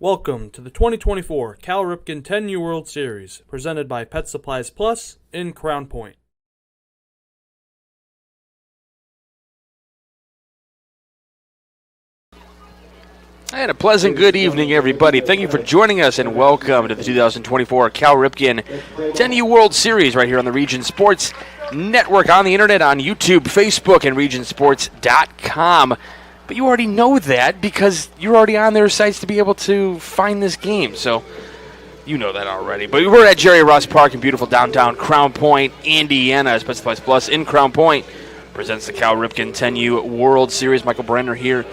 Welcome to the 2024 Cal Ripken 10U World Series, presented by Pet Supplies Plus in Crown Point. And a pleasant good evening, everybody. Thank you for joining us, and welcome to the 2024 Cal Ripken 10U World Series right here on the Region Sports Network, on the internet, on YouTube, Facebook, and regionsports.com. But you already know that because you're already on their sites to be able to find this game. So you know that already. But we're at Jerry Ross Park in beautiful downtown Crown Point, Indiana. As Pet Supplies Plus in Crown Point presents the Cal Ripken 10U World Series. Michael Brenner here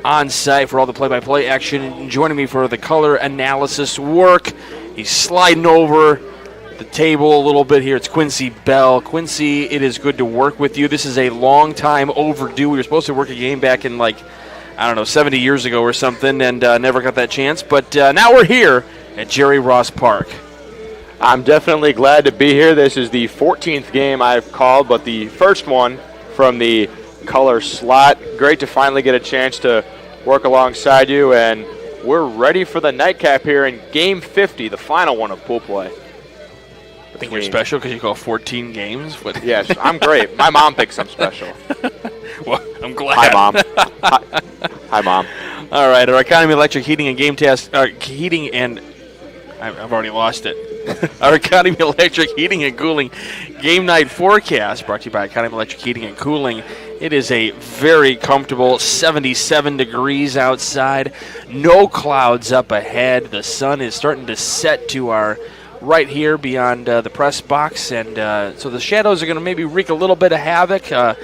on site for all the play-by-play action. And joining me for the color analysis work, he's sliding over the table a little bit here. It's Quincy Bell. Quincy, it is good to work with you. This is a long time overdue. We were supposed to work a game back in 70 years ago or something, and never got that chance. But now we're here at Jerry Ross Park. I'm definitely glad to be here. This is the 14th game I've called, but the first one from the color slot. Great to finally get a chance to work alongside you, and we're ready for the nightcap here in Game 50, the final one of pool play. I think you're special because you call 14 games. Yes, I'm great. My mom thinks I'm special. Well, I'm glad. Hi, Mom. Hi, Mom. All right, our Economy Electric Heating and Game Test, Heating and, I've already lost it. Our Economy Electric Heating and Cooling Game Night Forecast, brought to you by Economy Electric Heating and Cooling. It is a very comfortable 77 degrees outside. No clouds up ahead. The sun is starting to set to our right here beyond the press box, and so the shadows are going to maybe wreak a little bit of havoc. The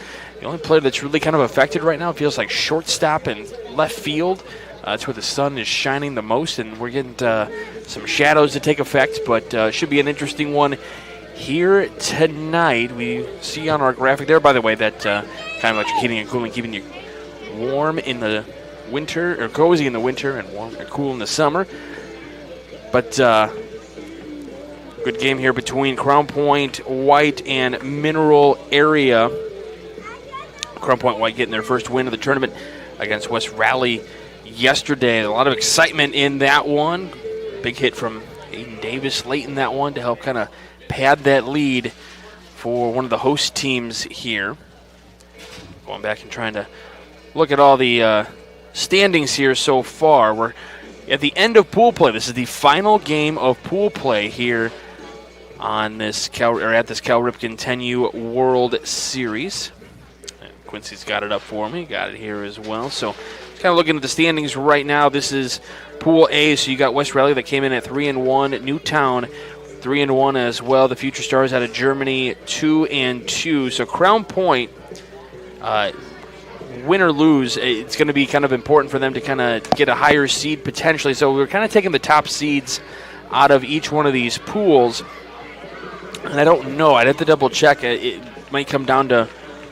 only player that's really kind of affected right now feels like shortstop and left field. That's where the sun is shining the most, and we're getting some shadows to take effect, but should be an interesting one here tonight. We see on our graphic there, by the way, that kind of electric heating and cooling, keeping you warm in the winter, or cozy in the winter, and warm and cool in the summer. But good game here between Crown Point White and Mineral Area. Crown Point White getting their first win of the tournament against West Raleigh yesterday. A lot of excitement in that one. Big hit from Aiden Davis late in that one to help kind of pad that lead for one of the host teams here. Going back and trying to look at all the standings here so far. We're at the end of pool play. This is the final game of pool play here on this at this Cal Ripken 10U World Series. And Quincy's got it up for me. Got it here as well. So kind of looking at the standings right now. This is Pool A. So you got West Raleigh that came in at 3-1. Newtown 3-1 as well. The Future Stars out of Germany 2-2. So Crown Point, win or lose, it's going to be kind of important for them to kind of get a higher seed potentially. So we're kind of taking the top seeds out of each one of these pools. And I don't know. I'd have to double check. It might come down to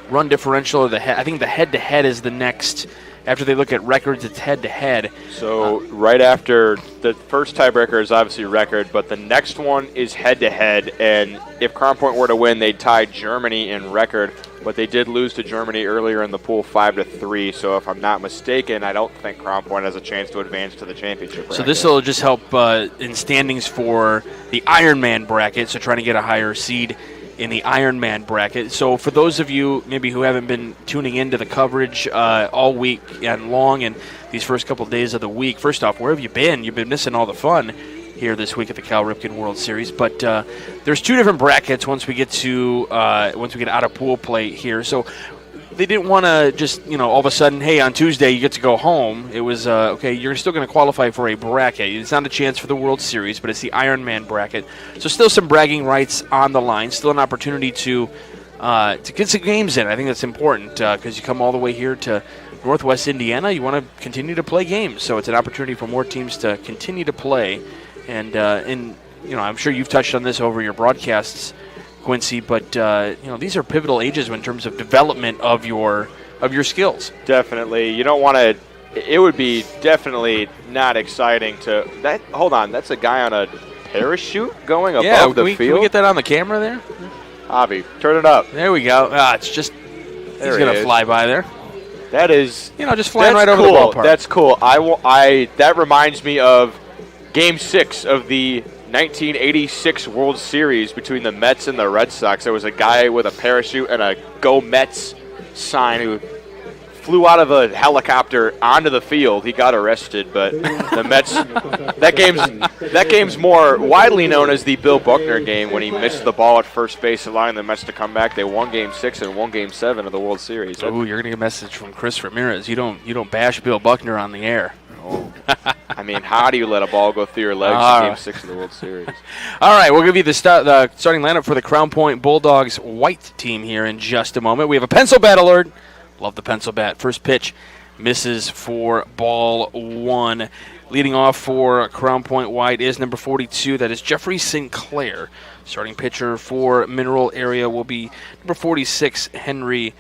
run differential or the head. I think the head-to-head is the next. After they look at records, it's head-to-head. So right after the first tiebreaker is obviously record, but the next one is head-to-head. And if Crown Point were to win, they'd tie Germany in record. But they did lose to Germany earlier in the pool 5-3. So if I'm not mistaken, I don't think Crown Point has a chance to advance to the championship bracket. So this will just help in standings for the Ironman bracket. So trying to get a higher seed in the Ironman bracket. So for those of you maybe who haven't been tuning into the coverage all week and long and these first couple of days of the week, first off, where have you been? You've been missing all the fun here this week at the Cal Ripken World Series. But there's two different brackets once we get out of pool play here. So they didn't want to just, all of a sudden, hey, on Tuesday you get to go home. It was, okay, you're still going to qualify for a bracket. It's not a chance for the World Series, but it's the Ironman bracket. So still some bragging rights on the line. Still an opportunity to get some games in. I think that's important because you come all the way here to Northwest Indiana. You want to continue to play games. So it's an opportunity for more teams to continue to play. And I'm sure you've touched on this over your broadcasts, Quincy, but these are pivotal ages in terms of development of your skills. Definitely. You don't want to – it would be definitely not exciting to – that. Hold on. That's a guy on a parachute going above the field? Can we get that on the camera there? Avi, turn it up. There we go. It's just – he's going to fly by there. That is – just flying right over cool. the ballpark. That's cool. That reminds me of – Game 6 of the 1986 World Series between the Mets and the Red Sox. There was a guy with a parachute and a Go Mets sign who flew out of a helicopter onto the field. He got arrested, but the Mets, that game's more widely known as the Bill Buckner game when he missed the ball at first base, allowing the Mets to come back. They won Game 6 and won Game 7 of the World Series. Ooh, you're going to get a message from Chris Ramirez. You don't bash Bill Buckner on the air. Oh. I mean, how do you let a ball go through your legs in Game 6 of the World Series? All right, we'll give you the starting lineup for the Crown Point Bulldogs white team here in just a moment. We have a pencil bat alert. Love the pencil bat. First pitch misses for ball 1. Leading off for Crown Point White is number 42. That is Jeffrey Sinclair. Starting pitcher for Mineral Area will be number 46, Henry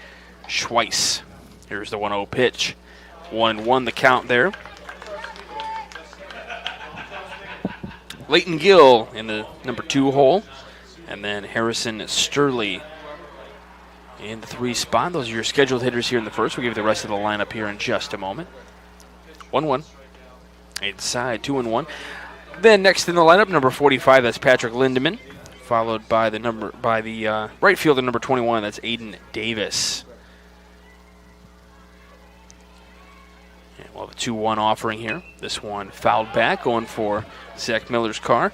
Schweiss. Here's the 1-0 pitch. 1-1 the count there. Leighton Gill in the number 2 hole. And then Harrison Sturley in the 3 spot. Those are your scheduled hitters here in the first. We'll give you the rest of the lineup here in just a moment. 1-1. Inside, 2-1. Then next in the lineup, number 45, that's Patrick Lindemann. Followed by the right fielder, number 21, that's Aiden Davis. And we'll have a 2-1 offering here. This one fouled back, going for Zach Miller's car.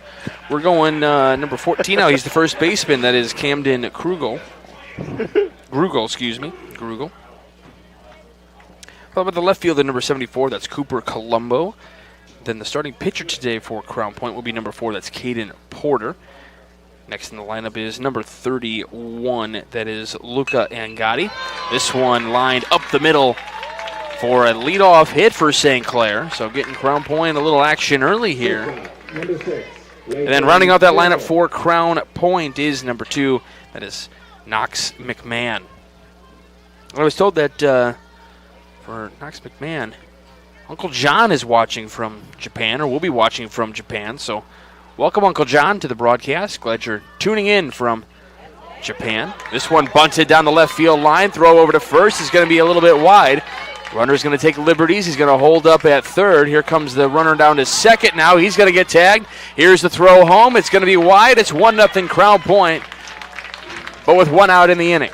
We're going number 14 now. He's the first baseman. That is Camden Krugel. Grugel. Followed by the left fielder, number 74, that's Cooper Colombo. Then the starting pitcher today for Crown Point will be number 4, that's Caden Porter. Next in the lineup is number 31, that is Luca Angati. This one lined up the middle for a leadoff hit for St. Clair. So getting Crown Point a little action early here. And then rounding out that lineup for Crown Point is number 2, that is Knox McMahon. I was told that for Knox McMahon, Uncle John is watching from Japan, or will be watching from Japan. So welcome, Uncle John, to the broadcast. Glad you're tuning in from Japan. This one bunted down the left field line. Throw over to first is going to be a little bit wide. Runner's going to take liberties. He's going to hold up at third. Here comes the runner down to second now. He's going to get tagged. Here's the throw home. It's going to be wide. It's 1-0 Crown Point, but with 1 out in the inning.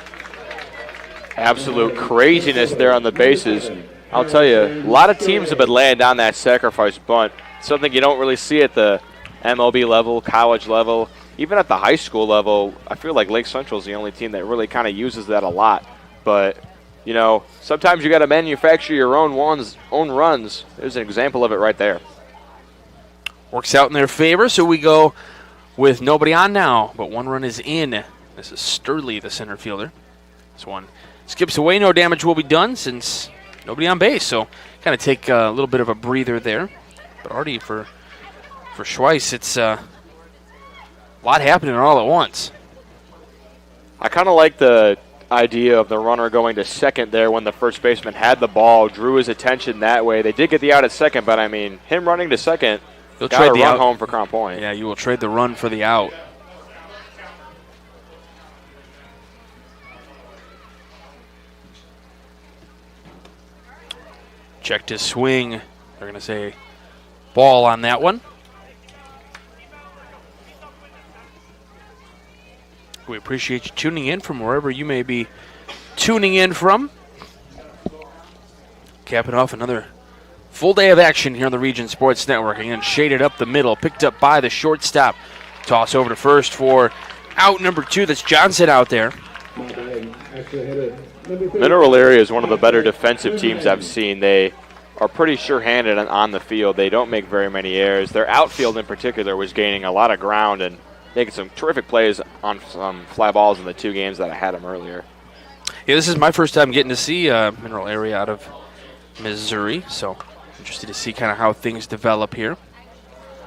Absolute craziness there on the bases. I'll tell you, a lot of teams have been laying down that sacrifice bunt. Something you don't really see at the MLB level, college level, even at the high school level. I feel like Lake Central is the only team that really kind of uses that a lot. But, you know, sometimes you got to manufacture your own runs. There's an example of it right there. Works out in their favor, so we go with nobody on now, but 1 run is in. This is Sturley, the center fielder. This one skips away. No damage will be done since nobody on base, so kind of take a little bit of a breather there. But already for Schweiss, it's a lot happening all at once. I kind of like the idea of the runner going to second there when the first baseman had the ball, drew his attention that way. They did get the out at second, but I mean, him running to second, You'll got trade to the run out home for Crown Point. Yeah, you will trade the run for the out. Checked his swing. They're going to say ball on that one. We appreciate you tuning in from wherever you may be tuning in from. Capping off another full day of action here on the Region Sports Network. Again, shaded up the middle, picked up by the shortstop. Toss over to first for out number 2. That's Johnson out there. Mineral Area is one of the better defensive teams I've seen. They are pretty sure-handed on the field. They don't make very many errors. Their outfield in particular was gaining a lot of ground and making some terrific plays on some fly balls in the 2 games that I had them earlier. Yeah, this is my first time getting to see Mineral Area out of Missouri, so interested to see kind of how things develop here.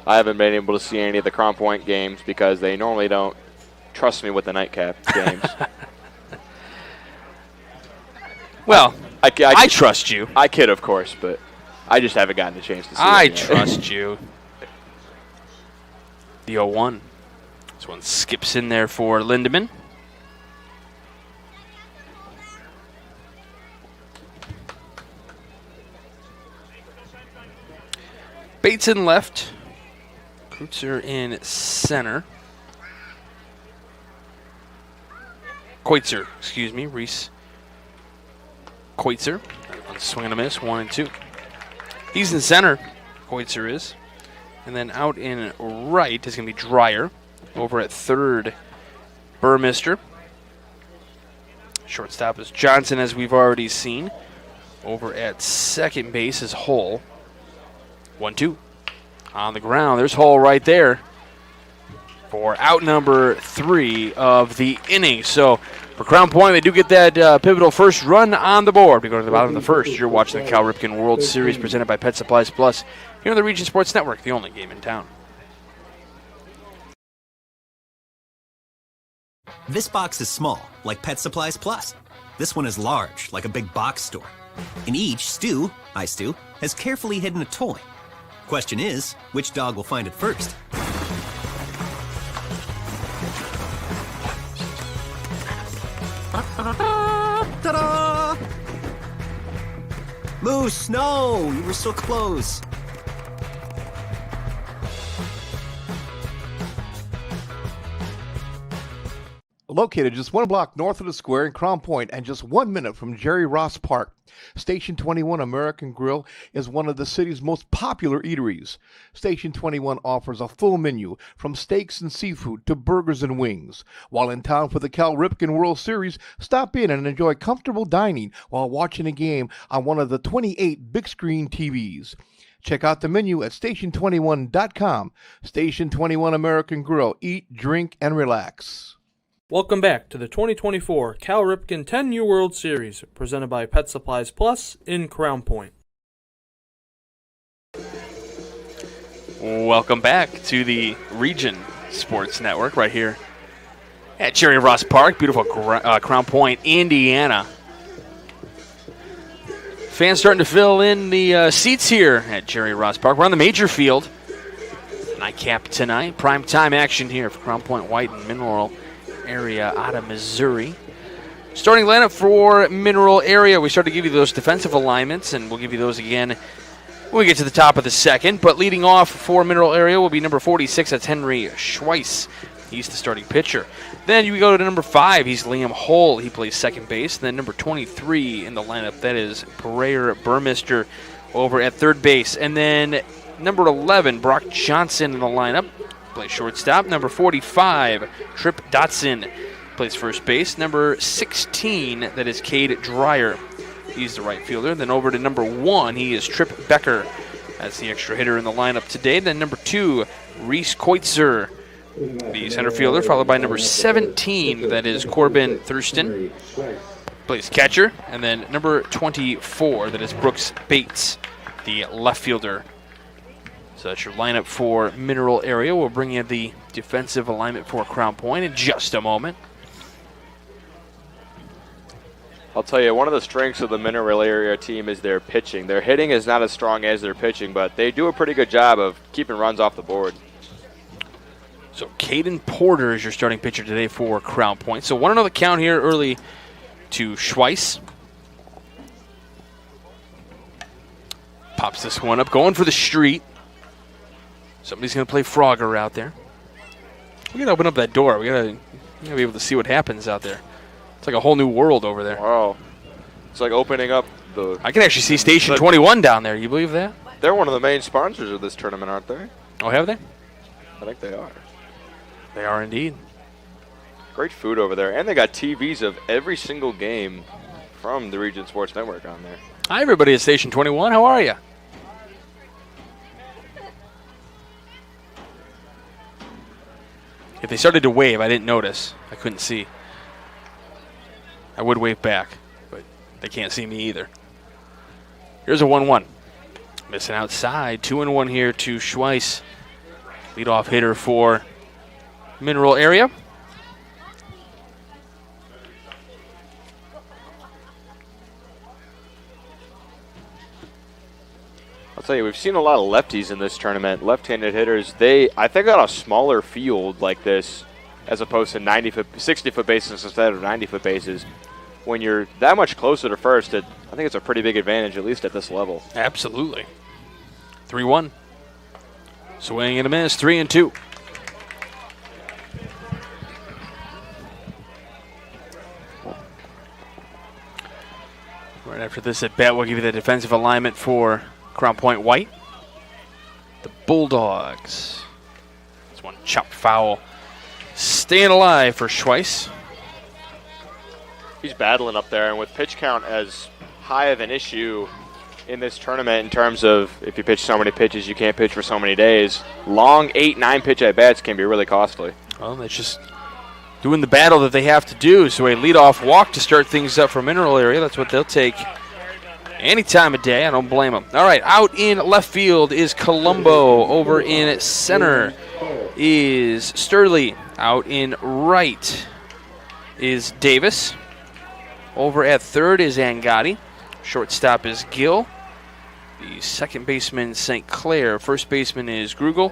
I haven't been able to see any of the Crown Point games because they normally don't trust me with the nightcap games. Well, I trust you. I kid, of course, but I just haven't gotten the chance to see I it. trust you. The 0-1. This one skips in there for Lindemann. Bates in left. Kreutzer in center. Kreutzer, excuse me, Reese Kreutzer. One swing and a miss, 1 and 2. He's in center, Kreutzer is. And then out in right is going to be Dreyer. Over at third, Burmister. Shortstop is Johnson, as we've already seen. Over at second base is Hull. 1-2. On the ground, there's Hull right there for out number 3 of the inning. So for Crown Point, they do get that pivotal first run on the board. We go to the bottom of the first. You're watching the Cal Ripken World Series presented by Pet Supplies Plus here on the Region Sports Network, the only game in town. This box is small, like Pet Supplies Plus. This one is large, like a big box store. In each, Stu, has carefully hidden a toy. Question is, which dog will find it first? Ta-da! Moose, no! You were so close. Located just 1 block north of the square in Crown Point and just 1 minute from Jerry Ross Park, Station 21 American Grill is one of the city's most popular eateries. Station 21 offers a full menu from steaks and seafood to burgers and wings. While in town for the Cal Ripken World Series, stop in and enjoy comfortable dining while watching a game on one of the 28 big screen TVs. Check out the menu at station21.com. Station 21 American Grill. Eat, drink, and relax. Welcome back to the 2024 Cal Ripken 10U World Series, presented by Pet Supplies Plus in Crown Point. Welcome back to the Region Sports Network right here at Jerry Ross Park, beautiful Crown Point, Indiana. Fans starting to fill in the seats here at Jerry Ross Park. We're on the major field. Nightcap tonight. Prime time action here for Crown Point White and Mineral Area out of Missouri. Starting lineup for Mineral Area. We start to give you those defensive alignments, and we'll give you those again when we get to the top of the second. But leading off for Mineral Area will be number 46. That's Henry Schweiss. He's the starting pitcher. Then you go to number 5. He's Liam Hull. He plays second base. And then number 23 in the lineup, that is Pereira Burmister over at third base. And then number 11, Brock Johnson in the lineup. Plays shortstop. Number 45, Trip Dotson, plays first base. Number 16, that is Cade Dreyer. He's the right fielder. Then over to number 1, he is Trip Becker. That's the extra hitter in the lineup today. Then number 2, Reese Kreutzer, the center fielder, followed by number 17, that is Corbin Thurston, plays catcher. And then number 24, that is Brooks Bates, the left fielder. So that's your lineup for Mineral Area. We'll bring you the defensive alignment for Crown Point in just a moment. I'll tell you, one of the strengths of the Mineral Area team is their pitching. Their hitting is not as strong as their pitching, but they do a pretty good job of keeping runs off the board. So Caden Porter is your starting pitcher today for Crown Point. So 1-0 the count here early to Schweiss. Pops this one up, going for the street. Somebody's going to play Frogger out there. We got to open up that door. We got to be able to see what happens out there. It's like a whole new world over there. Wow. It's like opening up the... I can actually see Station 21 down there. You believe that? They're one of the main sponsors of this tournament, aren't they? Oh, have they? I think they are. They are indeed. Great food over there. And they got TVs of every single game from the Region Sports Network on there. Hi, everybody at Station 21. How are you? If they started to wave, I didn't notice. I couldn't see. I would wave back, but they can't see me either. Here's a 1-1. Missing outside. 2-1 here to Schweiss. Leadoff hitter for Mineral Area. I'll tell you, we've seen a lot of lefties in this tournament. Left-handed hitters, I think on a smaller field like this, as opposed to 60-foot bases instead of 90-foot bases, when you're that much closer to first, I think it's a pretty big advantage, at least at this level. Absolutely. 3-1. Swing and a miss, 3-2. Right after this at bat, we'll give you the defensive alignment for Crown Point White. The Bulldogs. This one chopped foul. Staying alive for Schweiss. He's battling up there, and with pitch count as high of an issue in this tournament in terms of if you pitch so many pitches, you can't pitch for so many days. Long 8-9 pitch at-bats can be really costly. Well, that's just doing the battle that they have to do. So a leadoff walk to start things up for Mineral Area. That's what they'll take any time of day. I don't blame them. All right, out in left field is Colombo. Over in center is Sturley. Out in right is Davis. Over at third is Angotti. Shortstop is Gill. The second baseman, St. Clair. First baseman is Grugel.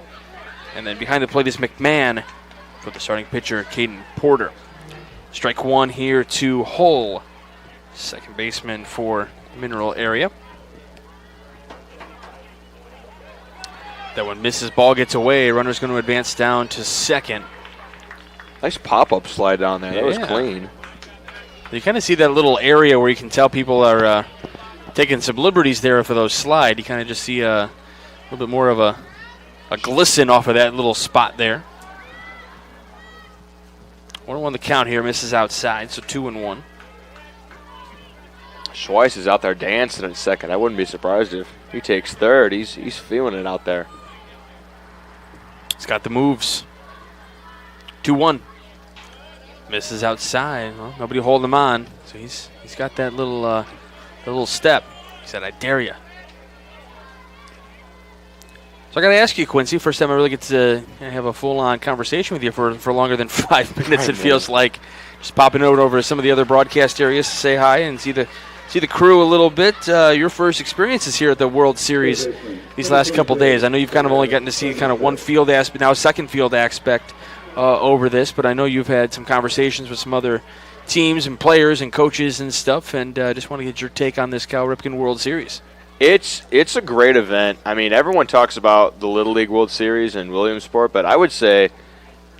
And then behind the plate is McMahon for the starting pitcher, Caden Porter. Strike one here to Hull. Second baseman for Mineral Area. That one misses, ball gets away. Runner's going to advance down to second. Nice pop-up slide down there. That was clean. You kind of see that little area where you can tell people are taking some liberties there for those slide. You kind of just see a little bit more of a glisten off of that little spot there. 1-1 the count here, misses outside, so 2-1. Schweiss is out there dancing in second. I wouldn't be surprised if he takes third. He's feeling it out there. He's got the moves. 2-1. Misses outside. Well, nobody holding him on, so he's got that little step. He said, "I dare you." So I got to ask you, Quincy. First time I really get to have a full-on conversation with you for longer than 5 minutes. It feels like just popping over to some of the other broadcast areas to say hi and see the crew a little bit. Your first experiences here at the World Series these last couple days. I know you've kind of only gotten to see kind of one field aspect, now a second field aspect over this, but I know you've had some conversations with some other teams and players and coaches and stuff, and just want to get your take on this Cal Ripken World Series. It's a great event. I mean, everyone talks about the Little League World Series in Williamsport, but I would say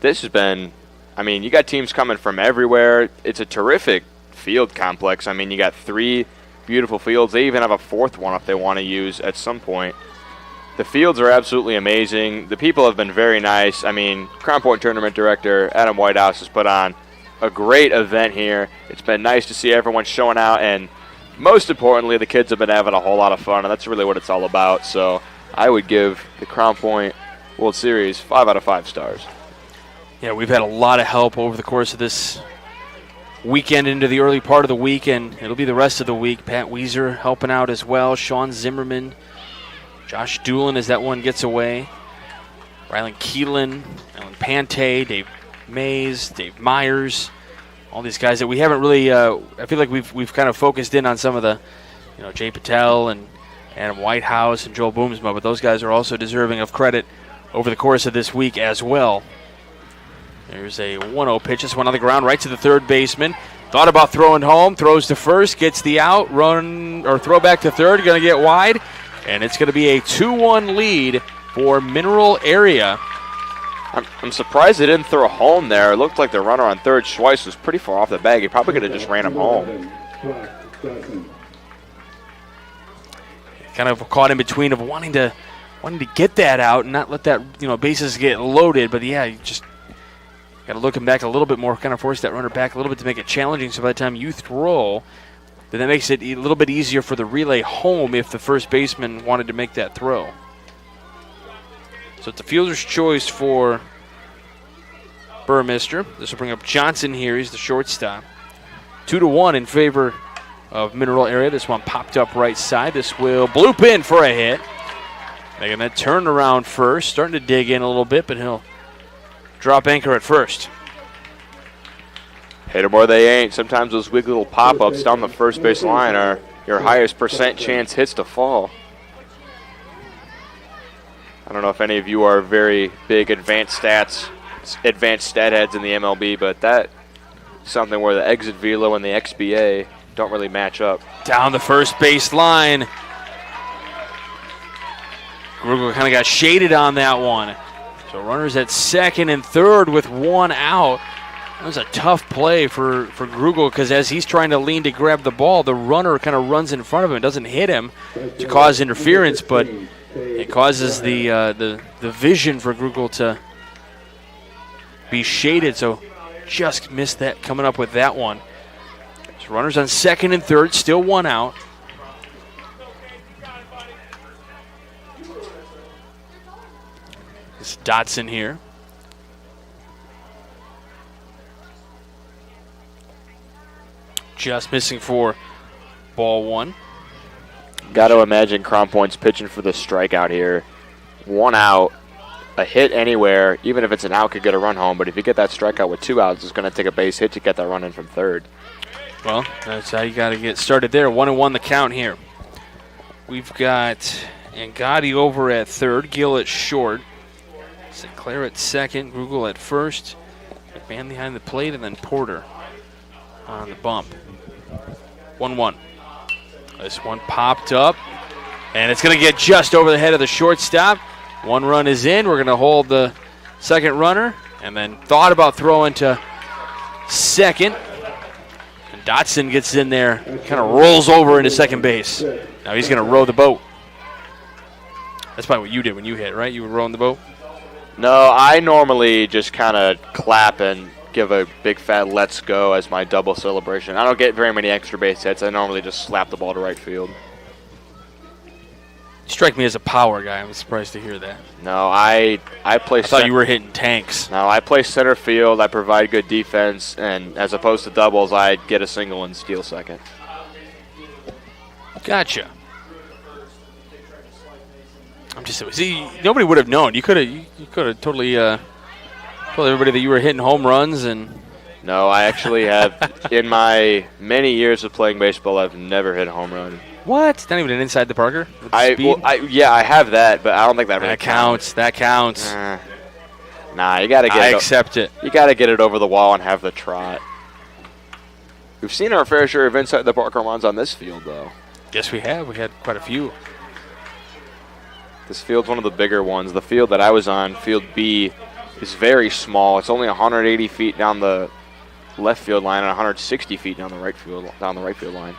this has been, I mean, you got teams coming from everywhere. It's a terrific field complex. I mean, you got 3 beautiful fields. They even have a 4th one if they want to use at some point. The fields are absolutely amazing. The people have been very nice. I mean, Crown Point Tournament Director Adam Whitehouse has put on a great event here. It's been nice to see everyone showing out, and most importantly, the kids have been having a whole lot of fun, and that's really what it's all about. So I would give the Crown Point World Series 5 out of 5 stars. Yeah, we've had a lot of help over the course of this weekend into the early part of the week, and it'll be the rest of the week. Pat Weiser helping out as well. Sean Zimmerman, Josh Doolin as that one gets away. Rylan Keelan, Alan Pante, Dave Mays, Dave Myers. All these guys that we haven't really, I feel like we've kind of focused in on some of the, Jay Patel and Adam Whitehouse and Joel Boomsma, but those guys are also deserving of credit over the course of this week as well. There's a 1-0 pitch. This one on the ground right to the third baseman. Thought about throwing home, throws to first, gets the out, throw back to third, going to get wide, and it's going to be a 2-1 lead for Mineral Area. I'm surprised they didn't throw a home there. It looked like the runner on third, Schweiss, was pretty far off the bag. He probably could have just ran him home. Kind of caught in between of wanting to get that out and not let that bases get loaded. But yeah, you just got to look him back a little bit more, kind of force that runner back a little bit to make it challenging. So by the time you throw, then that makes it a little bit easier for the relay home if the first baseman wanted to make that throw. So it's the fielder's choice for Burmester. This will bring up Johnson here. He's the shortstop. 2-1 in favor of Mineral Area. This one popped up right side. This will bloop in for a hit. Making that turn around first. Starting to dig in a little bit, but he'll drop anchor at first. Hit them or they ain't. Sometimes those wiggly little pop-ups down the first base line are your highest percent chance hits to fall. I don't know if any of you are very big advanced stat heads in the MLB, but that's something where the exit velo and the XBA don't really match up. Down the first base line. Grugel kind of got shaded on that one. So runners at second and third with one out. That was a tough play for Grugel because as he's trying to lean to grab the ball, the runner kind of runs in front of him. It doesn't hit him to cause interference, but it causes the vision for Grugel to be shaded. So just missed that coming up with that one. So runners on second and third, still one out. It's Dotson here. Just missing for ball one. Got to imagine Crown Point's pitching for the strikeout here. One out, a hit anywhere, even if it's an out, could get a run home. But if you get that strikeout with 2 outs, it's going to take a base hit to get that run in from third. Well, that's how you got to get started there. 1-1 the count here. We've got Angotti over at third, Gill at short, Sinclair at second, Grugel at first, McMahon behind the plate, and then Porter on the bump. 1-1. This one popped up, and it's going to get just over the head of the shortstop. 1 run is in. We're going to hold the second runner, and then thought about throwing to second. And Dotson gets in there, kind of rolls over into second base. Now he's going to row the boat. That's probably what you did when you hit, right? You were rowing the boat? No, I normally just kind of clap and give a big fat let's go as my double celebration. I don't get very many extra base hits. I normally just slap the ball to right field. You strike me as a power guy. I'm surprised to hear that. No, I play. I thought you were hitting tanks. No, I play center field. I provide good defense, and as opposed to doubles, I get a single and steal second. Gotcha. I'm just see. Nobody would have known. You could have totally told everybody that you were hitting home runs and. No, I actually have. In my many years of playing baseball, I've never hit a home run. What? Not even an inside the Parker? Yeah, I have that, but I don't think that really counts. That counts. Nah, you gotta get. I accept it. You gotta get it over the wall and have the trot. We've seen our fair share of inside the Parker runs on this field, though. Yes, we have. We had quite a few. This field's one of the bigger ones. The field that I was on, Field B, is very small. It's only 180 feet down the left field line and 160 feet down the right field line.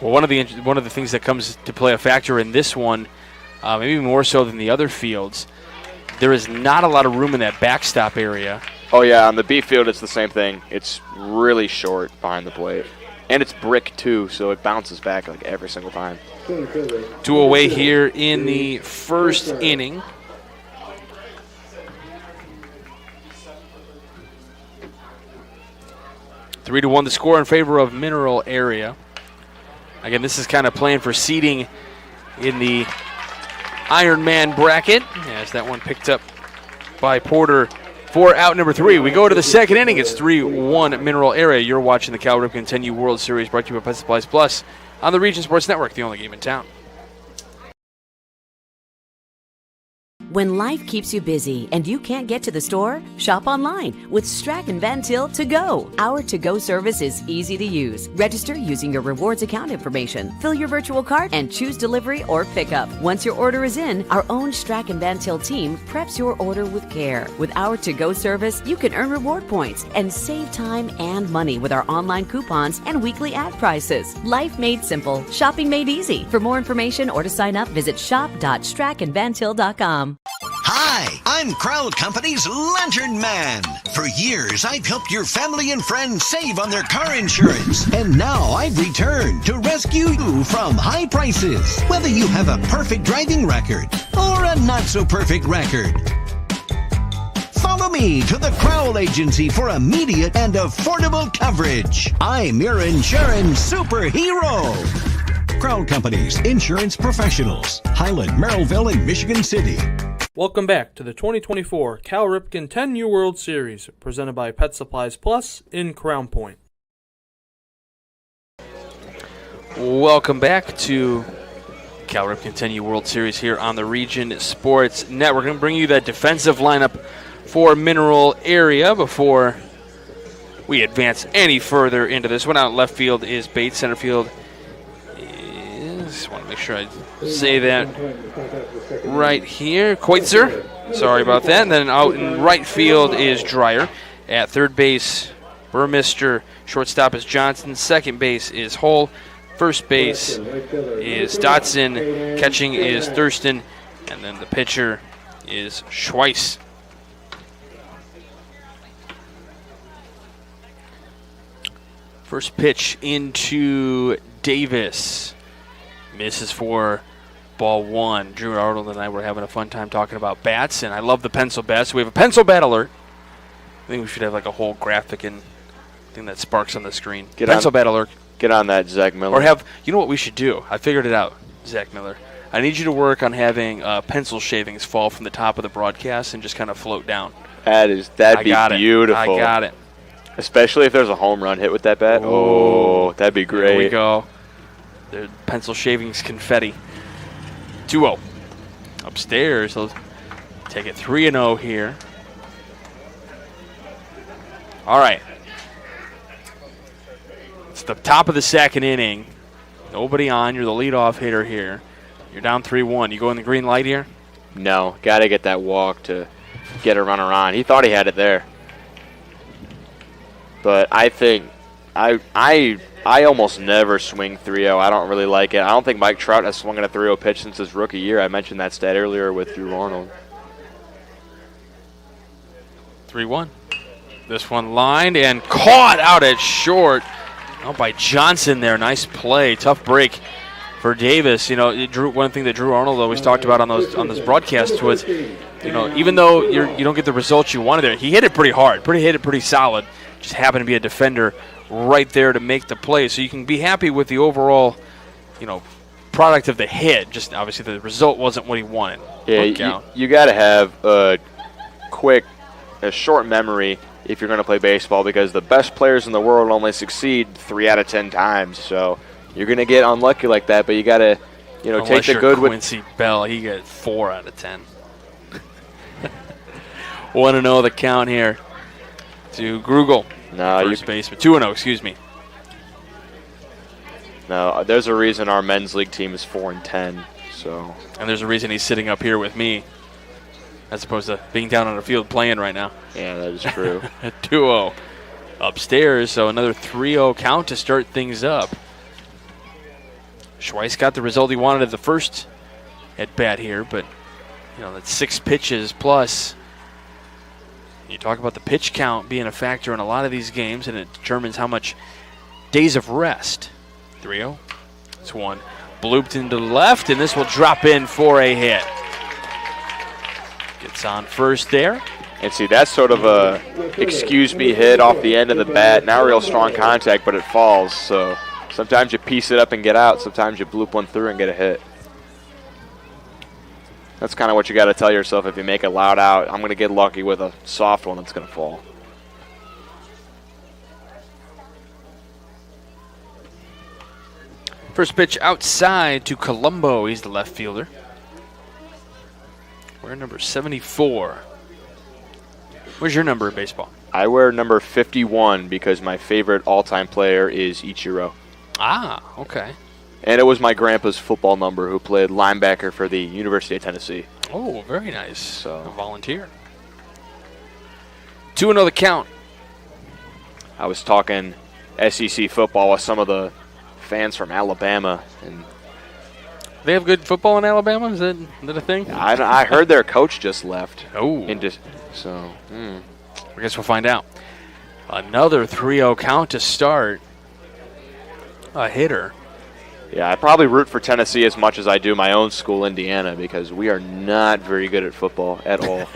Well, one of the things that comes to play a factor in this one, maybe more so than the other fields, there is not a lot of room in that backstop area. Oh yeah, on the B field it's the same thing. It's really short behind the plate, and it's brick too, so it bounces back like every single time. 2 away here in the first inning. Three to 1 the score in favor of Mineral Area. Again, this is kind of playing for seeding in the Ironman bracket. As that one picked up by Porter for out number 3. We go to the second inning. It's 3-1 Mineral Area. You're watching the Cal Ripken 10U World Series brought to you by Pet Supplies Plus on the Region Sports Network, the only game in town. When life keeps you busy and you can't get to the store, shop online with Strack and Van Til To Go. Our to-go service is easy to use. Register using your rewards account information, fill your virtual cart, and choose delivery or pickup. Once your order is in, our own Strack and Van Til team preps your order with care. With our to-go service, you can earn reward points and save time and money with our online coupons and weekly ad prices. Life made simple, shopping made easy. For more information or to sign up, visit shop.strackandvantil.com. Hi, I'm Crowd Company's Lantern Man. For years, I've helped your family and friends save on their car insurance. And now I've returned to rescue you from high prices. Whether you have a perfect driving record or a not-so-perfect record. Follow me to the Crowd Agency for immediate and affordable coverage. I'm your insurance superhero. Crowd Company's insurance professionals. Highland, Merrillville, and Michigan City. Welcome back to the 2024 Cal Ripken 10U World Series, presented by Pet Supplies Plus in Crown Point. Welcome back to Cal Ripken 10U World Series here on the Region Sports Network. We're going to bring you that defensive lineup for Mineral Area before we advance any further into this one. Out left field is Bates. Center field is Just want to make sure I say that right here. Koitzer. Sorry about that. And then out in right field is Dreyer. At third base, Burmeister. Shortstop is Johnson. Second base is Hull. First base is Dotson. Catching is Thurston. And then the pitcher is Schweiss. First pitch into Davis. Misses for ball one. Drew Arnold and I were having a fun time talking about bats, and I love the pencil bats. So we have a pencil bat alert. I think we should have like a whole graphic and thing that sparks on the screen. Pencil bat alert. Get on that, Zach Miller. Or you know what we should do? I figured it out, Zach Miller. I need you to work on having pencil shavings fall from the top of the broadcast and just kind of float down. That'd be beautiful. I got it. Especially if there's a home run hit with that bat. Oh, that'd be great. There we go. The pencil shavings confetti. 2-0. Upstairs, they'll take it 3-0 here. All right. It's the top of the second inning. Nobody on. You're the leadoff hitter here. You're down 3-1. You go in the green light here? No. Got to get that walk to get a runner on. He thought he had it there. But I think I almost never swing 3-0. I don't really like it. I don't think Mike Trout has swung at a 3-0 pitch since his rookie year. I mentioned that stat earlier with Drew Arnold. 3-1. This one lined and caught out at short. Out by Johnson there. Nice play. Tough break for Davis. You know, one thing that Drew Arnold always talked about on those broadcasts was, you know, even though you don't get the results you wanted there, he hit it pretty hard. Hit it pretty solid. Just happened to be a defender right there to make the play. So you can be happy with the overall, you know, product of the hit. Just obviously the result wasn't what he wanted. Yeah, you got to have a short memory if you're going to play baseball, because the best players in the world only succeed 3 out of 10 times. So you're going to get unlucky like that, but you got to, take the good with Quincy Bell. He got 4 out of 10. 1-0 the count here to Grugel. First baseman. 2-0, excuse me. No, there's a reason our men's league team is 4-10. So. And there's a reason he's sitting up here with me, as opposed to being down on the field playing right now. Yeah, that is true. 2-0 upstairs, so another 3-0 count to start things up. Schweiss got the result he wanted at the first at bat here, but that's 6 pitches plus. You talk about the pitch count being a factor in a lot of these games, and it determines how much days of rest. 3-0. It's one. Blooped into the left, and this will drop in for a hit. Gets on first there. And see, that's sort of a excuse me hit off the end of the bat. Not real strong contact, but it falls. So sometimes you piece it up and get out. Sometimes you bloop one through and get a hit. That's kind of what you got to tell yourself if you make a loud out. I'm going to get lucky with a soft one that's going to fall. First pitch outside to Colombo. He's the left fielder. We're number 74. Where's your number in baseball? I wear number 51 because my favorite all-time player is Ichiro. Ah, okay. And it was my grandpa's football number, who played linebacker for the University of Tennessee. Oh, very nice. So a volunteer. 2-0 the count. I was talking SEC football with some of the fans from Alabama, and they have good football in Alabama? Is that a thing? I heard their coach just left. Oh. I guess we'll find out. Another 3-0 count to start. A hitter. Yeah, I probably root for Tennessee as much as I do my own school, Indiana, because we are not very good at football at all.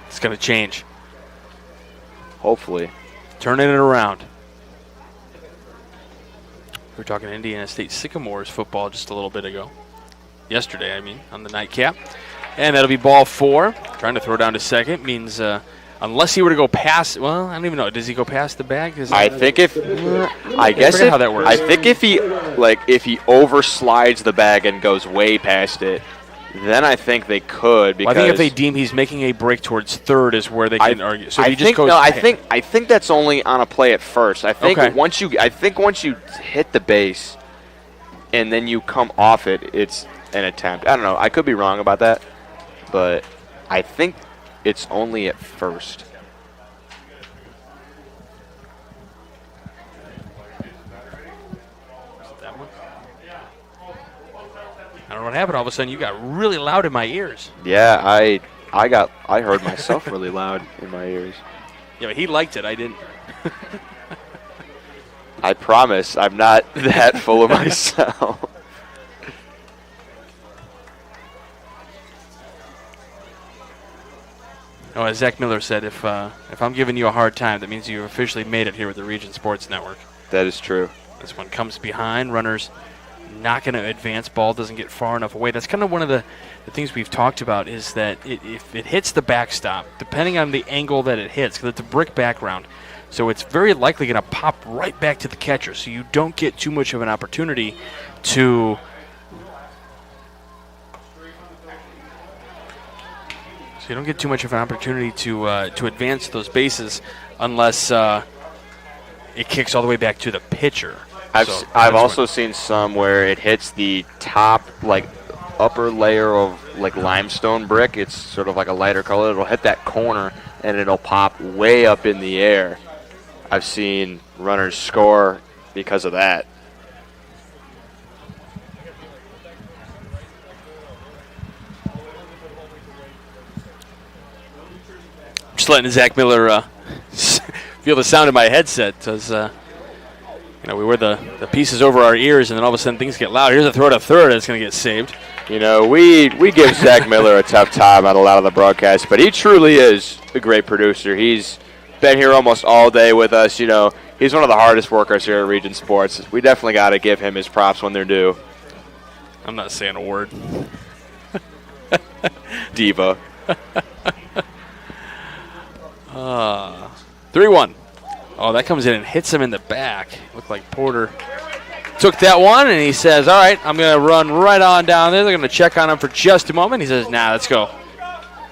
It's going to change. Hopefully. Turning it around. We were talking Indiana State Sycamores football just a little bit ago. Yesterday, on the nightcap. And that'll be ball 4. Trying to throw down to second means unless he were to go past, well, I don't even know. Does he go past the bag? I think how that works. I think if he overslides the bag and goes way past it, then I think they could. Because I think if they deem he's making a break towards third is where they can argue. So I think that's only on a play at first. I think once you hit the base, and then you come off it, it's an attempt. I don't know. I could be wrong about that, but I think it's only at first. I don't know what happened. All of a sudden, you got really loud in my ears. Yeah, I heard myself really loud in my ears. Yeah, but he liked it. I didn't. I promise I'm not that full of myself. Oh, as Zach Miller said, if I'm giving you a hard time, that means you officially made it here with the Region Sports Network. That is true. This one comes behind. Runners not going to advance. Ball doesn't get far enough away. That's kind of one of the things we've talked about is that if it hits the backstop, depending on the angle that it hits, because it's a brick background, so it's very likely going to pop right back to the catcher. So you don't get too much of an opportunity to advance those bases unless it kicks all the way back to the pitcher. I've also seen some where it hits the top, like, upper layer of, like, limestone brick. It's sort of like a lighter color. It'll hit that corner, and it'll pop way up in the air. I've seen runners score because of that. Just letting Zach Miller feel the sound in my headset because we wear the pieces over our ears, and then all of a sudden things get loud. Here's a throw to third, and it's going to get saved. You know, we give Zach Miller a tough time on a lot of the broadcasts, but he truly is a great producer. He's been here almost all day with us. You know, he's one of the hardest workers here at Region Sports. We definitely got to give him his props when they're due. I'm not saying a word. Diva. 3-1. Oh, that comes in and hits him in the back. Looked like Porter took that one, and he says, all right, I'm going to run right on down there. They're going to check on him for just a moment. He says, nah, let's go.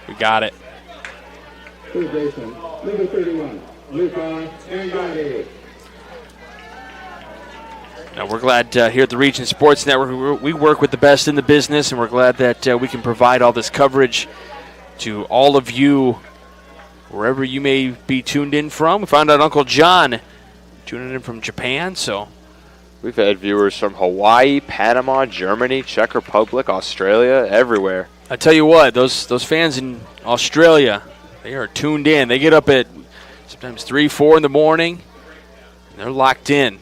We got it. Third baseman, number 31, Luca Andrade. Now, we're glad here at the Region Sports Network, we work with the best in the business, and we're glad that we can provide all this coverage to all of you wherever you may be tuned in from. We found out Uncle John tuning in from Japan, so. We've had viewers from Hawaii, Panama, Germany, Czech Republic, Australia, everywhere. I tell you what, those fans in Australia, they are tuned in. They get up at sometimes 3, 4 in the morning, and they're locked in.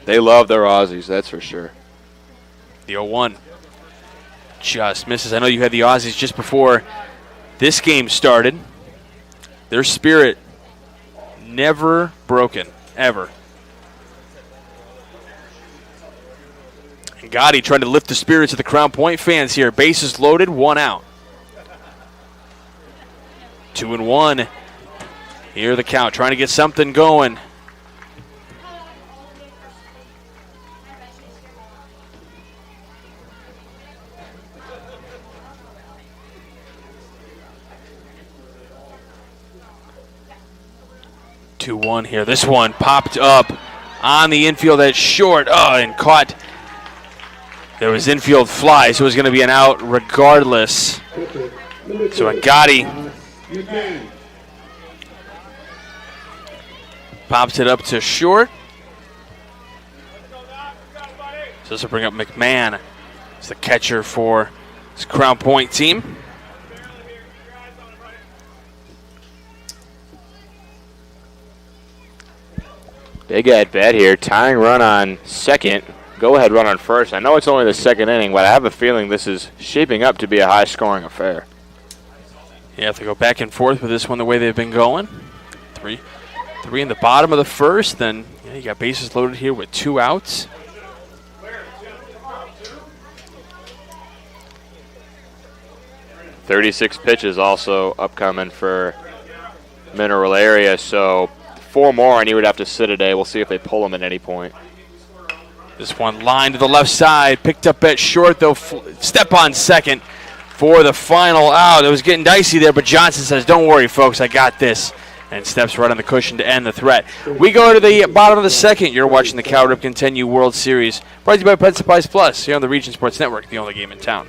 They love their Aussies, that's for sure. The 0-1 just misses. I know you had the Aussies just before this game started. Their spirit never broken, ever. And Gotti trying to lift the spirits of the Crown Point fans here. Bases loaded, 1 out. 2-1. Here the count, trying to get something going. Here. This one popped up on the infield at short. Oh, and caught. There was infield fly, so it was going to be an out regardless. So Gotti pops it up to short. So this will bring up McMahon as the catcher for this Crown Point team. Big at bat here, tying run on second. Go-ahead run on first. I know it's only the second inning, but I have a feeling this is shaping up to be a high-scoring affair. You have to go back and forth with this one the way they've been going. Three in the bottom of the first. Then you got bases loaded here with 2 outs. .36 pitches also upcoming for Mineral Area, so 4 more and he would have to sit a day. We'll see if they pull him at any point. This one line to the left side, picked up at short, though. Step on second for the final out. It was getting dicey there, but Johnson says, don't worry, folks, I got this. and steps right on the cushion to end the threat. We go to the bottom of the second. You're watching the Cal Ripken 10U World Series, brought to you by Pet Supplies Plus, here on the Region Sports Network, the only game in town.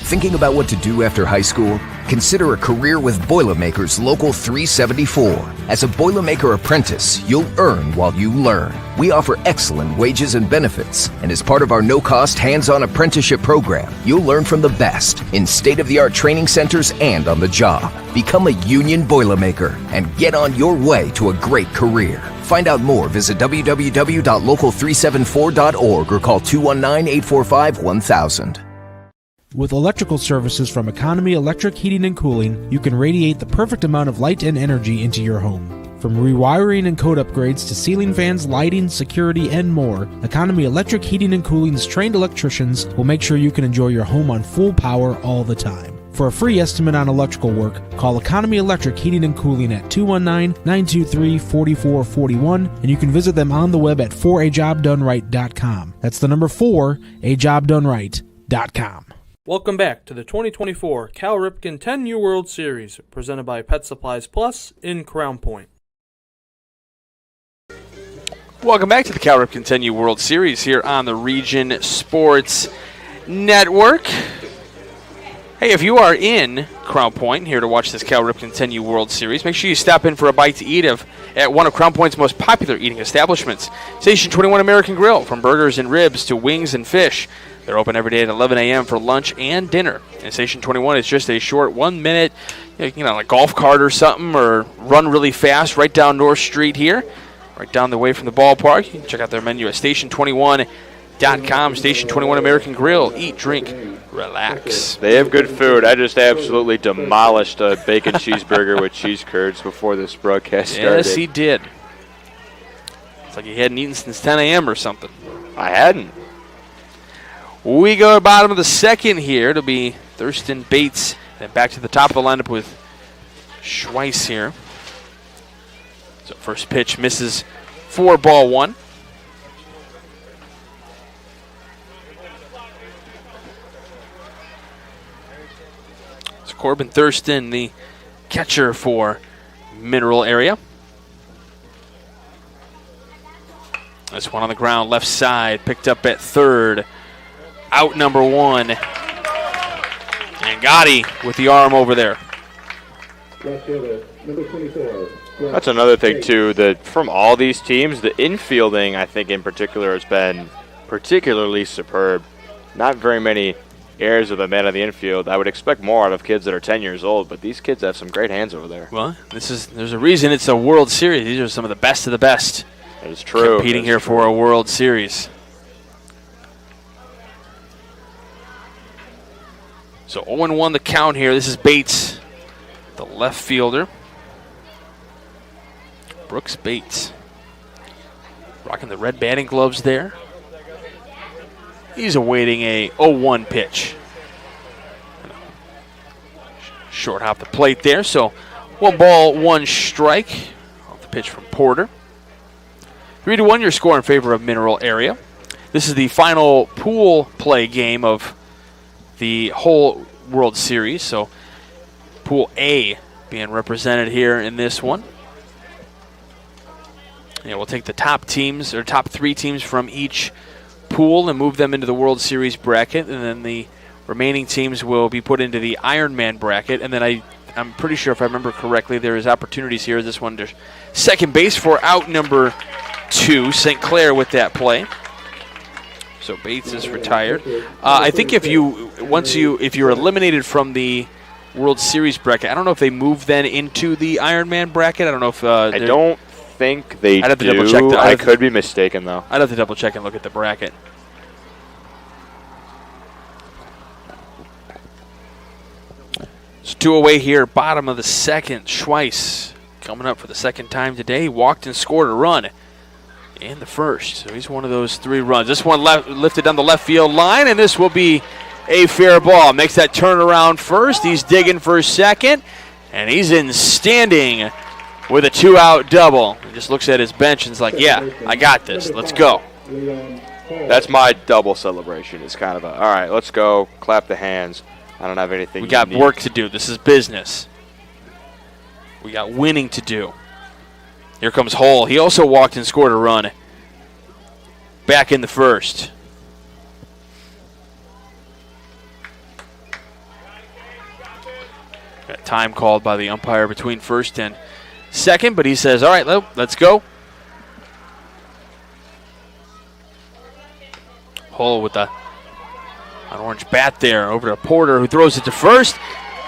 Thinking about what to do after high school? Consider a career with Boilermakers Local 374. As a Boilermaker apprentice, you'll earn while you learn. We offer excellent wages and benefits, and as part of our no-cost hands-on apprenticeship program, you'll learn from the best in state-of-the-art training centers and on the job. Become a union Boilermaker and get on your way to a great career. Find out more, visit www.local374.org or call 219-845-1000. With electrical services from Economy Electric Heating and Cooling, you can radiate the perfect amount of light and energy into your home. From rewiring and code upgrades to ceiling fans, lighting, security, and more, Economy Electric Heating and Cooling's trained electricians will make sure you can enjoy your home on full power all the time. For a free estimate on electrical work, call Economy Electric Heating and Cooling at 219-923-4441, and you can visit them on the web at 4ajobdoneright.com. That's the number 4ajobdoneright.com. Welcome back to the 2024 Cal Ripken 10U World Series, presented by Pet Supplies Plus in Crown Point. Welcome back to the Cal Ripken 10U World Series here on the Region Sports Network. Hey, if you are in Crown Point here to watch this Cal Ripken 10U World Series, make sure you stop in for a bite to eat at one of Crown Point's most popular eating establishments, Station 21 American Grill. From burgers and ribs to wings and fish, they're open every day at 11 a.m. for lunch and dinner. And Station 21 is just a short 1 minute, a golf cart or something, or run really fast right down North Street here, right down the way from the ballpark. You can check out their menu at station21.com. Station 21 American Grill. Eat, drink, relax. They have good food. I just absolutely demolished a bacon cheeseburger with cheese curds before this broadcast started. Yes, he did. It's like he hadn't eaten since 10 a.m. or something. I hadn't. We go to the bottom of the second here. It'll be Thurston, Bates, and back to the top of the lineup with Schweiss here. So first pitch misses for ball one. It's Corbin Thurston, the catcher for Mineral Area. This one on the ground, left side, picked up at third. Out number one. And Gotti with the arm over there. That's another thing, too, that from all these teams, the infielding, I think, in particular, has been particularly superb. Not very many errors of the man on the infield. I would expect more out of kids that are 10 years old, but these kids have some great hands over there. Well, there's a reason it's a World Series. These are some of the best of the best. That is true. Competing here for a World Series. So 0-1 the count here. This is Bates, the left fielder. Brooks Bates. Rocking the red batting gloves there. He's awaiting a 0-1 pitch. Short hop the plate there. So 1 ball, 1 strike. Off the pitch from Porter. 3-1 your score in favor of Mineral Area. This is the final pool play game of the whole World Series. So Pool A being represented here in this one. Yeah, we'll take the top 3 teams from each pool and move them into the World Series bracket, and then the remaining teams will be put into the Ironman bracket. And then I'm pretty sure, if I remember correctly, there is opportunities here. This one to second base for out number 2, St. Clair with that play. So Bates is retired. I think if you're eliminated from the World Series bracket, I don't know if they move then into the Ironman bracket. I don't know if I don't think they do. I'd have to double check. I could be mistaken though. I'd have to double check and look at the bracket. It's 2 away here, bottom of the second. Schweiss coming up for the second time today. Walked and scored a run in the first. So he's one of those 3 runs. This one lifted down the left field line, and this will be a fair ball. Makes that turnaround first. He's digging for second, and he's in standing with a 2-out double. He just looks at his bench and is like, yeah, I got this. Let's go. That's my double celebration. It's kind of all right, let's go, clap the hands. I don't have anything. We got work to do. This is business. We got winning to do. Here comes Hull. He also walked and scored a run back in the first. Got time called by the umpire between first and second, but he says, all right, let's go. Hull with an orange bat there over to Porter, who throws it to first.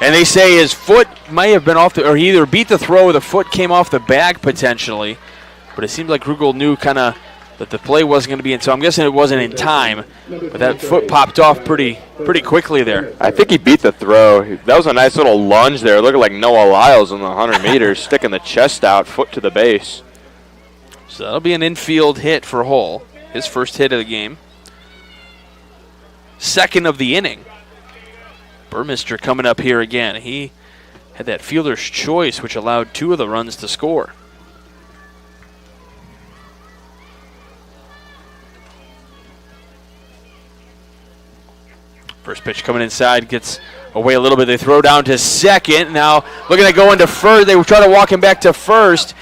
And they say his foot might have been off or he either beat the throw or the foot came off the bag potentially. But it seemed like Krugel knew kind of that the play wasn't going to be in. So I'm guessing it wasn't in time. But that foot popped off pretty quickly there. I think he beat the throw. That was a nice little lunge there. Looking like Noah Lyles on the 100 meters, sticking the chest out, foot to the base. So that'll be an infield hit for Hull. His first hit of the game. Second of the inning. Burmester coming up here again. He had that fielder's choice, which allowed 2 of the runs to score. First pitch coming inside, gets away a little bit. They throw down to second. Now looking at going to first. They try to walk him back to first.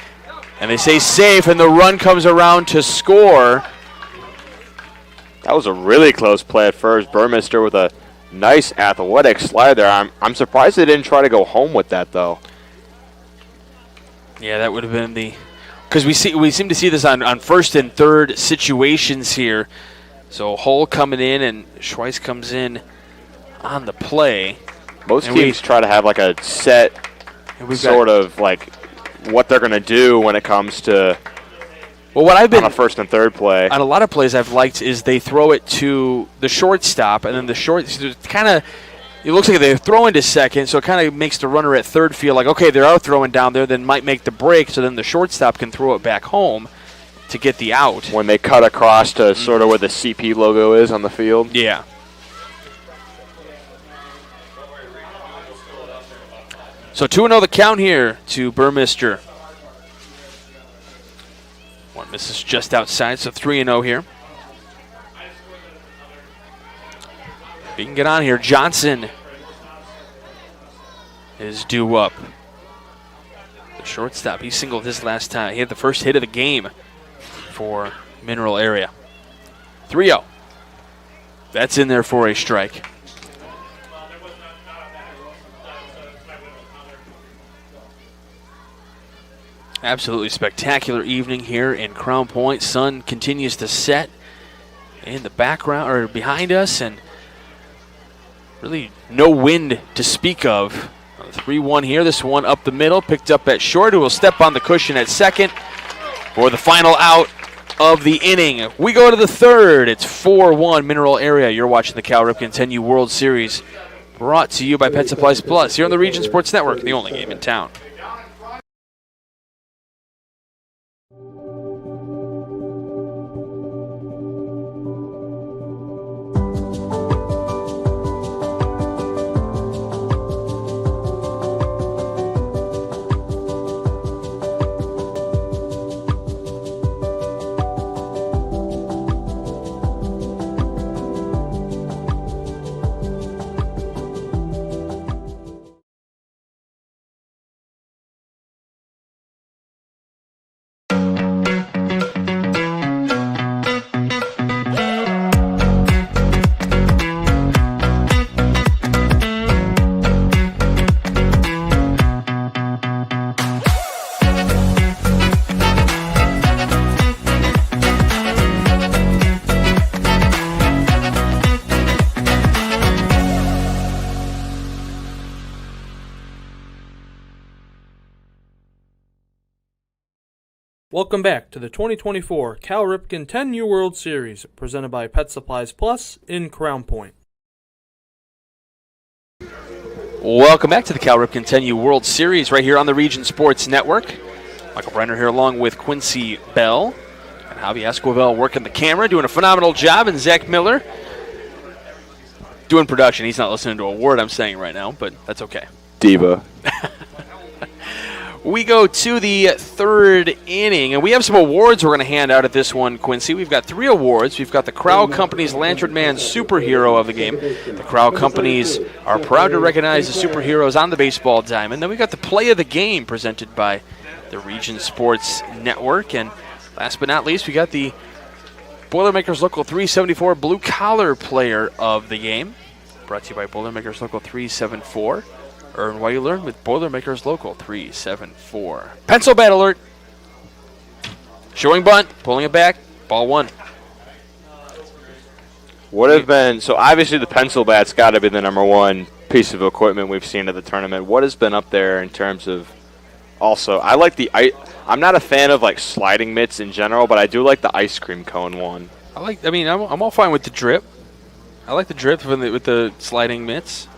And they say safe, and the run comes around to score. That was a really close play at first. Burmester with a nice athletic slide there. I'm surprised they didn't try to go home with that, though. Yeah, that would have been the... Because we seem to see this on first and third situations here. So Hull coming in, and Schweiss comes in on the play. Most teams try to have like a set sort of like what they're going to do when it comes to what I've been on a first and third play. On a lot of plays I've liked is they throw it to the shortstop, and then the short kind of it looks like they're throwing to second, so it kind of makes the runner at third feel like, okay, they're out throwing down there, then might make the break, so then the shortstop can throw it back home to get the out. When they cut across to sort of where the CP logo is on the field. Yeah. So 2-0 the count here to Burmester. One misses just outside, so 3-0 here. If he can get on here, Johnson is due up. The shortstop, he singled his last time. He had the first hit of the game for Mineral Area. 3-0. That's in there for a strike. Absolutely spectacular evening here in Crown Point. Sun continues to set in the background or behind us, and really no wind to speak of. 3-1 here. This one up the middle, picked up at short, who will step on the cushion at second for the final out of the inning. We go to the third. It's 4-1 Mineral Area. You're watching the Cal Ripken 10U World Series, brought to you by Pet Supplies Plus here on the Region Sports Network, the only game in town. Welcome back to the 2024 Cal Ripken 10U World Series, presented by Pet Supplies Plus in Crown Point. Welcome back to the Cal Ripken 10U World Series right here on the Region Sports Network. Michael Brenner here along with Quincy Bell and Javi Esquivel working the camera, doing a phenomenal job, and Zach Miller doing production. He's not listening to a word I'm saying right now, but that's okay. Diva. We go to the third inning, and we have some awards we're going to hand out at this one, Quincy. We've got 3 awards. We've got the Crowd Company's Lantern Man Superhero of the game. The Crowd Companies are proud to recognize the superheroes on the baseball diamond. Then we got the Play of the Game presented by the Region Sports Network. And last but not least, we got the Boilermakers Local 374 Blue Collar Player of the game, brought to you by Boilermakers Local 374. Earn while you learn with Boilermakers Local 374. Pencil bat alert. Showing bunt, pulling it back, ball 1. Would have been, so obviously the pencil bat's got to be the number one piece of equipment we've seen at the tournament. What has been up there in terms of, also, I like I'm not a fan of like sliding mitts in general, but I do like the ice cream cone one. I'm all fine with the drip. I like the drip with the sliding mitts.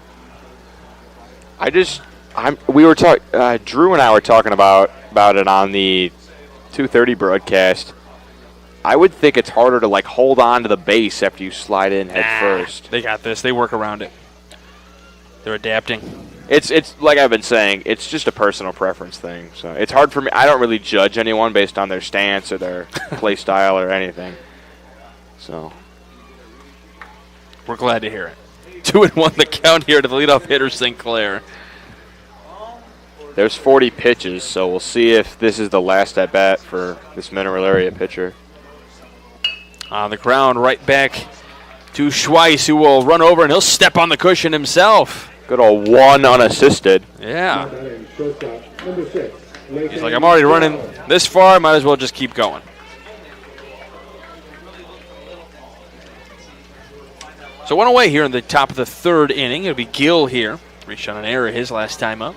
Drew and I were talking about it on the 2:30 broadcast. I would think it's harder to like hold on to the base after you slide in head first. They got this. They work around it. They're adapting. It's like I've been saying, it's just a personal preference thing. So it's hard for me. I don't really judge anyone based on their stance or their play style or anything. So we're glad to hear it. 2-1 the count here to the leadoff hitter, St. Clair. There's 40 pitches, so we'll see if this is the last at bat for this mineral area pitcher. On the ground, right back to Schweiss, who will run over and he'll step on the cushion himself. Good old 1 unassisted. Yeah. He's like, I'm already running this far, might as well just keep going. So 1 away here in the top of the third inning. It'll be Gill here. Reached on an error his last time up.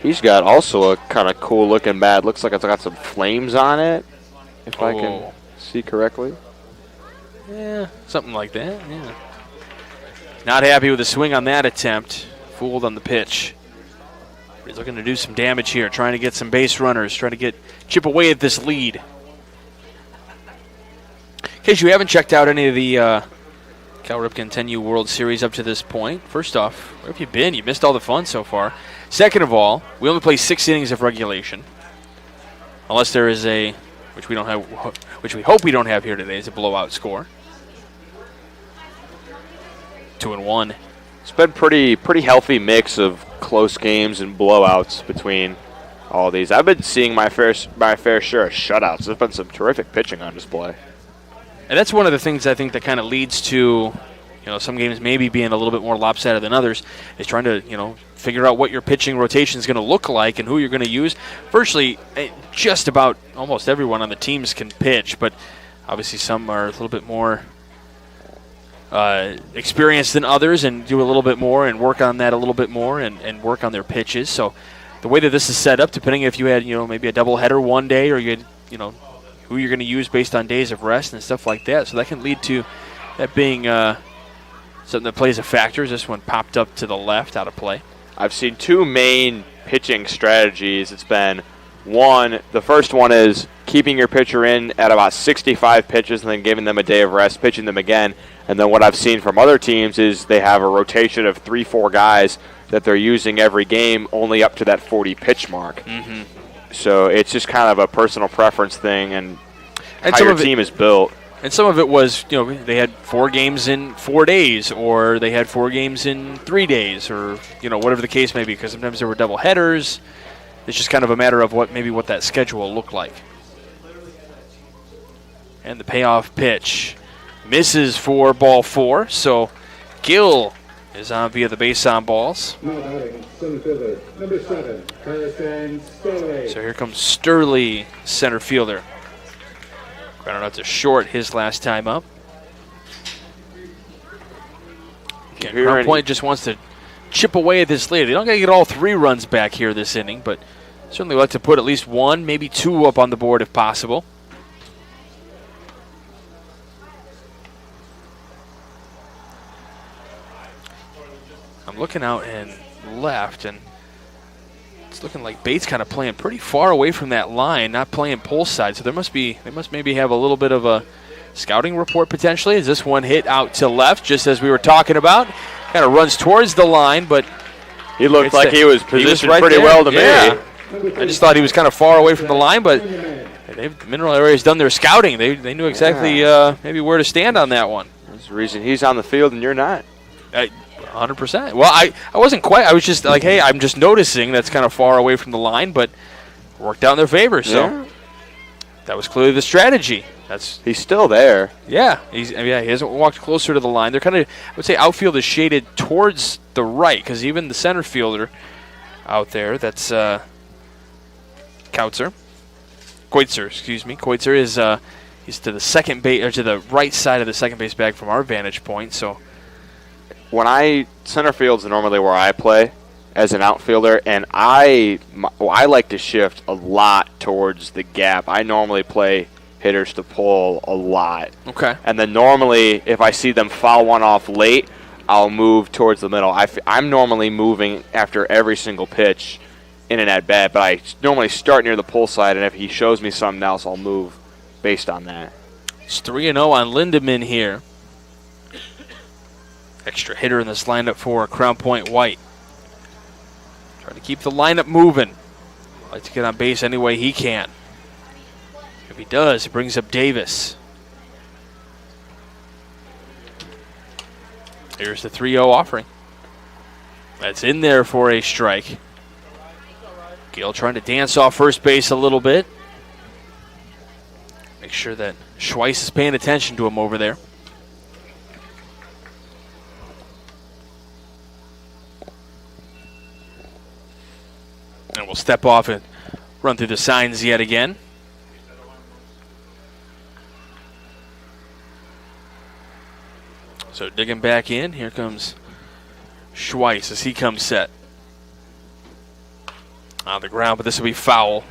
He's got also a kind of cool looking bat. Looks like it's got some flames on it, if I can see correctly. Yeah, something like that, yeah. Not happy with the swing on that attempt. Fooled on the pitch. He's looking to do some damage here, trying to get some base runners, trying to chip away at this lead. In case you haven't checked out any of the Cal Ripken 10U World Series up to this point, first off, where have you been? You missed all the fun so far. Second of all, we only play 6 innings of regulation, unless there is which we hope we don't have here today, is a blowout score. 2-1. It's been pretty healthy mix of close games and blowouts between all these. I've been seeing my fair share of shutouts. There's been some terrific pitching on display. And that's one of the things I think that kind of leads to, some games maybe being a little bit more lopsided than others, is trying to, figure out what your pitching rotation is going to look like and who you're going to use. Virtually, just about almost everyone on the teams can pitch, but obviously some are a little bit more experienced than others and do a little bit more and work on that a little bit more and work on their pitches. So the way that this is set up, depending if you had, maybe a doubleheader one day or you had, who you're going to use based on days of rest and stuff like that. So that can lead to that being something that plays a factor. This one popped up to the left, out of play. I've seen 2 main pitching strategies. It's been the first one is keeping your pitcher in at about 65 pitches and then giving them a day of rest, pitching them again. And then what I've seen from other teams is they have a rotation of 3-4 guys that they're using every game only up to that 40 pitch mark. Mm-hmm. So it's just kind of a personal preference thing and how your team is built. And some of it was, they had 4 games in 4 days, or they had 4 games in 3 days, or, whatever the case may be, because sometimes there were double headers. It's just kind of a matter of what that schedule looked like. And the payoff pitch misses for ball 4, so Gill is on via the base on balls. Number 7, Harrison Sterling. So here comes Sterling, center fielder. Grounded out to short his last time up. Again, Crown Point just wants to chip away at this lead. They don't got to get all 3 runs back here this inning, but certainly like to put at least 1, maybe 2 up on the board if possible. I'm looking out and left, and it's looking like Bates kind of playing pretty far away from that line, not playing pole side. So they must maybe have a little bit of a scouting report potentially. Is this one hit out to left, just as we were talking about? Kind of runs towards the line, but He looked like he was positioned right pretty there. well to yeah. me. I just thought he was kind of far away from the line, but Mineral Area has done their scouting. They knew exactly maybe where to stand on that one. There's the reason he's on the field and you're not. 100%. Well, I wasn't quite. I was just like, hey, I'm just noticing that's kind of far away from the line, but worked out in their favor. So that was clearly the strategy. He's still there. Yeah, he hasn't walked closer to the line. They're kind of, I would say, outfield is shaded towards the right because even the center fielder out there, that's Koitzer, excuse me. Koitzer is he's to the second base or to the right side of the second base bag from our vantage point. So when center field's normally where I play as an outfielder, and I like to shift a lot towards the gap. I normally play hitters to pull a lot. Okay. And then normally, if I see them foul one off late, I'll move towards the middle. I'm normally moving after every single pitch in an at-bat, but I normally start near the pull side, and if he shows me something else, I'll move based on that. It's 3-0 on Lindemann here. Extra hitter in this lineup for Crown Point White. Trying to keep the lineup moving. Like to get on base any way he can. If he does, he brings up Davis. Here's the 3-0 offering. That's in there for a strike. Gale trying to dance off first base a little bit. Make sure that Schweiss is paying attention to him over there. And we'll step off and run through the signs yet again. So digging back in, here comes Schweiss as he comes set. On the ground, but this will be foul.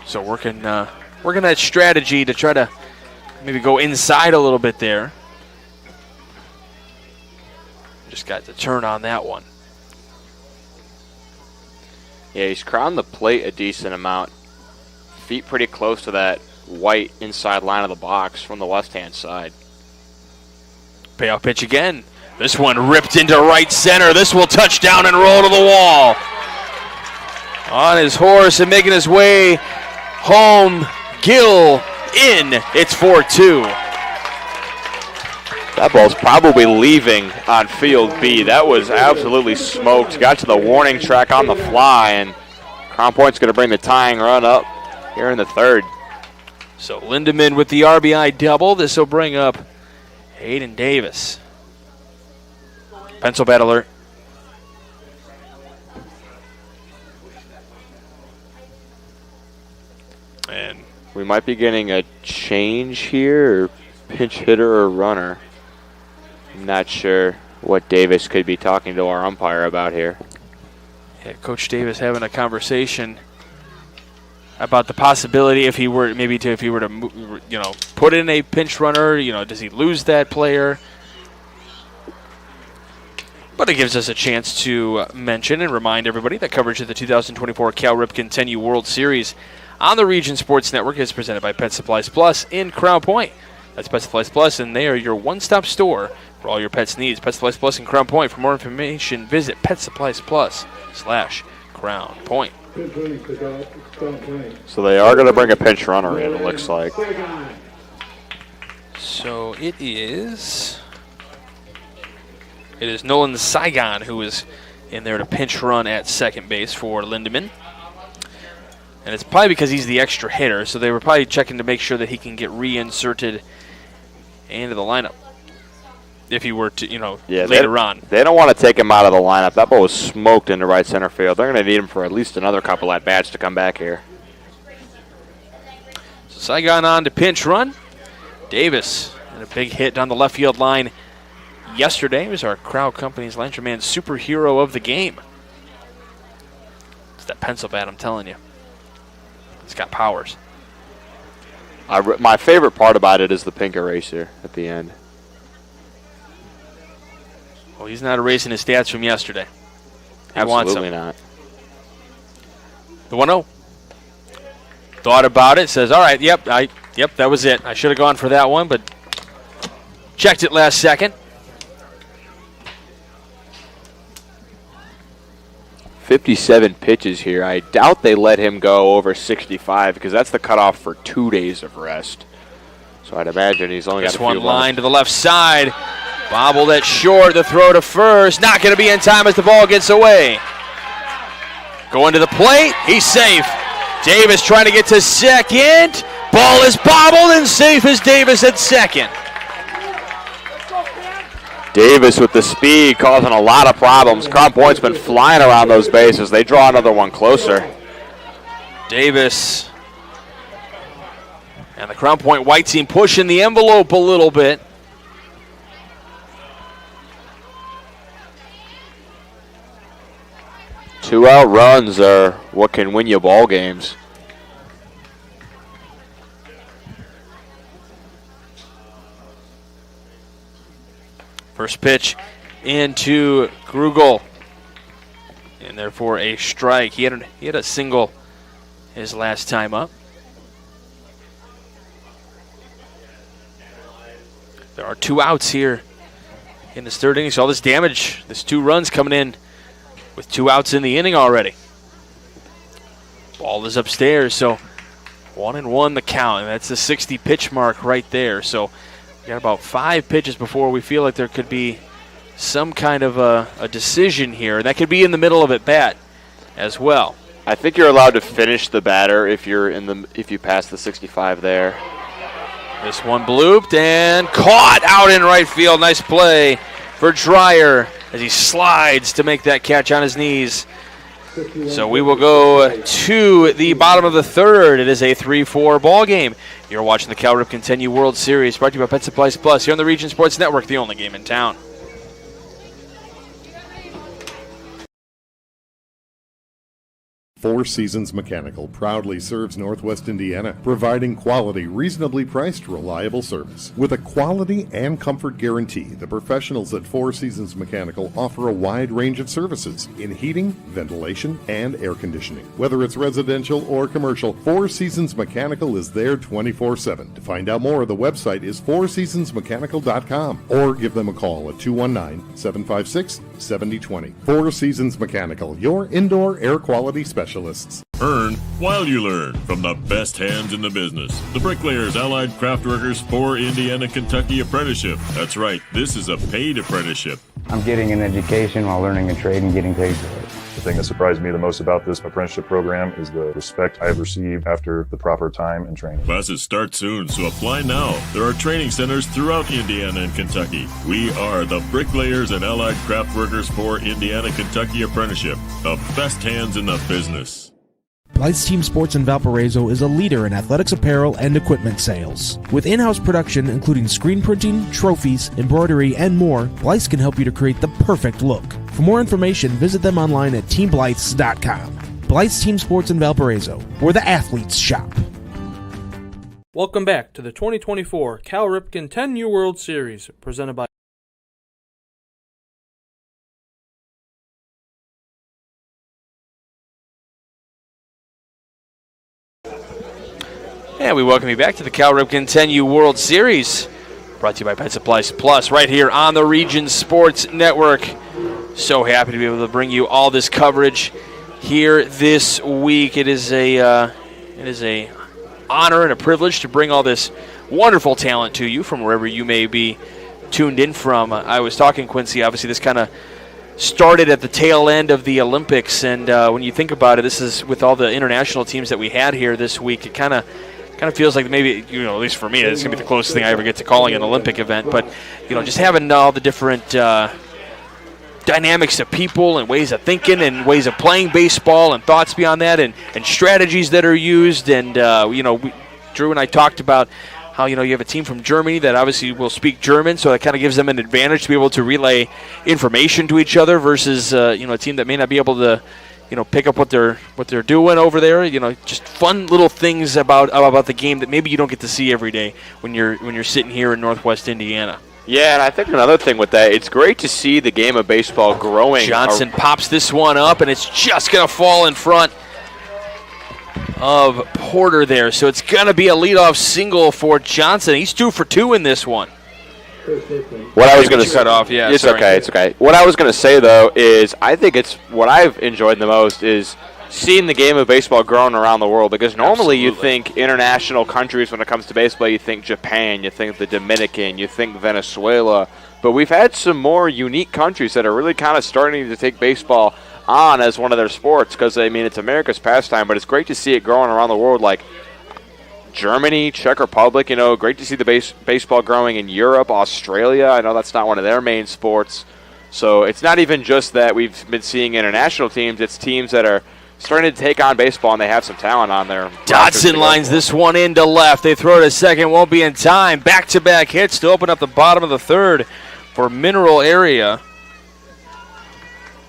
So working that strategy to try to maybe go inside a little bit there. Just got to turn on that one. Yeah, he's crowned the plate a decent amount. Feet pretty close to that white inside line of the box from the left-hand side. Payoff pitch again. This one ripped into right center. This will touch down and roll to the wall. On his horse and making his way home. Gill in. It's 4-2. That ball's probably leaving on field B. That was absolutely smoked. Got to the warning track on the fly, and Crown Point's going to bring the tying run up here in the third. So Lindemann with the RBI double. This will bring up Hayden Davis. Pencil bat alert. And we might be getting a change here, or pinch hitter or runner. I'm not sure what Davis could be talking to our umpire about here. Yeah, Coach Davis having a conversation about the possibility if he were to put in a pinch runner, does he lose that player? But it gives us a chance to mention and remind everybody that coverage of the 2024 Cal Ripken 10U World Series on the Region Sports Network is presented by Pet Supplies Plus in Crown Point. That's Pet Supplies Plus, and they are your one-stop store for all your pets' needs. Pet Supplies Plus in Crown Point. For more information, visit PetSuppliesPlus/Crown Point. So they are going to bring a pinch runner in, it looks like. So it is Nolan Saigon who is in there to pinch run at second base for Lindemann. And it's probably because he's the extra hitter, so they were probably checking to make sure that he can get reinserted into the lineup if he were to, later on. They don't want to take him out of the lineup. That ball was smoked into right center field. They're going to need him for at least another couple at-bats to come back here. So Saigon on to pinch run. Davis and a big hit down the left field line yesterday. He was our Crowd Company's Lancerman superhero of the game. It's that pencil bat, I'm telling you. It's got powers. My favorite part about it is the pink eraser at the end. Well, he's not erasing his stats from yesterday. He Absolutely not. The 1-0. Thought about it, says, all right, yep, that was it. I should have gone for that one, but checked it last second. 57 pitches here. I doubt they let him go over 65 because that's the cutoff for 2 days of rest. So I'd imagine he's only got a few one left. line to the left side. Bobbled it short. The throw to first. Not going to be in time as the ball gets away. Going to the plate. He's safe. Davis trying to get to second. Ball is bobbled and safe as Davis at second. Davis with the speed causing a lot of problems. Crown Point's been flying around those bases. They draw another one closer. Davis and the Crown Point white team pushing the envelope a little bit. Two-out runs are what can win you ball games. First pitch into Grugel, and therefore a strike. He had a single his last time up. There are 2 outs here in this third inning. So all this damage, this 2 runs coming in with 2 outs in the inning already. Ball is upstairs, so 1-1 the count, and that's the 60 pitch mark right there. So we got about 5 pitches before we feel like there could be some kind of a decision here, and that could be in the middle of at bat as well. I think you're allowed to finish the batter if you pass the 65 there. This one blooped and caught out in right field. Nice play for Dreyer as he slides to make that catch on his knees. So we will go to the bottom of the third. It is a 3-4 ball game. You're watching the Cal Ripken 10U World Series, brought to you by Pet Supplies Plus here on the Region Sports Network, the only game in town. Four Seasons Mechanical proudly serves Northwest Indiana, providing quality, reasonably priced, reliable service. With a quality and comfort guarantee, the professionals at Four Seasons Mechanical offer a wide range of services in heating, ventilation, and air conditioning. Whether it's residential or commercial, Four Seasons Mechanical is there 24/7. To find out more, the website is fourseasonsmechanical.com or give them a call at 219-756-7020. Four Seasons Mechanical, your indoor air quality specialist. Earn while you learn from the best hands in the business. The Bricklayers Allied Craftworkers for Indiana, Kentucky Apprenticeship. That's right, this is a paid apprenticeship. I'm getting an education while learning a trade and getting paid for it. The thing that surprised me the most about this apprenticeship program is the respect I've received after the proper time and training. Classes start soon, so apply now. There are training centers throughout Indiana and Kentucky. We are the Bricklayers and Allied Craftworkers for Indiana, Kentucky Apprenticeship. The best hands in the business. Blythe's Team Sports in Valparaiso is a leader in athletics apparel and equipment sales. With in-house production including screen printing, trophies, embroidery, and more, Blythe's can help you to create the perfect look. For more information, visit them online at teamblythes.com. Blythe's Team Sports in Valparaiso, where the athletes shop. Welcome back to the 2024 Cal Ripken 10U World Series, presented by And we welcome you back to the Cal Ripken 10U World Series, brought to you by Pet Supplies Plus, right here on the Region Sports Network. So happy to be able to bring you all this coverage here this week. It is a honor and a privilege to bring all this wonderful talent to you from wherever you may be tuned in from. I was talking, Quincy, obviously this kind of started at the tail end of the Olympics, and when you think about it, this is with all the international teams that we had here this week. It kind of feels like maybe, at least for me, it's going to be the closest thing I ever get to calling an Olympic event. But, just having all the different dynamics of people and ways of thinking and ways of playing baseball and thoughts beyond that and strategies that are used. And, Drew and I talked about how, you have a team from Germany that obviously will speak German, so that kind of gives them an advantage to be able to relay information to each other versus, a team that may not be able to, pick up what they're doing over there. Just fun little things about the game that maybe you don't get to see every day when you're sitting here in Northwest Indiana. Yeah, and I think another thing with that, it's great to see the game of baseball growing. Johnson pops this one up, and it's just going to fall in front of Porter there. So it's going to be a leadoff single for Johnson. He's 2 for 2 in this one. What I was going to cut off, yeah. It's sorry. okay. It's okay. What I was going to say though is I think it's what I've enjoyed the most is seeing the game of baseball growing around the world. Because normally you think international countries when it comes to baseball, you think Japan, you think the Dominican, you think Venezuela. But we've had some more unique countries that are really kind of starting to take baseball on as one of their sports. Because I mean, it's America's pastime, but it's great to see it growing around the world. Like Germany, Czech Republic, great to see the baseball growing in Europe, Australia. I know that's not one of their main sports. So it's not even just that we've been seeing international teams. It's teams that are starting to take on baseball, and they have some talent on there. Dodson lines this one into left. They throw it a second, won't be in time. Back-to-back hits to open up the bottom of the third for Mineral Area.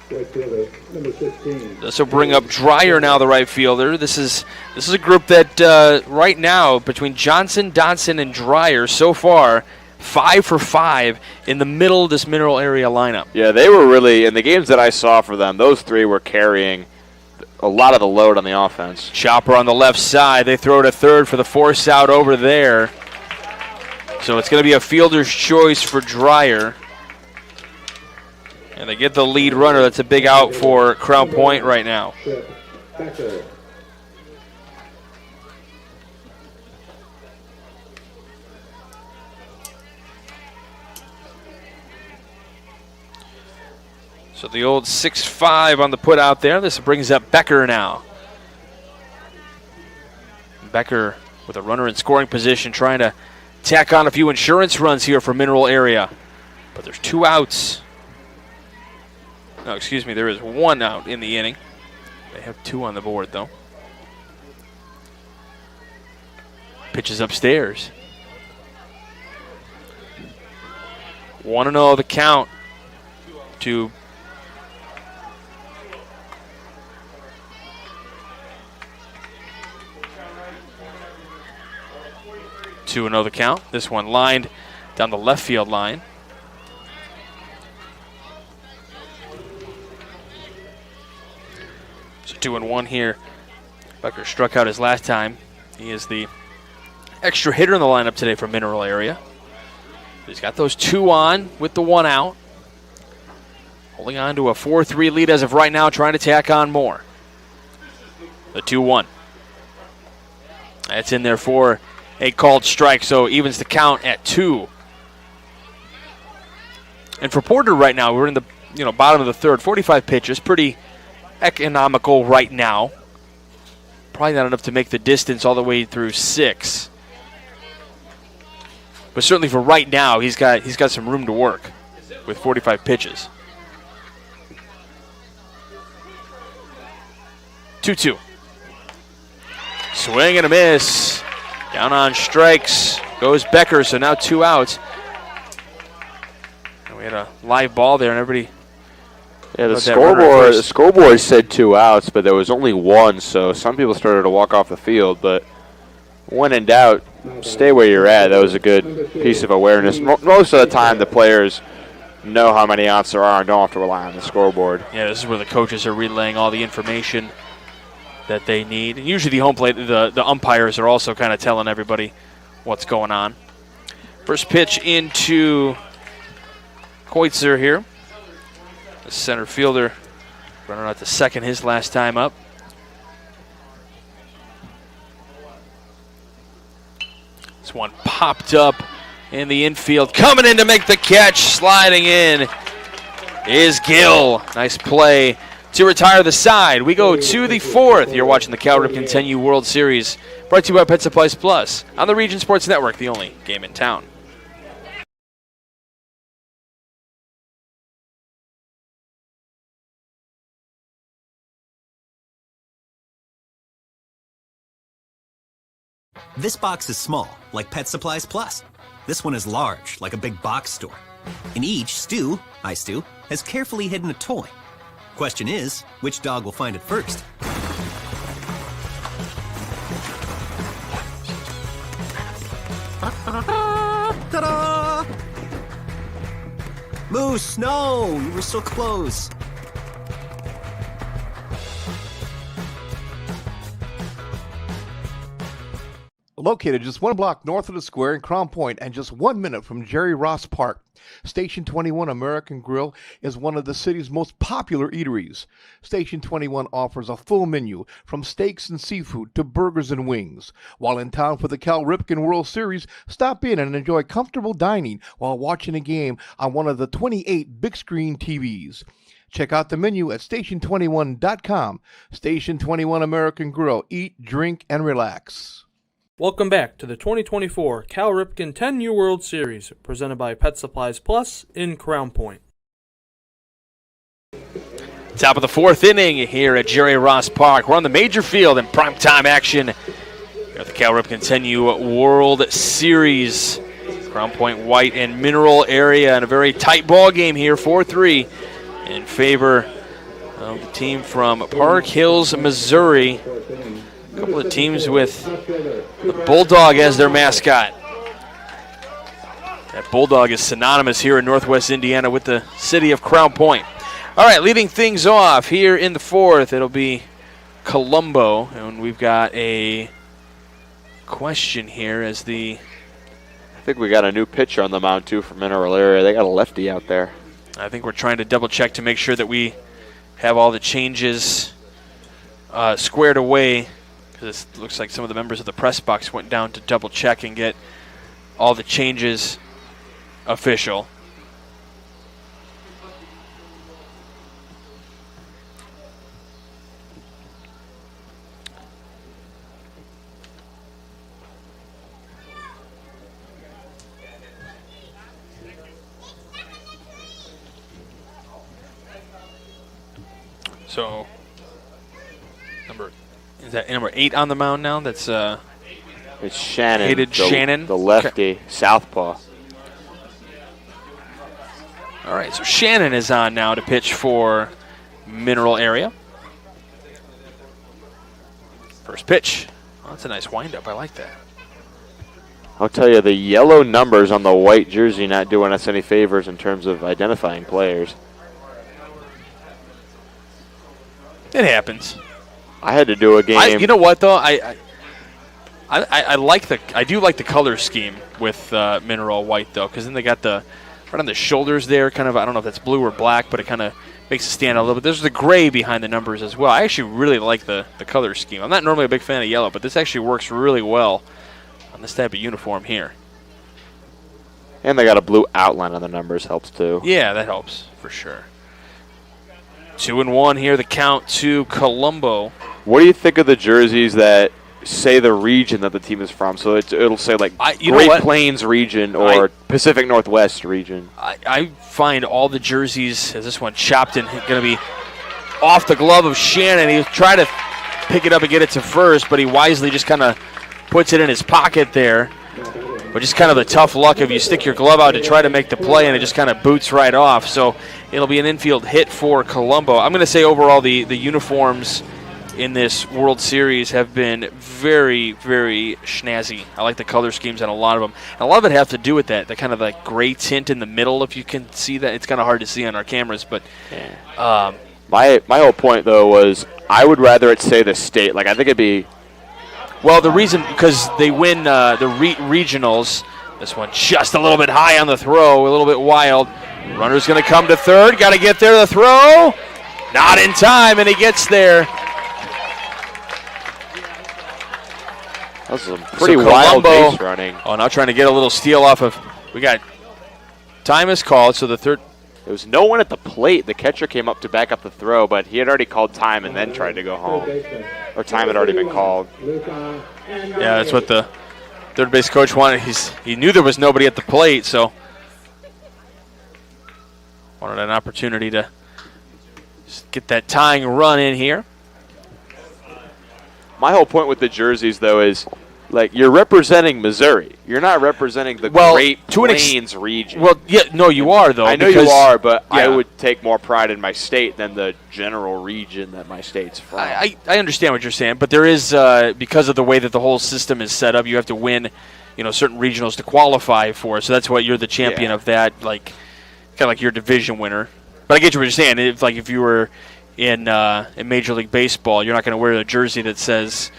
This will bring up Dreyer now, the right fielder. This is a group that right now between Johnson, Dodson, and Dreyer so far 5 for 5 in the middle of this Mineral Area lineup. Yeah, they were really in the games that I saw for them. Those three were carrying a lot of the load on the offense. Chopper on the left side. They throw to third for the force out over there. So it's going to be a fielder's choice for Dreyer. And they get the lead runner. That's a big out for Crown Point right now. So the old 6-5 on the put out there. This brings up Becker now. Becker with a runner in scoring position trying to tack on a few insurance runs here for Mineral Area. But there's 2 outs. No, excuse me, there is 1 out in the inning. They have 2 on the board, though. Pitches upstairs. 1-0 the count to the count. This one lined down the left field line. So 2-1 here. Becker struck out his last time. He is the extra hitter in the lineup today for Mineral Area. He's got those 2 on with the 1 out. Holding on to a 4-3 lead as of right now, trying to tack on more. The 2-1. That's in there for a called strike, so evens the count at 2. And for Porter right now, we're in the bottom of the third. 45 pitches, pretty economical right now. Probably not enough to make the distance all the way through 6. But certainly for right now, he's got some room to work with 45 pitches. 2-2. Swing and a miss. Down on strikes goes Becker, so now 2 outs. And we had a live ball there, and everybody. Yeah, the scoreboard said 2 outs, but there was only 1, so some people started to walk off the field. But when in doubt, stay where you're at. That was a good piece of awareness. Most of the time, the players know how many outs there are and don't have to rely on the scoreboard. Yeah, this is where the coaches are relaying all the information that they need. And usually the home plate, the umpires are also kind of telling everybody what's going on. First pitch into Koitzer here. The center fielder running out to second his last time up. This one popped up in the infield. Coming in to make the catch, sliding in is Gill. Nice play to retire the side. We go to the 4th. You're watching the Cal Ripken 10U World Series, brought to you by Pet Supplies Plus on the Region Sports Network, the only game in town. This box is small, like Pet Supplies Plus. This one is large, like a big box store. In each, Stu, hi Stu, has carefully hidden a toy. Question is, which dog will find it first? Ta-da! Moose, no! You were so close. Located just one block north of the square in Crown Point and just 1 minute from Jerry Ross Park, Station 21 American Grill is one of the city's most popular eateries. Station 21 offers a full menu from steaks and seafood to burgers and wings. While in town for the Cal Ripken World Series, stop in and enjoy comfortable dining while watching a game on one of the 28 big screen TVs. Check out the menu at station21.com. Station 21 American Grill. Eat, drink, and relax. Welcome back to the 2024 Cal Ripken 10U World Series, presented by Pet Supplies Plus in Crown Point. Top of the fourth inning here at Jerry Ross Park. We're on the major field in primetime action here at the Cal Ripken 10U World Series. Crown Point White and Mineral area in a very tight ball game here, 4-3 in favor of the team from Park Hills, Missouri. A couple of teams with the Bulldog as their mascot. That Bulldog is synonymous here in Northwest Indiana with the city of Crown Point. All right, leading things off here in the fourth, it'll be Colombo. And we've got a question here as the... I think we got a new pitcher on the mound, too, from Mineral area. They got a lefty out there. I think we're trying to double-check to make sure that we have all the changes squared away. This looks like some of the members of the press box went down to double check and get all the changes official. So, is that number 8 on the mound now? That's it's Shannon. Hated Shannon, the lefty, okay. Southpaw. All right, so Shannon is on now to pitch for Mineral area. First pitch. Oh, that's a nice windup. I like that. I'll tell you, the yellow numbers on the white jersey not doing us any favors in terms of identifying players. It happens. I had to do a game. You know what though? I do like the color scheme with Mineral White though, because then they got the right on the shoulders there, kind of. I don't know if that's blue or black, but it kind of makes it stand out a little bit. There's the gray behind the numbers as well. I actually really like the color scheme. I'm not normally a big fan of yellow, but this actually works really well on this type of uniform here. And they got a blue outline on the numbers, helps too. Yeah, that helps for sure. 2-1 here. The count to Colombo. What do you think of the jerseys that say the region that the team is from? So it'll say like Great Plains region or Pacific Northwest region. I find all the jerseys, as this one chopped in, going to be off the glove of Shannon. He tried to pick it up and get it to first, but he wisely just kind of puts it in his pocket there. But just kind of the tough luck if you stick your glove out to try to make the play and it just kind of boots right off. So it'll be an infield hit for Colombo. I'm going to say overall the uniforms in this World Series have been very, very snazzy. I like the color schemes on a lot of them. And a lot of it has to do with that kind of like gray tint in the middle, if you can see that. It's kind of hard to see on our cameras. But my whole point, though, was I would rather it say the state. Like, I think it'd be... Well, the reason, because they win the regionals. This one just a little bit high on the throw, a little bit wild. Runner's going to come to third. Got to get there. The throw. Not in time, and he gets there. That was some pretty wild base running. Oh, now trying to get a little steal off of. We got time is called, so the third. There was no one at the plate. The catcher came up to back up the throw, but he had already called time and then tried to go home. Or time had already been called. Yeah, that's what the third base coach wanted. He knew there was nobody at the plate, so wanted an opportunity to just get that tying run in here. My whole point with the jerseys, though, is like you're representing Missouri. You're not representing the Great Plains region. Well, yeah, no, you are, though. I know you are, but I would take more pride in my state than the general region that my state's from. I understand what you're saying, but there is, because of the way that the whole system is set up, you have to win, certain regionals to qualify for. So that's why you're the champion of that, like kind of like your division winner. But I get what you're saying. If you were in Major League Baseball, you're not going to wear a jersey that says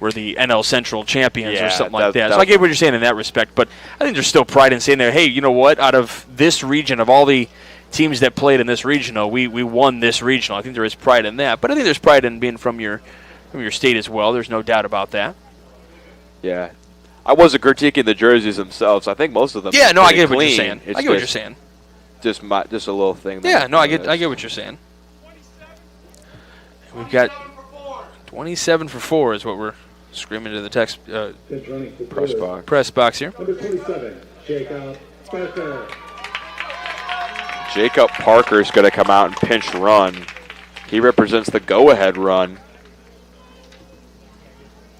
we're the NL Central champions or something like that. that So I get what you're saying in that respect, but I think there's still pride in saying that, hey, you know what, out of this region, of all the teams that played in this regional, we won this regional. I think there is pride in that, but I think there's pride in being from your state as well. There's no doubt about that. Yeah. I wasn't critiquing the jerseys themselves. I think most of them Yeah, no, I get clean. what you're saying. It's I get what you're saying. Just a little thing. Yeah, no, I get what you're saying. We've got 27 for 4 is what we're screaming to the text press box here. Number 27, Jacob Parker. Jacob Parker is going to come out and pinch run. He represents the go-ahead run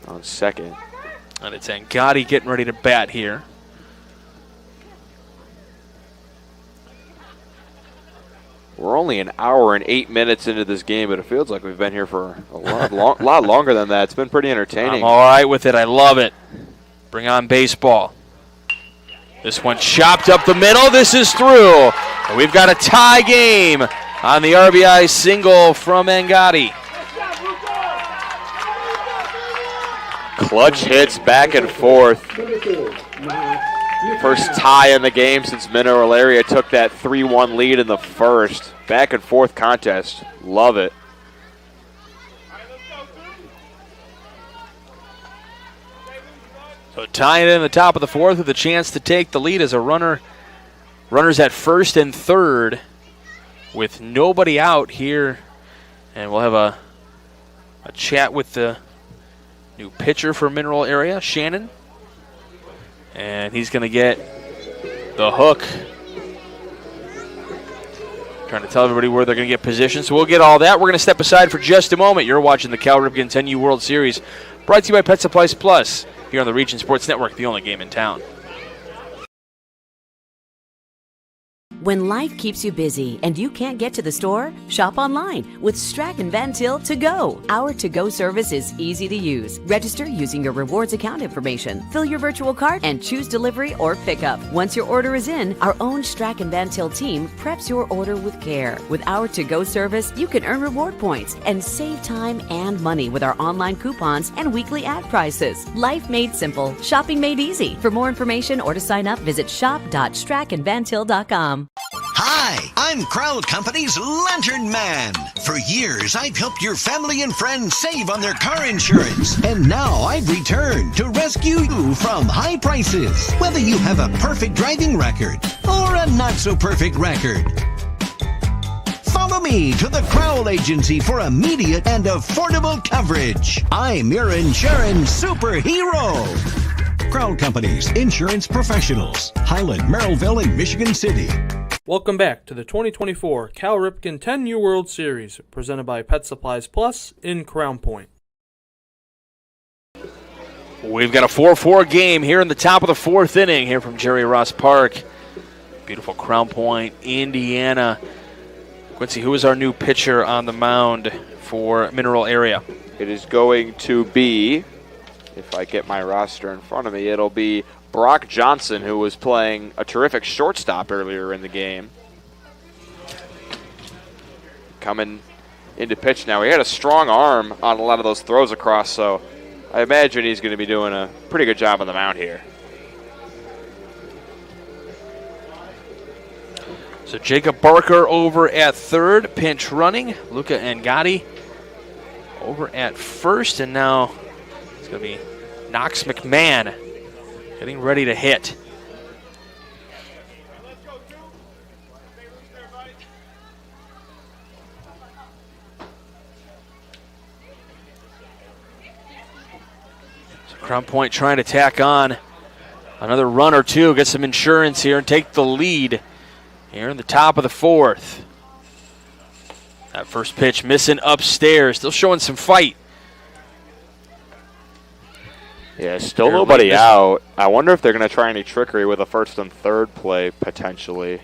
on second. And it's Angotti getting ready to bat here. We're only an hour and 8 minutes into this game, but it feels like we've been here for a lot longer than that. It's been pretty entertaining. I'm all right with it. I love it. Bring on baseball. This one chopped up the middle. This is through. And we've got a tie game on the RBI single from Angotti. Clutch hits back and forth. First tie in the game since Mineral Area took that 3-1 lead in the first. Back and forth contest. Love it. So tying it in the top of the fourth with a chance to take the lead as runners at first and third with nobody out here. And we'll have a chat with the new pitcher for Mineral Area, Shannon. And he's going to get the hook. Trying to tell everybody where they're going to get positioned. So we'll get all that. We're going to step aside for just a moment. You're watching the Cal Ripken 10U World Series, brought to you by Pet Supplies Plus, here on the Region Sports Network, the only game in town. When life keeps you busy and you can't get to the store, shop online with Strachan Van Til To Go. Our to-go service is easy to use. Register using your rewards account information, fill your virtual cart, and choose delivery or pickup. Once your order is in, our own Strachan Van Til team preps your order with care. With our to-go service, you can earn reward points and save time and money with our online coupons and weekly ad prices. Life made simple, shopping made easy. For more information or to sign up, visit shop.strachanvantil.com. Hi, I'm Crowd Company's Lantern Man. For years, I've helped your family and friends save on their car insurance. And now I've returned to rescue you from high prices. Whether you have a perfect driving record or a not-so-perfect record. Follow me to the Crowd Agency for immediate and affordable coverage. I'm your insurance superhero. Crowd Company's insurance professionals. Highland, Merrillville, and Michigan City. Welcome back to the 2024 Cal Ripken 10U World Series, presented by Pet Supplies Plus in Crown Point. We've got a 4-4 game here in the top of the fourth inning here from Jerry Ross Park. Beautiful Crown Point, Indiana. Quincy, who is our new pitcher on the mound for Mineral Area? It is going to be, if I get my roster in front of me, it'll be Brock Johnson, who was playing a terrific shortstop earlier in the game. Coming into pitch now. He had a strong arm on a lot of those throws across, so I imagine he's going to be doing a pretty good job on the mound here. So Jacob Barker over at third, pinch running. Luca Angotti over at first, and now it's going to be Knox McMahon getting ready to hit. So Crown Point trying to tack on another run or two, get some insurance here and take the lead here in the top of the fourth. That first pitch missing upstairs, still showing some fight. Yeah, still nobody out. I wonder if they're going to try any trickery with a first and third play, potentially.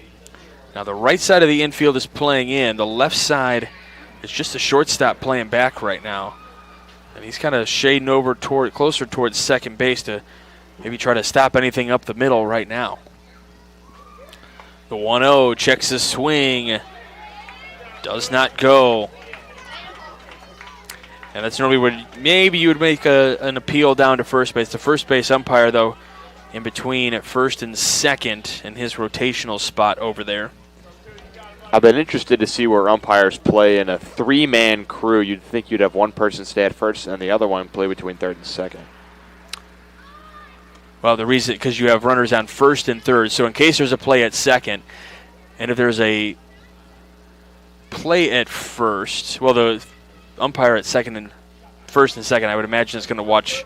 Now the right side of the infield is playing in. The left side is just a shortstop playing back right now. And he's kind of shading over closer towards second base to maybe try to stop anything up the middle right now. The 1-0 checks the swing. Does not go. And that's normally where maybe you would make an appeal down to first base. The first base umpire, though, in between at first and second in his rotational spot over there. I've been interested to see where umpires play in a three-man crew. You'd think you'd have one person stay at first and the other one play between third and second. Well, the reason, because you have runners on first and third. So in case there's a play at second, and if there's a play at first, well, the umpire at first and second, I would imagine is going to watch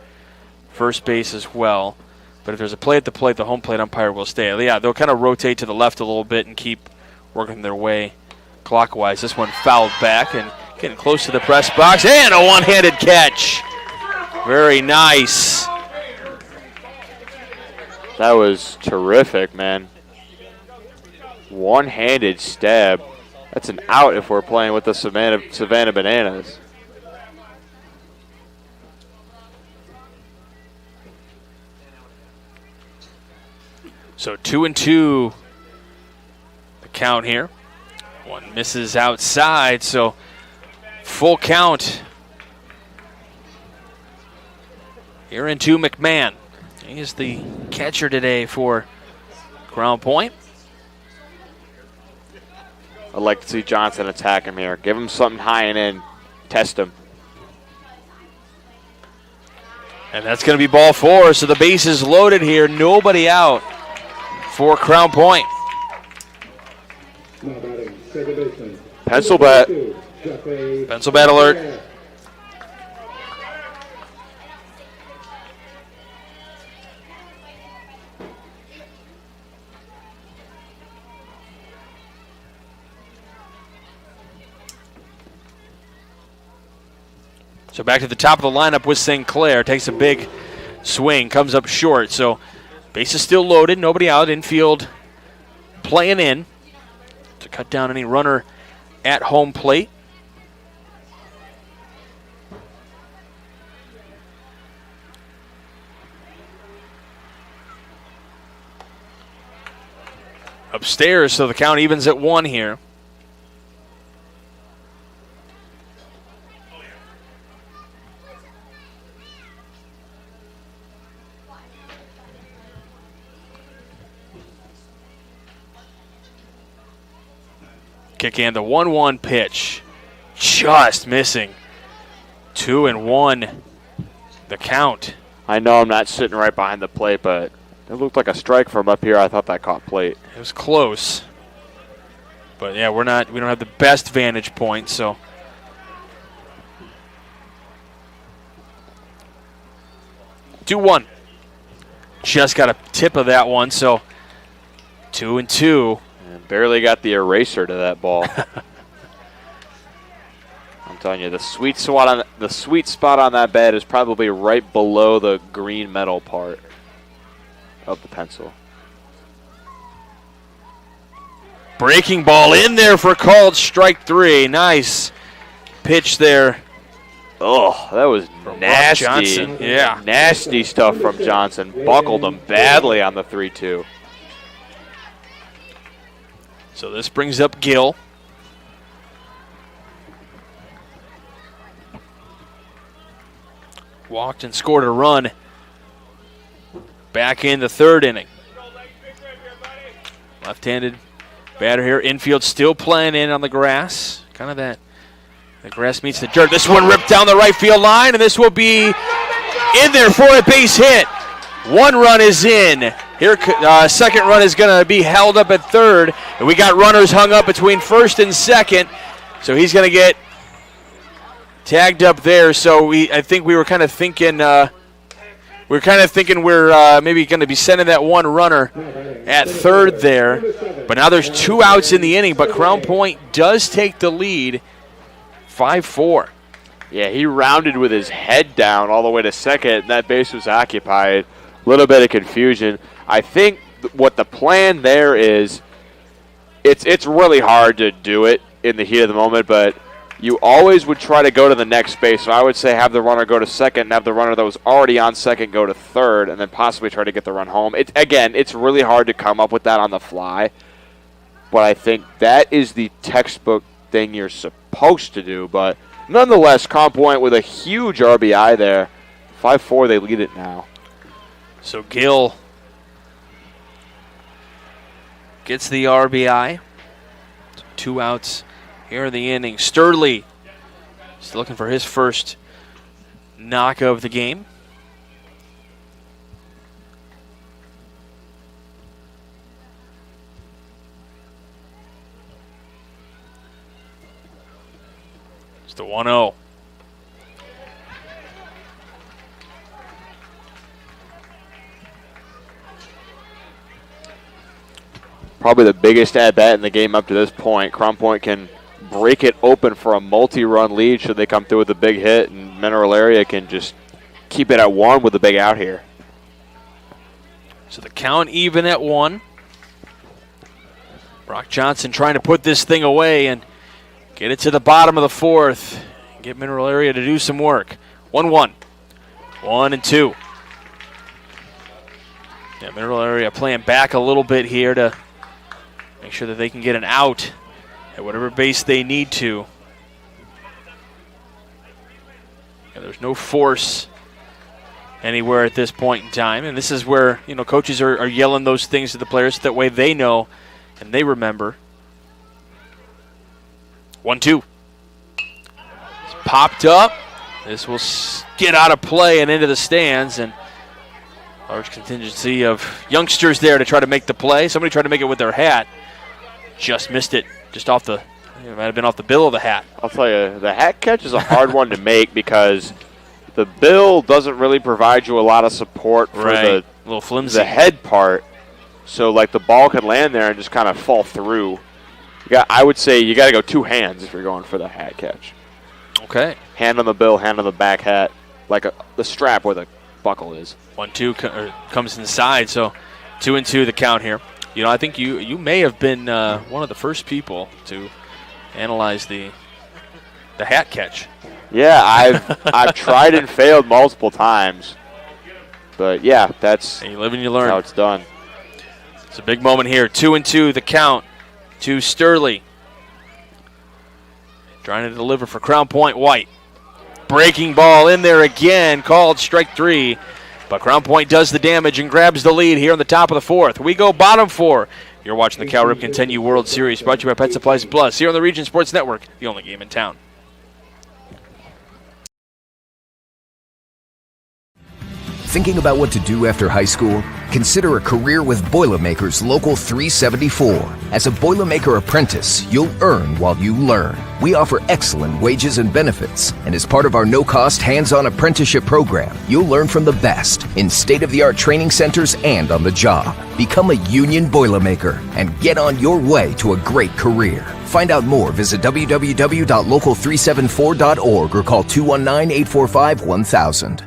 first base as well. But if there's a play at the plate, the home plate umpire will stay. Yeah, they'll kind of rotate to the left a little bit and keep working their way clockwise. This one fouled back and getting close to the press box. And a one-handed catch. Very nice. That was terrific, man. One-handed stab. That's an out if we're playing with the Savannah Bananas. So 2-2 the count here. One misses outside, so full count. Here into McMahon. He's the catcher today for Crown Point. I'd like to see Johnson attack him here. Give him something high and in. Test him. And that's going to be ball four, so the base is loaded here. Nobody out for Crown Point. Pencil bat. Pencil bat alert. So back to the top of the lineup with St. Clair. Takes a big swing, comes up short. So base is still loaded, nobody out. Infield playing in to cut down any runner at home plate. Upstairs, so the count evens at 1 here. Kick in the 1-1 pitch. Just missing. 2-1 the count. I know I'm not sitting right behind the plate, but it looked like a strike from up here. I thought that caught plate. It was close. But yeah, we don't have the best vantage point, so. 2-1. Just got a tip of that one, so 2-2. And barely got the eraser to that ball. I'm telling you, the sweet spot on that bat is probably right below the green metal part of the pencil. Breaking ball in there for called strike 3. Nice pitch there. Oh, that was nasty. Johnson. Yeah. Nasty stuff from Johnson. Buckled him badly on the 3-2. So this brings up Gill. Walked and scored a run back in the third inning. Left-handed batter here. Infield still playing in on the grass. Kind of that. The grass meets the dirt. This one ripped down the right field line, and this will be in there for a base hit. One run is in. Here, second run is going to be held up at third. And we got runners hung up between first and second. So he's going to get tagged up there. So I think we were kind of thinking we're maybe going to be sending that one runner at third there. But now there's 2 outs in the inning. But Crown Point does take the lead, 5-4. Yeah, he rounded with his head down all the way to second. That base was occupied. A little bit of confusion. I think what the plan there is, it's really hard to do it in the heat of the moment, but you always would try to go to the next base. So I would say have the runner go to second and have the runner that was already on second go to third and then possibly try to get the run home. It's really hard to come up with that on the fly, but I think that is the textbook thing you're supposed to do. But nonetheless, Crown Point with a huge RBI there. 5-4, they lead it now. So Gill gets the RBI. 2 outs here in the inning. Sturley is looking for his first knock of the game. It's the 1-0. Probably the biggest at-bat in the game up to this point. Crown Point can break it open for a multi-run lead should they come through with a big hit, and Mineral Area can just keep it at 1 with a big out here. So the count even at 1. Brock Johnson trying to put this thing away and get it to the bottom of the 4th. Get Mineral Area to do some work. 1-1. 1-2. Yeah, Mineral Area playing back a little bit here to make sure that they can get an out at whatever base they need to. Yeah, there's no force anywhere at this point in time, and this is where coaches are yelling those things to the players. That way they know and they remember. 1-2. It's popped up. This will get out of play and into the stands, and large contingency of youngsters there to try to make the play. Somebody tried to make it with their hat. Just missed it. Just off it might have been off the bill of the hat. I'll tell you, the hat catch is a hard one to make because the bill doesn't really provide you a lot of support for a little flimsy. The head part. So, like, the ball could land there and just kind of fall through. I would say you got to go 2 hands if you're going for the hat catch. Okay. Hand on the bill, hand on the back hat, like the strap where the buckle is. 1-2 comes inside, so 2-2 the count here. I think you may have been one of the first people to analyze the hat catch. Yeah, I've tried and failed multiple times, but yeah, that's you live and you learn. How it's done. It's a big moment here. 2-2 the count to Sturley. Trying to deliver for Crown Point White. Breaking ball in there again, called strike 3. But Crown Point does the damage and grabs the lead here on the top of the 4th. We go bottom 4. You're watching the Cal Ripken 10U World Series, brought to you by Pet Supplies Plus, here on the Region Sports Network, the only game in town. Thinking about what to do after high school? Consider a career with Boilermakers Local 374. As a Boilermaker apprentice, you'll earn while you learn. We offer excellent wages and benefits, and as part of our no-cost hands-on apprenticeship program, you'll learn from the best in state-of-the-art training centers and on the job. Become a union Boilermaker and get on your way to a great career. Find out more, visit www.local374.org or call 219-845-1000.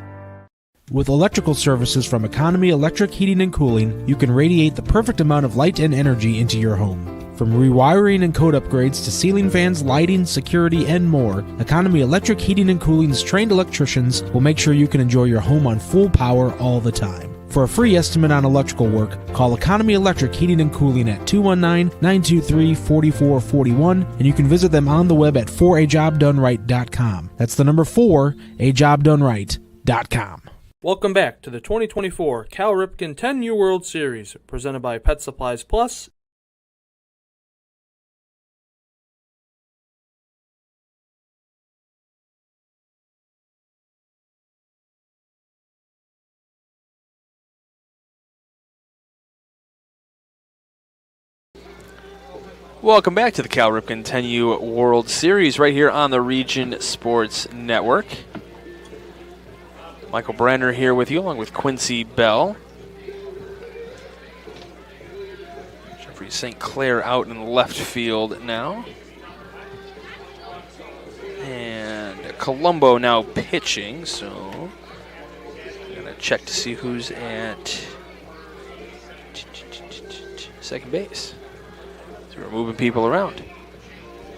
With electrical services from Economy Electric Heating and Cooling, you can radiate the perfect amount of light and energy into your home. From rewiring and code upgrades to ceiling fans, lighting, security, and more, Economy Electric Heating and Cooling's trained electricians will make sure you can enjoy your home on full power all the time. For a free estimate on electrical work, call Economy Electric Heating and Cooling at 219-923-4441, and you can visit them on the web at 4ajobdoneright.com. That's the number 4ajobdoneright.com. Welcome back to the 2024 Cal Ripken 10U World Series, presented by Pet Supplies Plus. Welcome back to the Cal Ripken 10U World Series right here on the Region Sports Network. Michael Brenner here with you, along with Quincy Bell. Jeffrey St. Clair out in the left field now. And Colombo now pitching, so I'm going to check to see who's at second base. So we're moving people around.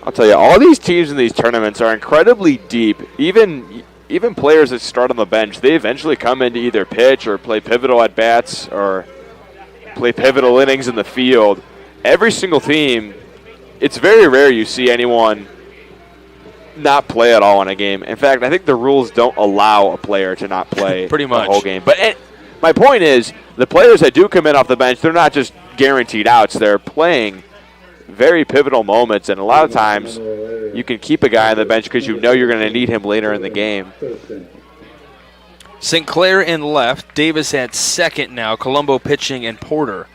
I'll tell you, all these teams in these tournaments are incredibly deep. Even players that start on the bench, they eventually come in to either pitch or play pivotal at-bats or play pivotal innings in the field. Every single team, it's very rare you see anyone not play at all in a game. In fact, I think the rules don't allow a player to not play Pretty much. the whole game. But my point is, the players that do come in off the bench, they're not just guaranteed outs. They're playing very pivotal moments, and a lot of times you can keep a guy on the bench because you know you're going to need him later in the game. St. Clair in left, Davis at second now, Colombo pitching, and Porter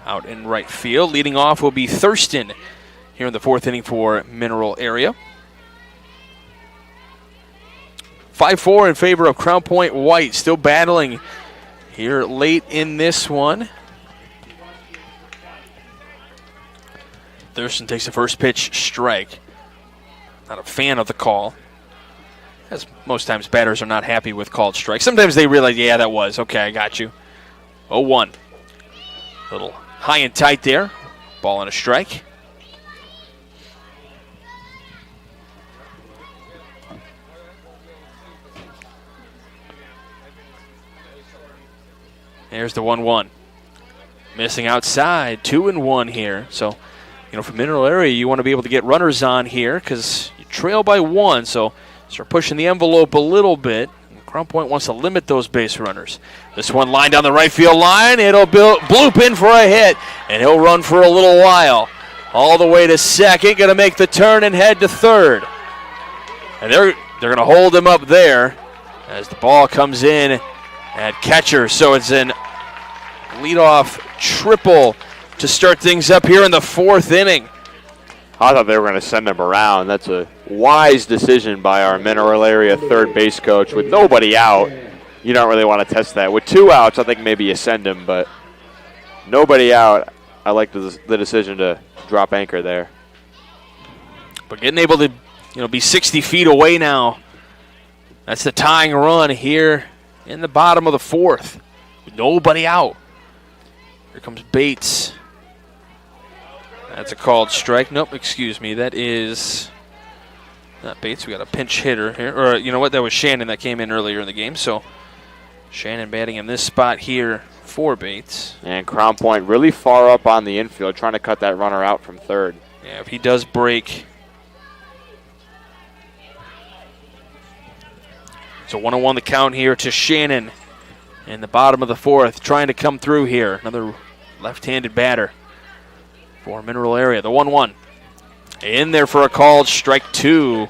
out in right field. Leading off will be Thurston here in the fourth inning for Mineral Area. 5-4 in favor of Crown Point White, still battling here late in this one. Thurston takes the first pitch, strike. Not a fan of the call, as most times batters are not happy with called strikes. Sometimes they realize, yeah, that was. Okay, I got you. 0-1. Little high and tight there. Ball and a strike. There's the 1-1. Missing outside. 2-1 here. So, for Mineral Area, you want to be able to get runners on here because you trail by 1. So, start pushing the envelope a little bit. Crown Point wants to limit those base runners. This one line down the right field line. It'll bloop in for a hit, and he'll run for a little while. All the way to second. Going to make the turn and head to third. And they're going to hold him up there as the ball comes in at catcher. So it's an leadoff triple to start things up here in the fourth inning. I thought they were going to send him around. That's a wise decision by our Mineral Area third base coach. With nobody out, you don't really want to test that. With 2 outs, I think maybe you send him, but nobody out, I like the decision to drop anchor there. But getting able to be 60 feet away now, that's the tying run here in the bottom of the fourth. With nobody out. Here comes Bates. That's a called strike. Nope, excuse me. That is not Bates. We got a pinch hitter here. Or, you know what? That was Shannon that came in earlier in the game. So, Shannon batting in this spot here for Bates. And Crown Point really far up on the infield, trying to cut that runner out from third. Yeah, if he does break. So 1-1 the count here to Shannon in the bottom of the fourth, trying to come through here. Another left-handed batter for Mineral Area. The 1-1. In there for a called strike 2.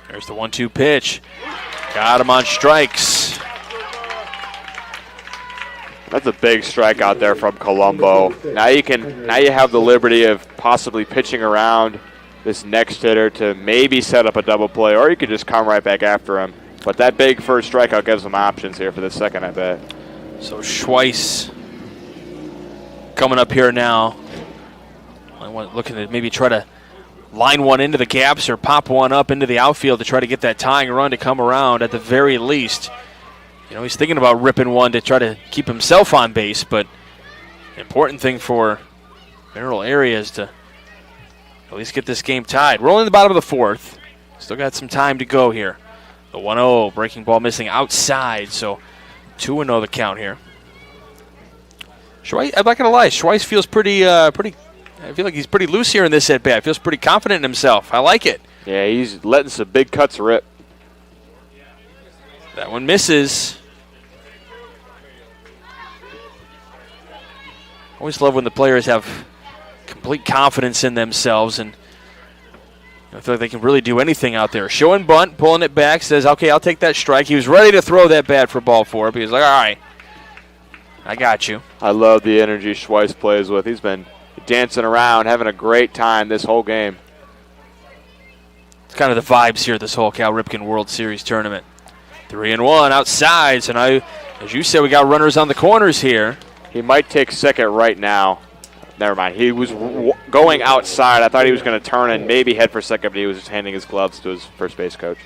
There's the 1-2 pitch. Got him on strikes. That's a big strike out there from Colombo. Now you have the liberty of possibly pitching around this next hitter to maybe set up a double play, or you could just come right back after him. But that big first strikeout gives them options here for the second, I bet. So Schweiss coming up here now. Looking to maybe try to line one into the gaps or pop one up into the outfield to try to get that tying run to come around at the very least. He's thinking about ripping one to try to keep himself on base, but the important thing for Mineral Area is to at least get this game tied. We're only in the bottom of the fourth. Still got some time to go here. The 1-0, breaking ball missing outside, so 2-0 the count here. Schweiss, I'm not going to lie, Schweiss feels pretty, I feel like he's pretty loose here in this at-bat. Feels pretty confident in himself. I like it. Yeah, he's letting some big cuts rip. That one misses. Always love when the players have complete confidence in themselves and I feel like they can really do anything out there. Showing bunt, pulling it back, says, okay, I'll take that strike. He was ready to throw that bat for ball four, but he was like, all right, I got you. I love the energy Schweiss plays with. He's been dancing around, having a great time this whole game. It's kind of the vibes here this whole Cal Ripken World Series tournament. 3-1 outside, so now, as you said, we got runners on the corners here. He might take second right now. Never mind. He was going outside. I thought he was going to turn and maybe head for second, but he was just handing his gloves to his first base coach.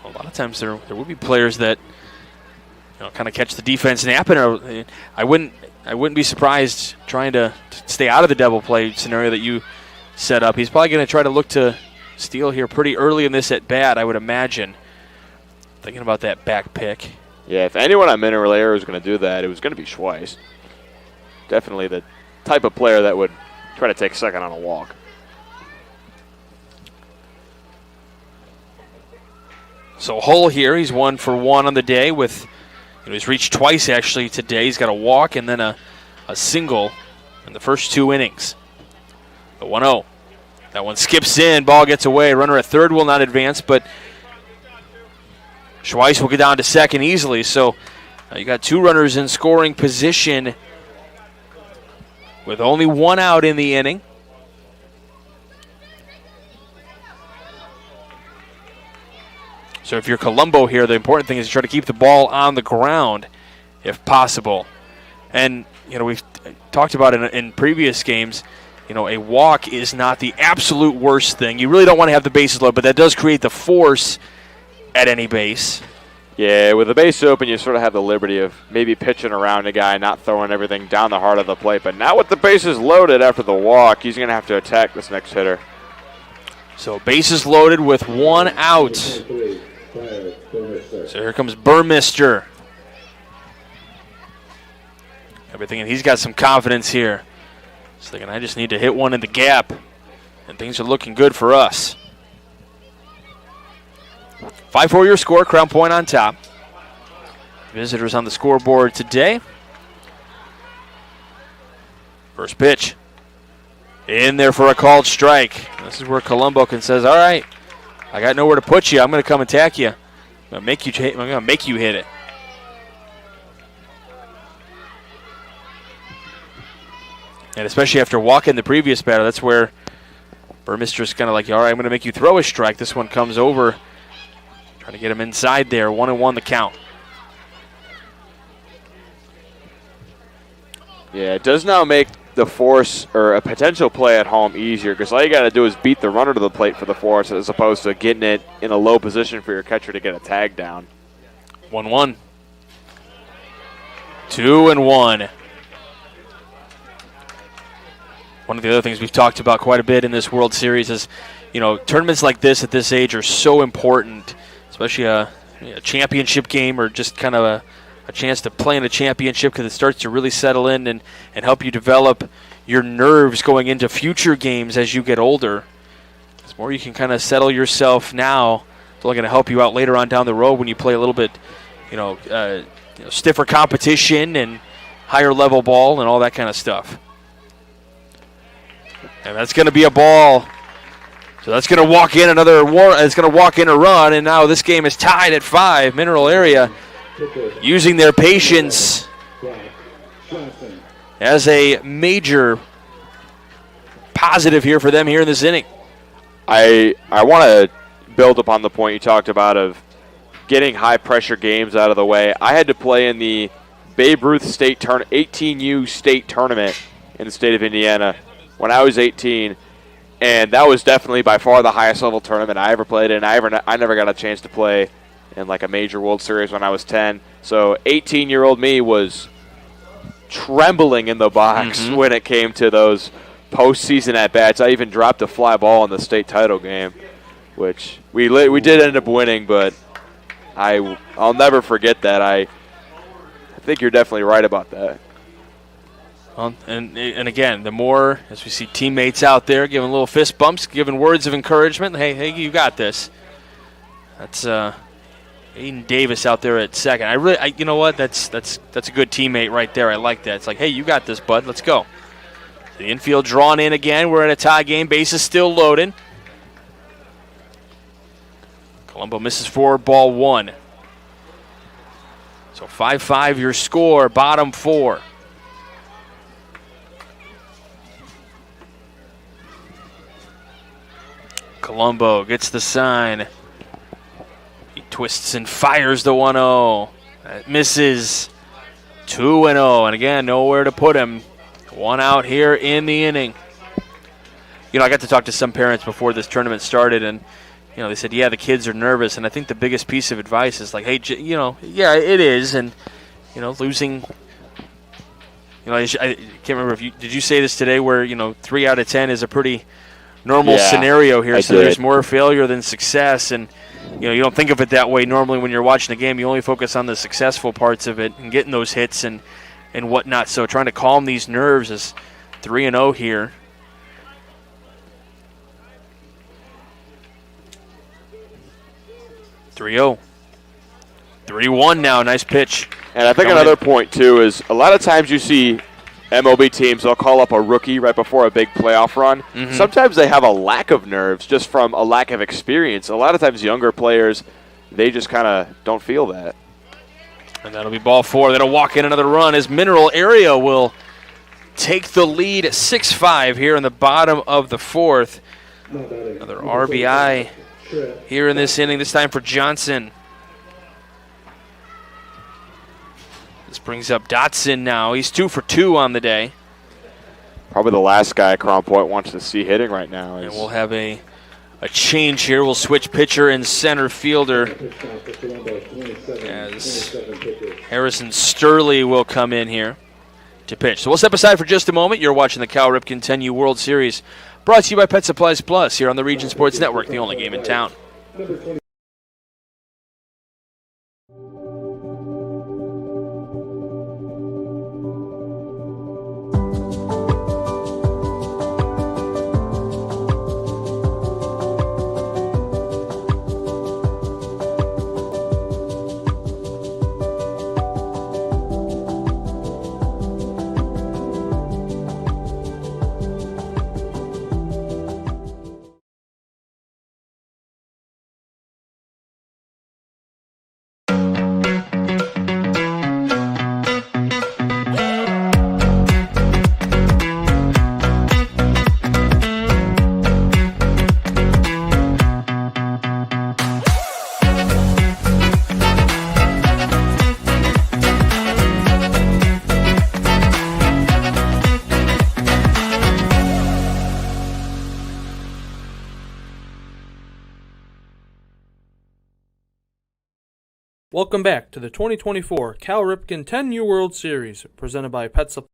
A lot of times there will be players that kind of catch the defense napping. I wouldn't be surprised trying to stay out of the double play scenario that you set up. He's probably going to try to look to steal here pretty early in this at bat, I would imagine. Thinking about that back pick. Yeah, if anyone on Mineral Air was going to do that, it was going to be Schweiss. Definitely the type of player that would try to take second on a walk. So Hull here, he's 1 for 1 on the day with, he's reached twice actually today. He's got a walk and then a single in the first 2 innings. The 1-0. That one skips in, ball gets away. Runner at third will not advance, but Schweiss will get down to second easily. So you got 2 runners in scoring position with only 1 out in the inning. So if you're Colombo here, the important thing is to try to keep the ball on the ground if possible. And, we've talked about it in previous games. A walk is not the absolute worst thing. You really don't want to have the bases loaded, but that does create the force at any base. Yeah, with the base open, you sort of have the liberty of maybe pitching around a guy, not throwing everything down the heart of the plate. But now with the bases loaded after the walk, he's going to have to attack this next hitter. So bases loaded with 1 out. So here comes Burmister. Everything, he's got some confidence here. He's thinking, I just need to hit one in the gap, and things are looking good for us. 5-4 your score, Crown Point on top. Visitors on the scoreboard today. First pitch. In there for a called strike. This is where Colombo says, all right, I got nowhere to put you. I'm going to come attack you. I'm going to make you hit it. And especially after walking the previous batter, that's where Burmister's kind of like, all right, I'm going to make you throw a strike. This one comes over. Trying to get him inside there. 1-1 the count. Yeah, it does now make the force or a potential play at home easier because all you got to do is beat the runner to the plate for the force as opposed to getting it in a low position for your catcher to get a tag down. 1-1. 2-1. One of the other things we've talked about quite a bit in this World Series is, tournaments like this at this age are so important, especially a championship game or just kind of a chance to play in a championship because it starts to really settle in and help you develop your nerves going into future games as you get older. The more you can kind of settle yourself now, it's only going to help you out later on down the road when you play a little bit, stiffer competition and higher level ball and all that kind of stuff. And that's going to be a ball. So that's going to walk in it's going to walk in a run, and now this game is tied at 5. Mineral Area using their patience as a major positive here for them here in this inning. I want to build upon the point you talked about of getting high-pressure games out of the way. I had to play in the Babe Ruth 18U state tournament in the state of Indiana when I was 18, and that was definitely by far the highest level tournament I ever played in. I never got a chance to play in like a major World Series when I was 10. So 18-year-old me was trembling in the box when it came to those postseason at-bats. I even dropped a fly ball in the state title game, which we did end up winning, but I'll never forget that. I think you're definitely right about that. Well, and again, the more, as we see teammates out there giving little fist bumps, giving words of encouragement, hey, you got this. That's Aiden Davis out there at second. You know what? That's a good teammate right there. I like that. It's like, hey, you got this, bud. Let's go. The infield drawn in again. We're in a tie game. Base is still loaded. Colombo misses forward, ball 1. So 5-5 your score, bottom 4. Colombo gets the sign. He twists and fires the 1-0. That misses. 2-0, and again, nowhere to put him. 1 out here in the inning. I got to talk to some parents before this tournament started, and they said, yeah, the kids are nervous, and I think the biggest piece of advice is like, hey, yeah, it is, and losing. I can't remember did you say this today, where 3 out of 10 is a pretty normal scenario here. So there's more failure than success, and you don't think of it that way normally when you're watching a game. You only focus on the successful parts of it and getting those hits and whatnot. So trying to calm these nerves is 3-0 here. (3-0). 3-1 now. Nice pitch. And I think another point, too, is a lot of times you see MLB teams, they'll call up a rookie right before a big playoff run. Mm-hmm. Sometimes they have a lack of nerves just from a lack of experience. A lot of times younger players, they just kind of don't feel that. And that'll be ball 4. That'll walk in another run as Mineral Area will take the lead 6-5 here in the bottom of the 4th. Another RBI here in this inning, this time for Johnson. This brings up Dotson now. He's 2 for 2 on the day. Probably the last guy Crown Point wants to see hitting right now. And we'll have a change here. We'll switch pitcher and center fielder as Harrison Sturley will come in here to pitch. So we'll step aside for just a moment. You're watching the Cal Ripken 10U World Series, brought to you by Pet Supplies Plus here on the Region Sports Network, the only game in town. Welcome back to the 2024 Cal Ripken 10U World Series, presented by Pet Supplies.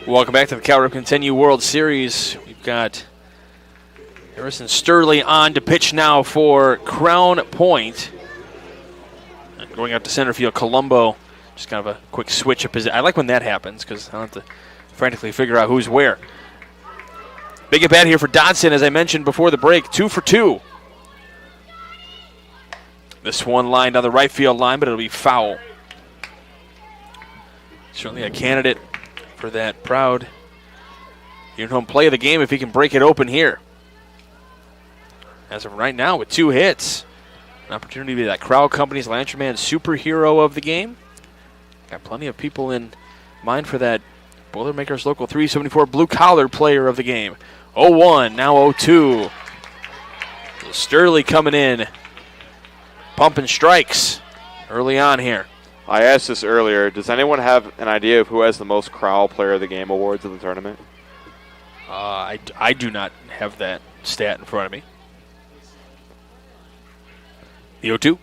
Welcome back to the Cal Ripken 10U World Series. We've got Harrison Sturley on to pitch now for Crown Point. Going out to center field, Colombo. Just kind of a quick switch up. I like when that happens because I don't have to frantically figure out who's where. Big at bat here for Dodson, as I mentioned before the break. 2 for 2. This one lined on the right field line, but it'll be foul. Certainly a candidate for that proud in-home play of the game if he can break it open here. As of right now, with 2 hits, an opportunity to be that Crowd Company's Lantern Man superhero of the game. Got plenty of people in mind for that Boilermakers Local 374 blue-collar player of the game. 0-1, now 0-2. Sturley coming in, pumping strikes early on here. I asked this earlier. Does anyone have an idea of who has the most Crowd Player of the Game awards of the tournament? I do not have that stat in front of me. The 0-2.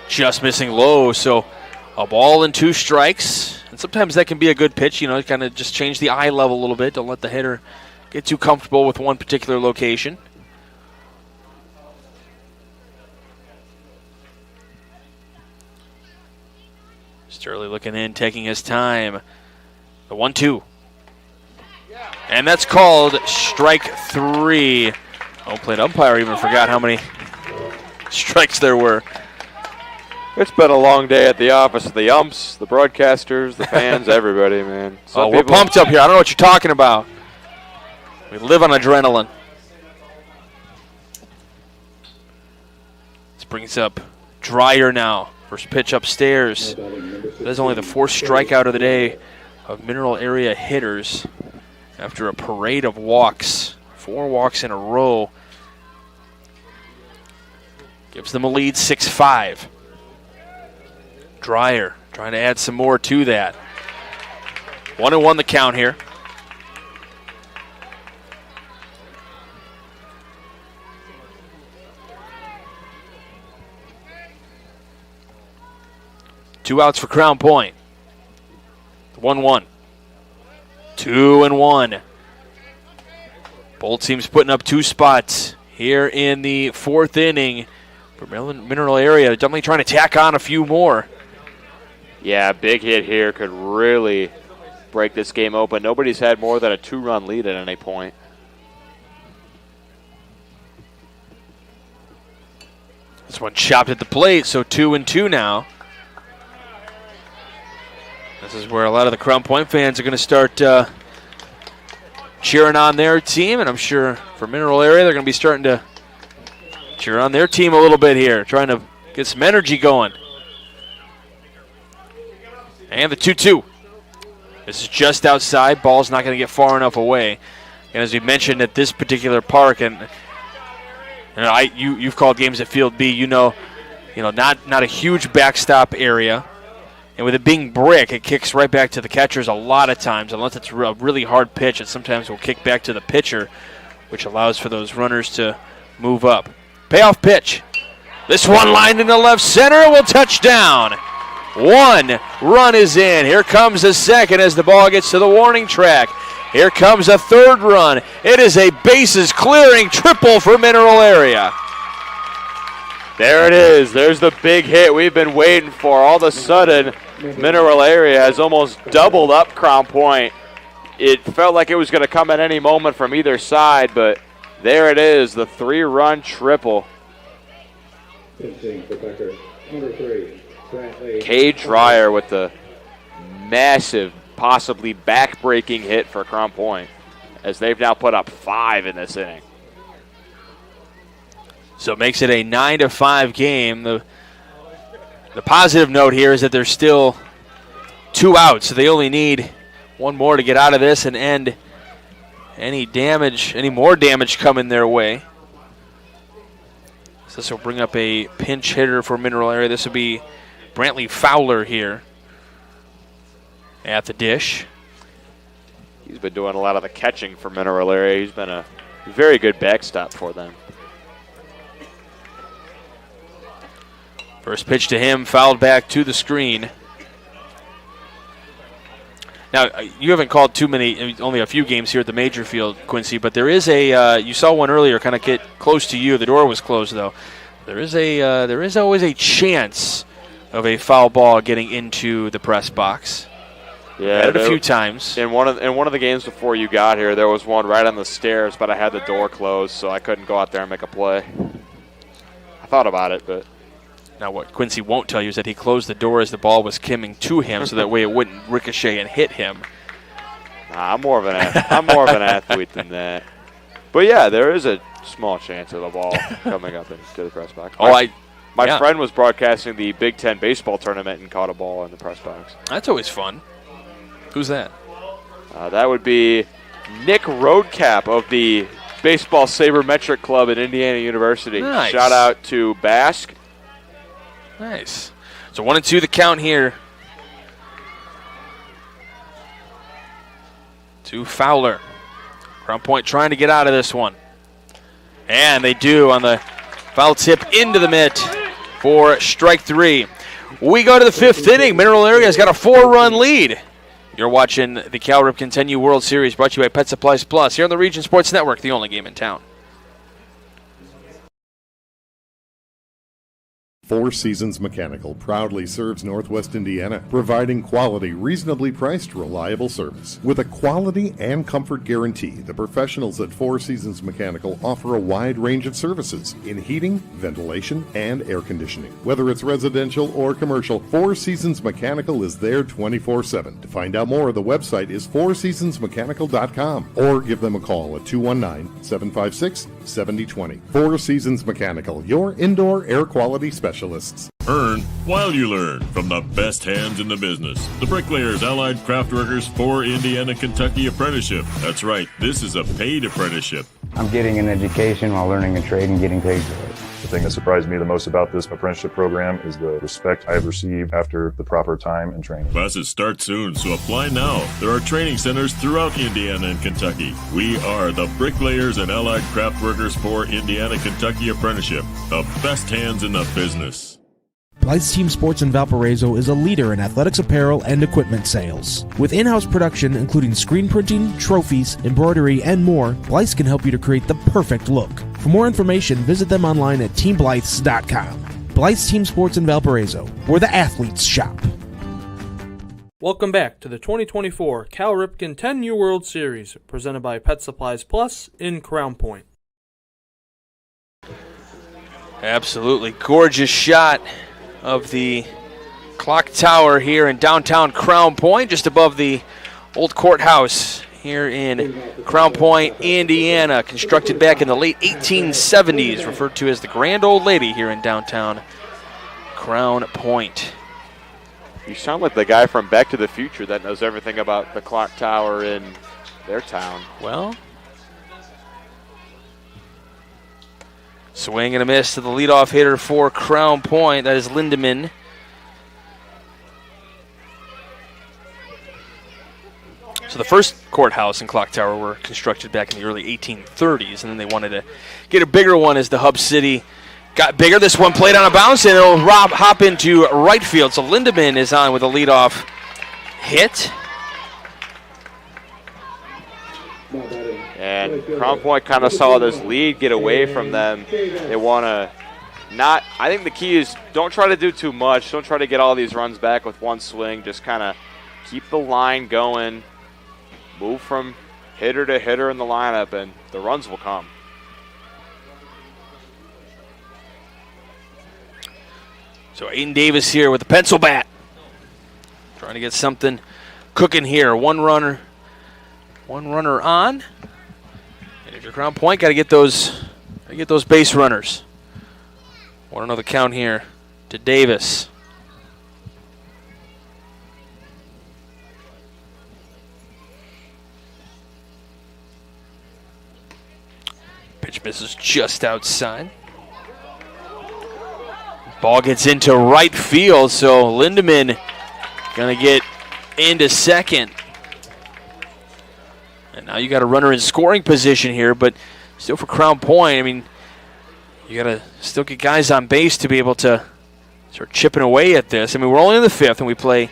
Just missing low, so a ball and 2 strikes. And sometimes that can be a good pitch, kind of just change the eye level a little bit. Don't let the hitter get too comfortable with one particular location. Sturley looking in, taking his time. The 1-2. And that's called strike 3. Home plate umpire even forgot how many strikes there were. It's been a long day at the office. The umps, the broadcasters, the fans, everybody, man. We're pumped up here. I don't know what you're talking about. We live on adrenaline. This brings up Dreyer now. First pitch upstairs. That's only the 4th strikeout of the day of Mineral Area hitters after a parade of walks. 4 walks in a row. Gives them a lead, 6-5. Dreyer trying to add some more to that. 1-1 the count here. Two outs for Crown Point. 1-1. 2-1. Both teams putting up 2 spots here in the 4th inning. For Mineral Area, definitely trying to tack on a few more. Yeah, big hit here could really break this game open. Nobody's had more than a 2-run lead at any point. This one chopped at the plate, so 2-2 now. This is where a lot of the Crown Point fans are going to start cheering on their team, and I'm sure for Mineral Area they're going to be starting to cheer on their team a little bit here, trying to get some energy going. And the 2-2. This is just outside. Ball's not going to get far enough away. And as we mentioned at this particular park, and you've called games at Field B, you know, not a huge backstop area. And with it being brick, it kicks right back to the catchers a lot of times. Unless it's a really hard pitch, it sometimes will kick back to the pitcher, which allows for those runners to move up. Payoff pitch. This one lined into left center will touch down. 1 run is in. Here comes the second as the ball gets to the warning track. Here comes a 3rd run. It is a bases clearing triple for Mineral Area. There it is. There's the big hit we've been waiting for. All of a sudden, Mineral Area has almost doubled up Crown Point. It felt like it was going to come at any moment from either side, but there it is, the 3-run triple. Cade Dreyer with the massive, possibly back-breaking hit for Crown Point, as they've now put up 5 in this inning. So it makes it a 9-5 game. The positive note here is that there's still 2 outs, so they only need 1 more to get out of this and end any more damage coming their way. So this will bring up a pinch hitter for Mineral Area. This will be Brantley Fowler here at the dish. He's been doing a lot of the catching for Mineral Area. He's been a very good backstop for them. First pitch to him, fouled back to the screen. Now, you haven't called too many, only a few games here at the major field, Quincy, but there is you saw one earlier kind of get close to you. The door was closed, though. There is always a chance of a foul ball getting into the press box. Yeah, had it a few times. In one of the games before you got here, there was one right on the stairs, but I had the door closed, so I couldn't go out there and make a play. I thought about it, but... Now, what Quincy won't tell you is that he closed the door as the ball was coming to him, so that way it wouldn't ricochet and hit him. Nah, I'm more of an athlete than that. But yeah, there is a small chance of the ball coming up into the press box. My friend was broadcasting the Big Ten baseball tournament and caught a ball in the press box. That's always fun. Who's that? That would be Nick Roadcap of the Baseball Sabermetric Club at Indiana University. Nice. Shout out to Basque. Nice. So 1-2 the count here. To Fowler. Crown Point trying to get out of this one. And they do on the foul tip into the mitt for strike 3. We go to the 5th inning. Mineral Area has got a 4-run lead. You're watching the Cal Ripken 10U World Series brought to you by Pet Supplies Plus here on the Region Sports Network, the only game in town. Four Seasons Mechanical proudly serves Northwest Indiana, providing quality, reasonably priced, reliable service. With a quality and comfort guarantee, the professionals at Four Seasons Mechanical offer a wide range of services in heating, ventilation, and air conditioning. Whether it's residential or commercial, Four Seasons Mechanical is there 24/7. To find out more, the website is fourseasonsmechanical.com or give them a call at 219-756-7020. Four Seasons Mechanical, your indoor air quality specialist. Earn while you learn from the best hands in the business. The Bricklayers Allied Craftworkers for Indiana, Kentucky Apprenticeship. That's right, this is a paid apprenticeship. I'm getting an education while learning a trade and getting paid for it. The thing that surprised me the most about this apprenticeship program is the respect I've received after the proper time and training. Classes start soon, so apply now. There are training centers throughout Indiana and Kentucky. We are the Bricklayers and Allied Craft Workers for Indiana Kentucky Apprenticeship, the best hands in the business. Blythe's Team Sports in Valparaiso is a leader in athletics apparel and equipment sales. With in-house production including screen printing, trophies, embroidery, and more, Blythe's can help you to create the perfect look. For more information, visit them online at teamblythes.com. Blythe's Team Sports in Valparaiso, where the athletes shop. Welcome back to the 2024 Cal Ripken 10U World Series, presented by Pet Supplies Plus in Crown Point. Absolutely gorgeous shot of the clock tower here in downtown Crown Point, just above the old courthouse here in Crown Point, Indiana, constructed back in the late 1870s, referred to as the Grand Old Lady here in downtown Crown Point. You sound like the guy from Back to the Future that knows everything about the clock tower in their town. Well, swing and a miss to the leadoff hitter for Crown Point. That is Lindemann. So the first courthouse and clock tower were constructed back in the early 1830s, and then they wanted to get a bigger one as the hub city got bigger. This one played on a bounce, and it'll hop into right field. So Lindemann is on with a leadoff hit. And Crown Point kind of saw this lead get away from them. They want to not, I think the key is don't try to do too much. Don't try to get all these runs back with one swing. Just kind of keep the line going. Move from hitter to hitter in the lineup, and the runs will come. So Aiden Davis here with the pencil bat. Trying to get something cooking here. One runner on. And if you're Crown Point, got to get those base runners. 1-0 the count here to Davis. Pitch misses just outside. Ball gets into right field, so Lindemann going to get into second. And now you got a runner in scoring position here, but still for Crown Point, I mean, you got to still get guys on base to be able to start chipping away at this. I mean, we're only in the fifth, and we play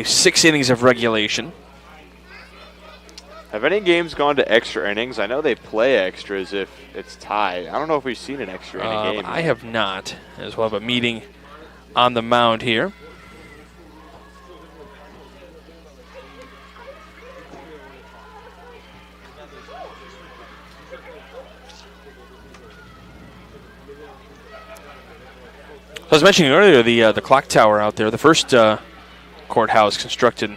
6 innings of regulation. Have any games gone to extra innings? I know they play extras if it's tied. I don't know if we've seen an extra inning game. I have not, as we'll have a meeting on the mound here. I was mentioning earlier the clock tower out there, the first courthouse constructed in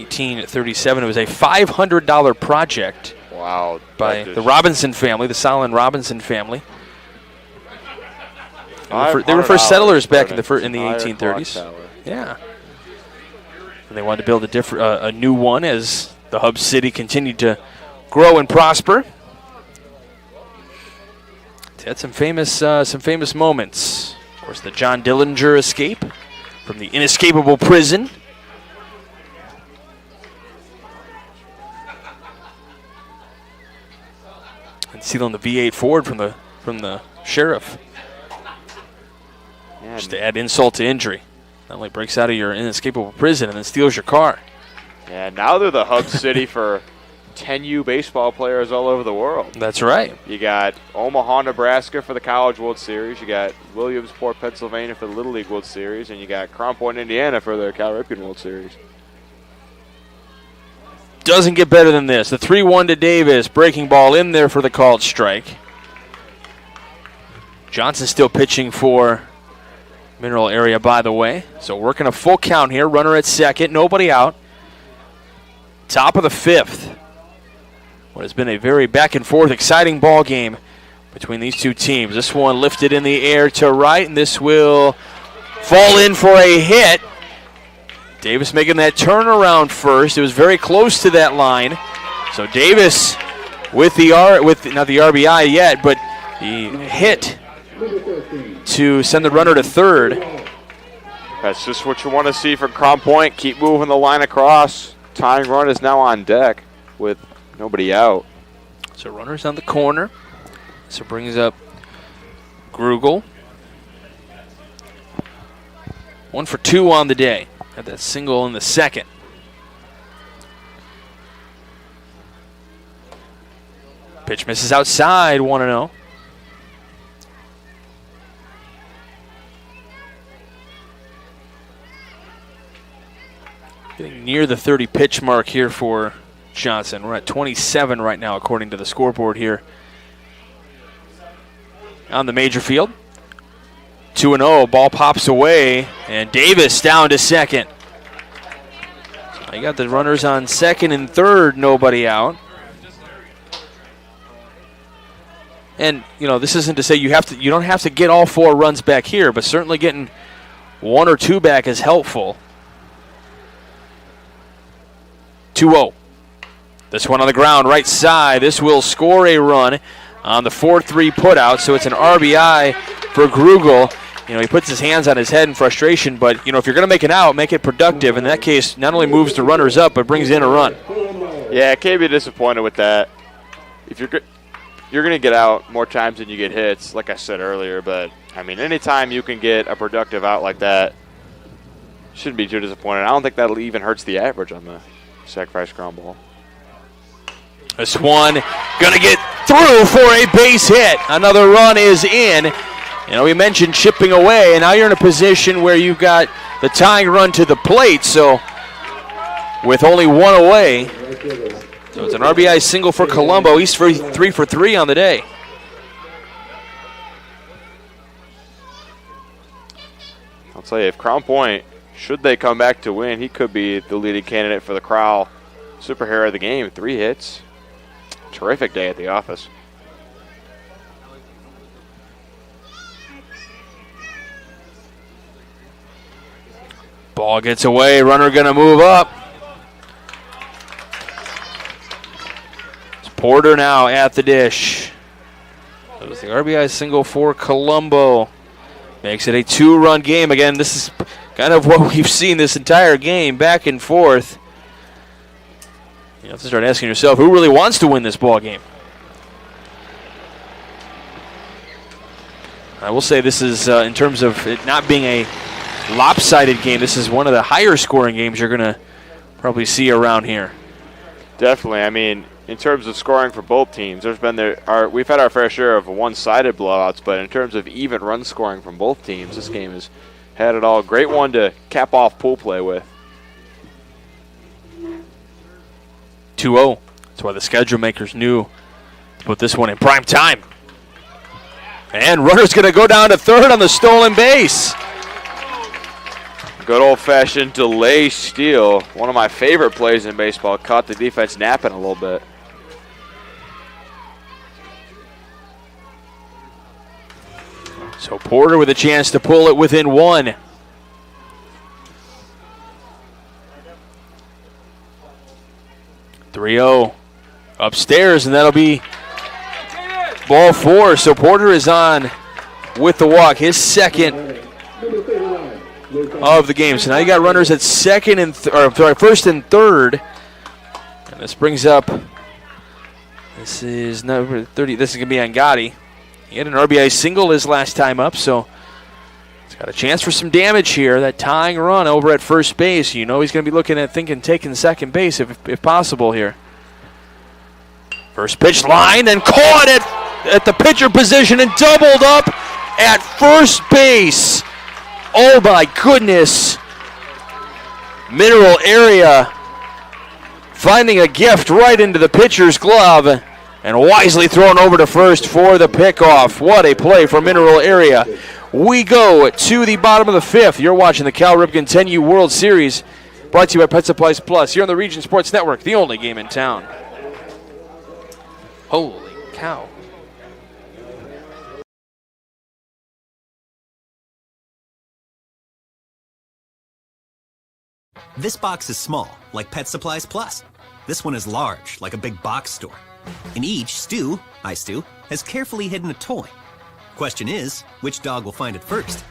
1837. It was a $500 project. Wow. By the Robinson family, the Solon Robinson family. They were first settlers back in the 1830s. Yeah. And they wanted to build a new one as the hub city continued to grow and prosper. It's had some famous moments. Of course, the John Dillinger escape from the inescapable prison. And sealing the V8 Ford from the sheriff. Yeah, just to add insult to injury. Not only breaks out of your inescapable prison and then steals your car. Yeah, now they're the hub city for 10U baseball players all over the world. That's right. You got Omaha, Nebraska for the College World Series. You got Williamsport, Pennsylvania for the Little League World Series. And you got Crown Point, Indiana for the Cal Ripken World Series. Doesn't get better than this. The 3-1 to Davis. Breaking ball in there for the called strike. Johnson still pitching for Mineral Area, by the way. So working a full count here. Runner at second. Nobody out. Top of the fifth. What has been a very back and forth, exciting ball game between these two teams. This one lifted in the air to right, and this will fall in for a hit. Davis making that turnaround first. It was very close to that line. So Davis with not the RBI yet, but The hit to send the runner to third. That's just what you want to see from Crown Point. Keep moving the line across. Tying run is now on deck with nobody out. So runner's on the corner. So brings up Grugel. 1 for 2 on the day. Had that single in the second. Pitch misses outside, 1-0. Getting near the 30 pitch mark here for Johnson. We're at 27 right now according to the scoreboard here on the major field. 2-0, ball pops away, and Davis down to second. So you got the runners on second and third, nobody out. And this isn't to say you don't have to get all 4 runs back here, but certainly getting 1 or 2 back is helpful. 2-0. This one on the ground, right side. This will score a run on the 4-3 putout, so it's an RBI for Grugel. He puts his hands on his head in frustration, but, if you're going to make an out, make it productive. In that case, not only moves the runners up, but brings in a run. Yeah, I can't be disappointed with that. If you're going to get out more times than you get hits, like I said earlier, but, anytime you can get a productive out like that, shouldn't be too disappointed. I don't think that even hurts the average on the sacrifice ground ball. This one going to get through for a base hit. Another run is in. We mentioned chipping away, and now you're in a position where you've got the tying run to the plate, so with only 1 away. So it's an RBI single for Colombo. He's 3 for 3 on the day. I'll tell you, if Crown Point, should they come back to win, he could be the leading candidate for the Crowell superhero of the game. 3 hits. Terrific day at the office. Ball gets away. Runner going to move up. It's Porter now at the dish. That was the RBI single for Colombo. Makes it a 2-run game. Again, this is kind of what we've seen this entire game, back and forth. You have to start asking yourself, who really wants to win this ball game? I will say this is, in terms of it not being a lopsided game, this is one of the higher scoring games you're going to probably see around here. Definitely. In terms of scoring for both teams, we've had our fair share of one-sided blowouts, but in terms of even run scoring from both teams, this game has had it all. Great one to cap off pool play with. 2-0. That's why the schedule makers knew to put this one in prime time. And runner's going to go down to third on the stolen base. Good old-fashioned delay steal. One of my favorite plays in baseball. Caught the defense napping a little bit. So Porter with a chance to pull it within 1. .3-0 upstairs, and that'll be ball 4. So Porter is on with the walk, his second of the game. So now you got runners at first and third, and this brings up. This is number 30. This is gonna be on Gotti. He had an RBI single his last time up, so he's got a chance for some damage here. That tying run over at first base. He's going to be looking at taking second base if possible here. First pitch line, and caught it at the pitcher position and doubled up at first base. Oh my goodness. Mineral Area finding a gift right into the pitcher's glove and wisely thrown over to first for the pickoff. What a play for Mineral Area. We go to the bottom of the 5th. You're watching the Cal Ripken 10U World Series, brought to you by Pet Supplies Plus here on the Region Sports Network, the only game in town. Holy cow. This box is small, like Pet Supplies Plus. This one is large, like a big box store. In each stew, has carefully hidden a toy. Question is, which dog will find it first?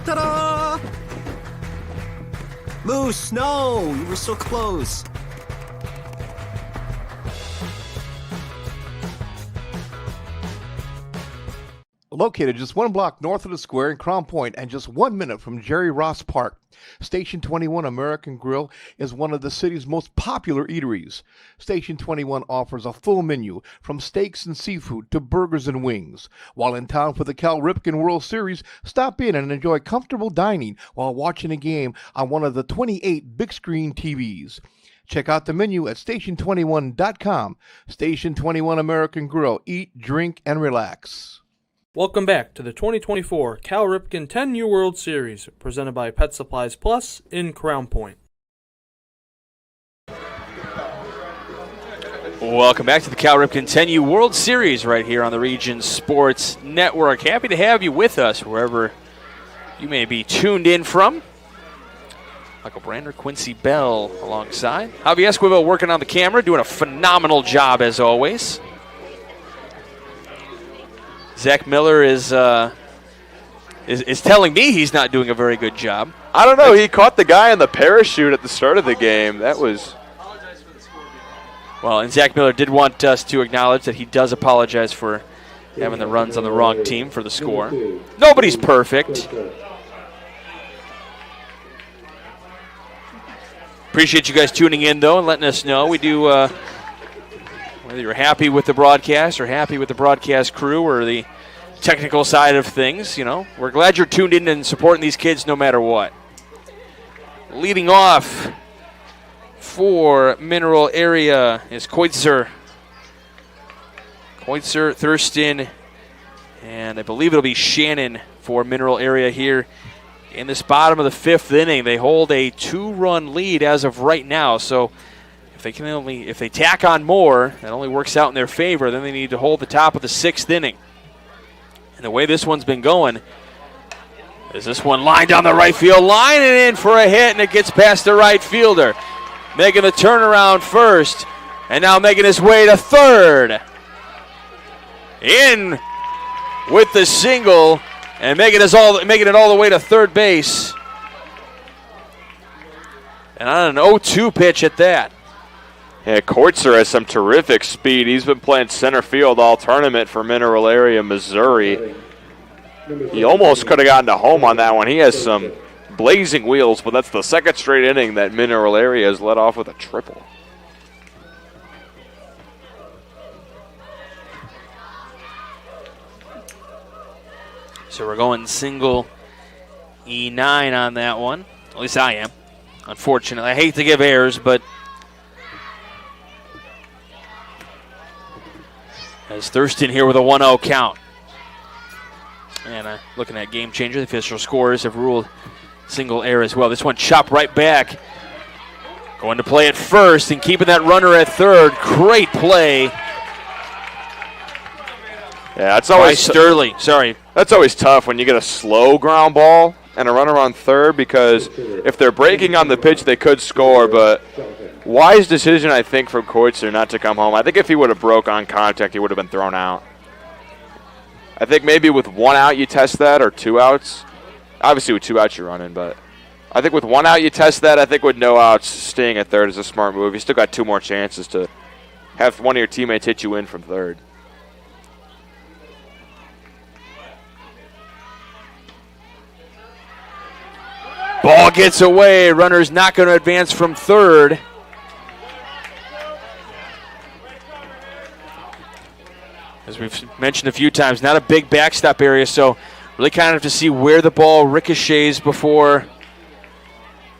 Ta-da! Moose, no! You were so close. Located just one block north of the square in Crown Point and just 1 minute from Jerry Ross Park, Station 21 American Grill is one of the city's most popular eateries. Station 21 offers a full menu from steaks and seafood to burgers and wings. While in town for the Cal Ripken World Series, stop in and enjoy comfortable dining while watching a game on one of the 28 big screen TVs. Check out the menu at station21.com. Station 21 American Grill. Eat, drink, and relax. Welcome back to the 2024 Cal Ripken 10U World Series, presented by Pet Supplies Plus in Crown Point. Welcome back to the Cal Ripken 10U World Series right here on the Region Sports Network. Happy to have you with us wherever you may be tuned in from. Michael Brander, Quincy Bell alongside. Javier Esquivel working on the camera, doing a phenomenal job as always. Zach Miller is telling me he's not doing a very good job. I don't know. He caught the guy in the parachute at the start of the game. That was... Well, and Zach Miller did want us to acknowledge that he does apologize for having the runs on the wrong team for the score. Nobody's perfect. Appreciate you guys tuning in, though, and letting us know. We do... whether you're happy with the broadcast or happy with the broadcast crew or the technical side of things, you know, we're glad you're tuned in and supporting these kids no matter what. Leading off for Mineral Area is Koitzer, Thurston, and I believe it'll be Shannon for Mineral Area here in this bottom of the fifth inning. They hold a 2-run lead as of right now, so if they tack on more, that only works out in their favor. Then they need to hold the top of the sixth inning. And the way this one's been going is this one lined down the right field line and in for a hit, and it gets past the right fielder. Making the turnaround first, and now making his way to third. In with the single, and making it all the way to third base. And on an 0-2 pitch at that. Yeah, Koitzer has some terrific speed. He's been playing center field all tournament for Mineral Area, Missouri. He almost could have gotten to home on that one. He has some blazing wheels, but that's the second straight inning that Mineral Area has led off with a triple. So we're going single E9 on that one. At least I am. Unfortunately, I hate to give errors, but as Thurston here with a 1-0 count. And looking at Game Changer, the official scores have ruled single error as well. This one chopped right back. Going to play at first and keeping that runner at third. Great play. Yeah, it's always Sterling. Sorry. That's always tough when you get a slow ground ball and a runner on third, because if they're breaking on the pitch, they could score, but wise decision, I think, from Koitzer not to come home. I think if he would have broke on contact, he would have been thrown out. I think maybe with 1 out you test that, or 2 outs. Obviously with 2 outs you're running, but I think with 1 out you test that. I think with no outs, staying at third is a smart move. You still got 2 more chances to have one of your teammates hit you in from third. Ball gets away. Runner's not going to advance from third. As we've mentioned a few times, not a big backstop area, so really kind of have to see where the ball ricochets before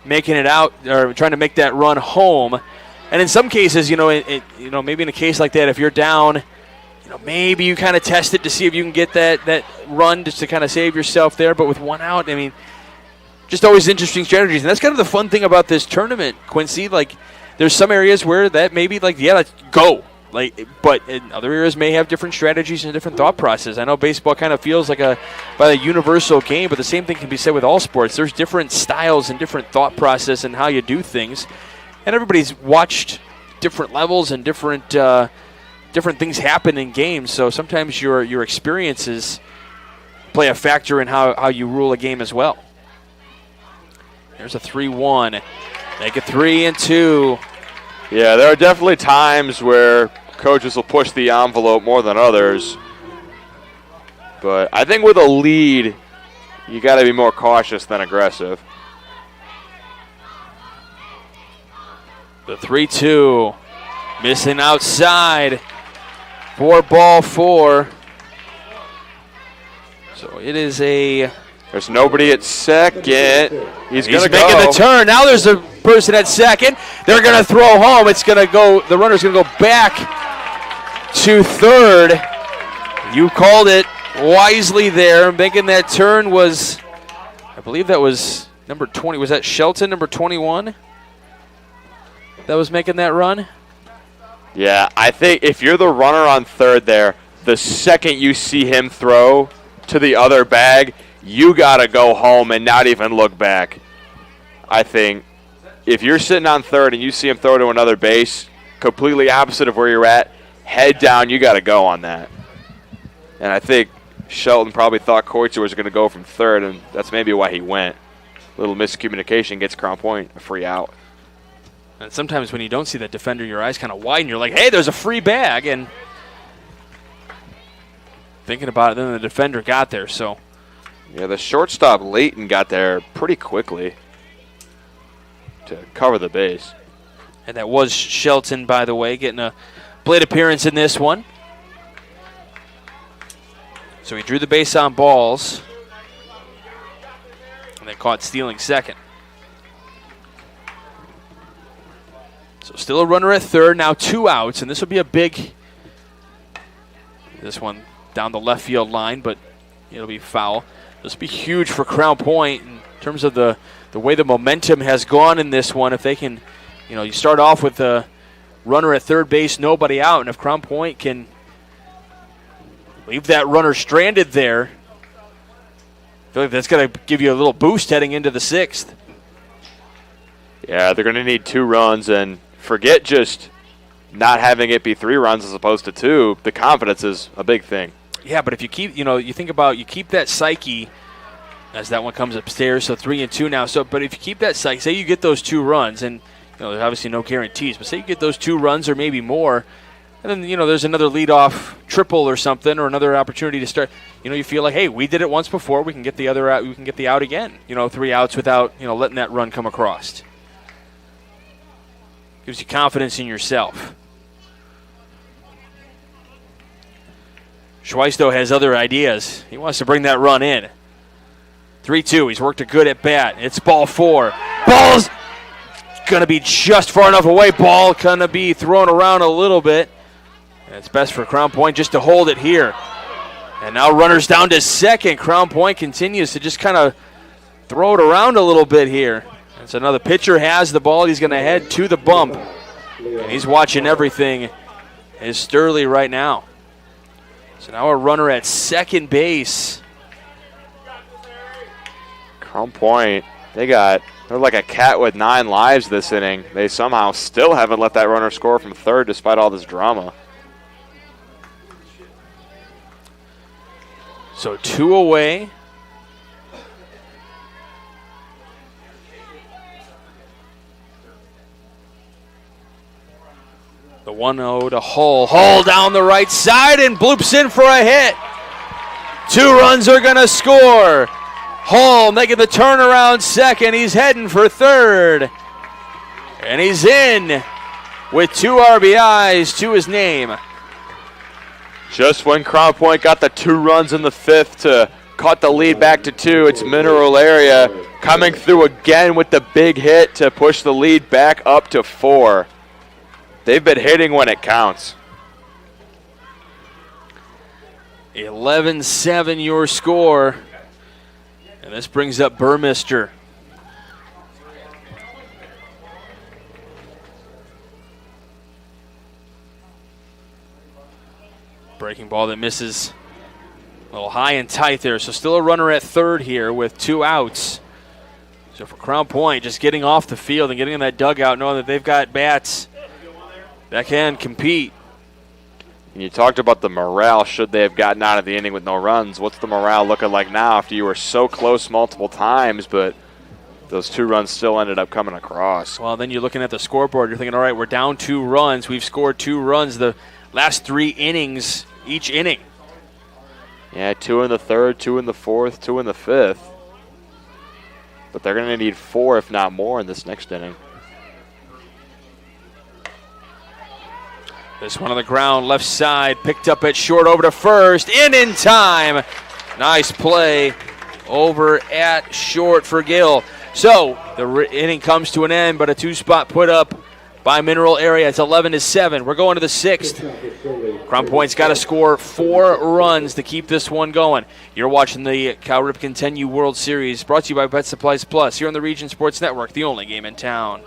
making it out or trying to make that run home. And in some cases, maybe in a case like that, if you're down, maybe you kind of test it to see if you can get that run just to kind of save yourself there. But with 1 out, just always interesting strategies. And that's kind of the fun thing about this tournament, Quincy. Like, there's some areas where that maybe let's go. But in other areas may have different strategies and different thought process. I know baseball kind of feels like a universal game, but the same thing can be said with all sports. There's different styles and different thought process and how you do things, and everybody's watched different levels and different things happen in games. So sometimes your experiences play a factor in how you rule a game as well. There's a 3-1. Make it 3-2. Yeah, there are definitely times where coaches will push the envelope more than others. But I think with a lead, you got to be more cautious than aggressive. The 3-2. Missing outside. 4-4. So it is a... There's nobody at second. He's going to go. He's making the turn. Now there's a person at second. They're going to throw home. It's going to go. The runner's going to go back to third. You called it wisely there. Making that turn was, I believe that was number 20. Was that Shelton, number 21? That was making that run? Yeah, I think if you're the runner on third there, the second you see him throw to the other bag, you got to go home and not even look back. I think if you're sitting on third and you see him throw to another base, completely opposite of where you're at, head down, you got to go on that. And I think Shelton probably thought Koitzer was going to go from third, and that's maybe why he went. A little miscommunication gets Crown Point a free out. And sometimes when you don't see that defender, your eyes kind of widen. You're like, hey, there's a free bag. And thinking about it, then the defender got there. So, yeah, the shortstop Leighton got there pretty quickly to cover the base. And that was Shelton, by the way, getting a plate appearance in this one. So he drew the base on balls. And then caught stealing second. So still a runner at third, now 2 outs, and this will be a big, this one down the left field line, but it'll be foul. This will be huge for Crown Point in terms of the way the momentum has gone in this one. If they can, you start off with a runner at third base, nobody out, and if Crown Point can leave that runner stranded there, I feel like that's going to give you a little boost heading into the sixth. Yeah, they're going to need 2 runs, and forget just not having it be 3 runs as opposed to 2. The confidence is a big thing. Yeah, but if you keep, you think about, you keep that psyche as that one comes upstairs, so 3-2 now. So, but if you keep that psyche, say you get those 2 runs, and there's obviously no guarantees, but say you get those 2 runs or maybe more, and then there's another leadoff triple or something, or another opportunity to start. You feel like, hey, we did it once before, we can get the other out, we can get the out again. 3 outs without letting that run come across. Gives you confidence in yourself. Schweisto has other ideas. He wants to bring that run in. 3-2. He's worked a good at bat. It's ball 4. Ball's going to be just far enough away. Ball going to be thrown around a little bit. And it's best for Crown Point just to hold it here. And now runners down to second. Crown Point continues to just kind of throw it around a little bit here. It's another pitcher has the ball. He's going to head to the bump. And he's watching everything is Sturley right now. So now a runner at second base. Crown Point, they're like a cat with 9 lives this inning. They somehow still haven't let that runner score from third despite all this drama. So 2 away. The 1-0 to Hull. Hull down the right side and bloops in for a hit. 2 runs are going to score. Hull making the turnaround second. He's heading for third. And he's in with 2 RBIs to his name. Just when Crown Point got the 2 runs in the 5th to cut the lead back to 2, it's Mineral Area coming through again with the big hit to push the lead back up to 4. They've been hitting when it counts. 11-7 your score. And this brings up Burmister. Breaking ball that misses a little high and tight there. So still a runner at third here with 2 outs. So for Crown Point, just getting off the field and getting in that dugout, knowing that they've got bats that can compete. And you talked about the morale should they have gotten out of the inning with no runs. What's the morale looking like now after you were so close multiple times, but those 2 runs still ended up coming across? Well, then you're looking at the scoreboard. You're thinking, all right, we're down 2 runs. We've scored 2 runs the last 3 innings, each inning. Yeah, 2 in the third, 2 in the fourth, 2 in the fifth. But they're going to need 4, if not more, in this next inning. This one on the ground, left side, picked up at short, over to first, in time. Nice play over at short for Gill. So the inning comes to an end, but a 2-spot put up by Mineral Area. It's 11-7. We're going to the 6th. Crown Point's got to score 4 runs to keep this one going. You're watching the Cal Ripken 10U World Series, brought to you by Pet Supplies Plus, here on the Region Sports Network, the only game in town.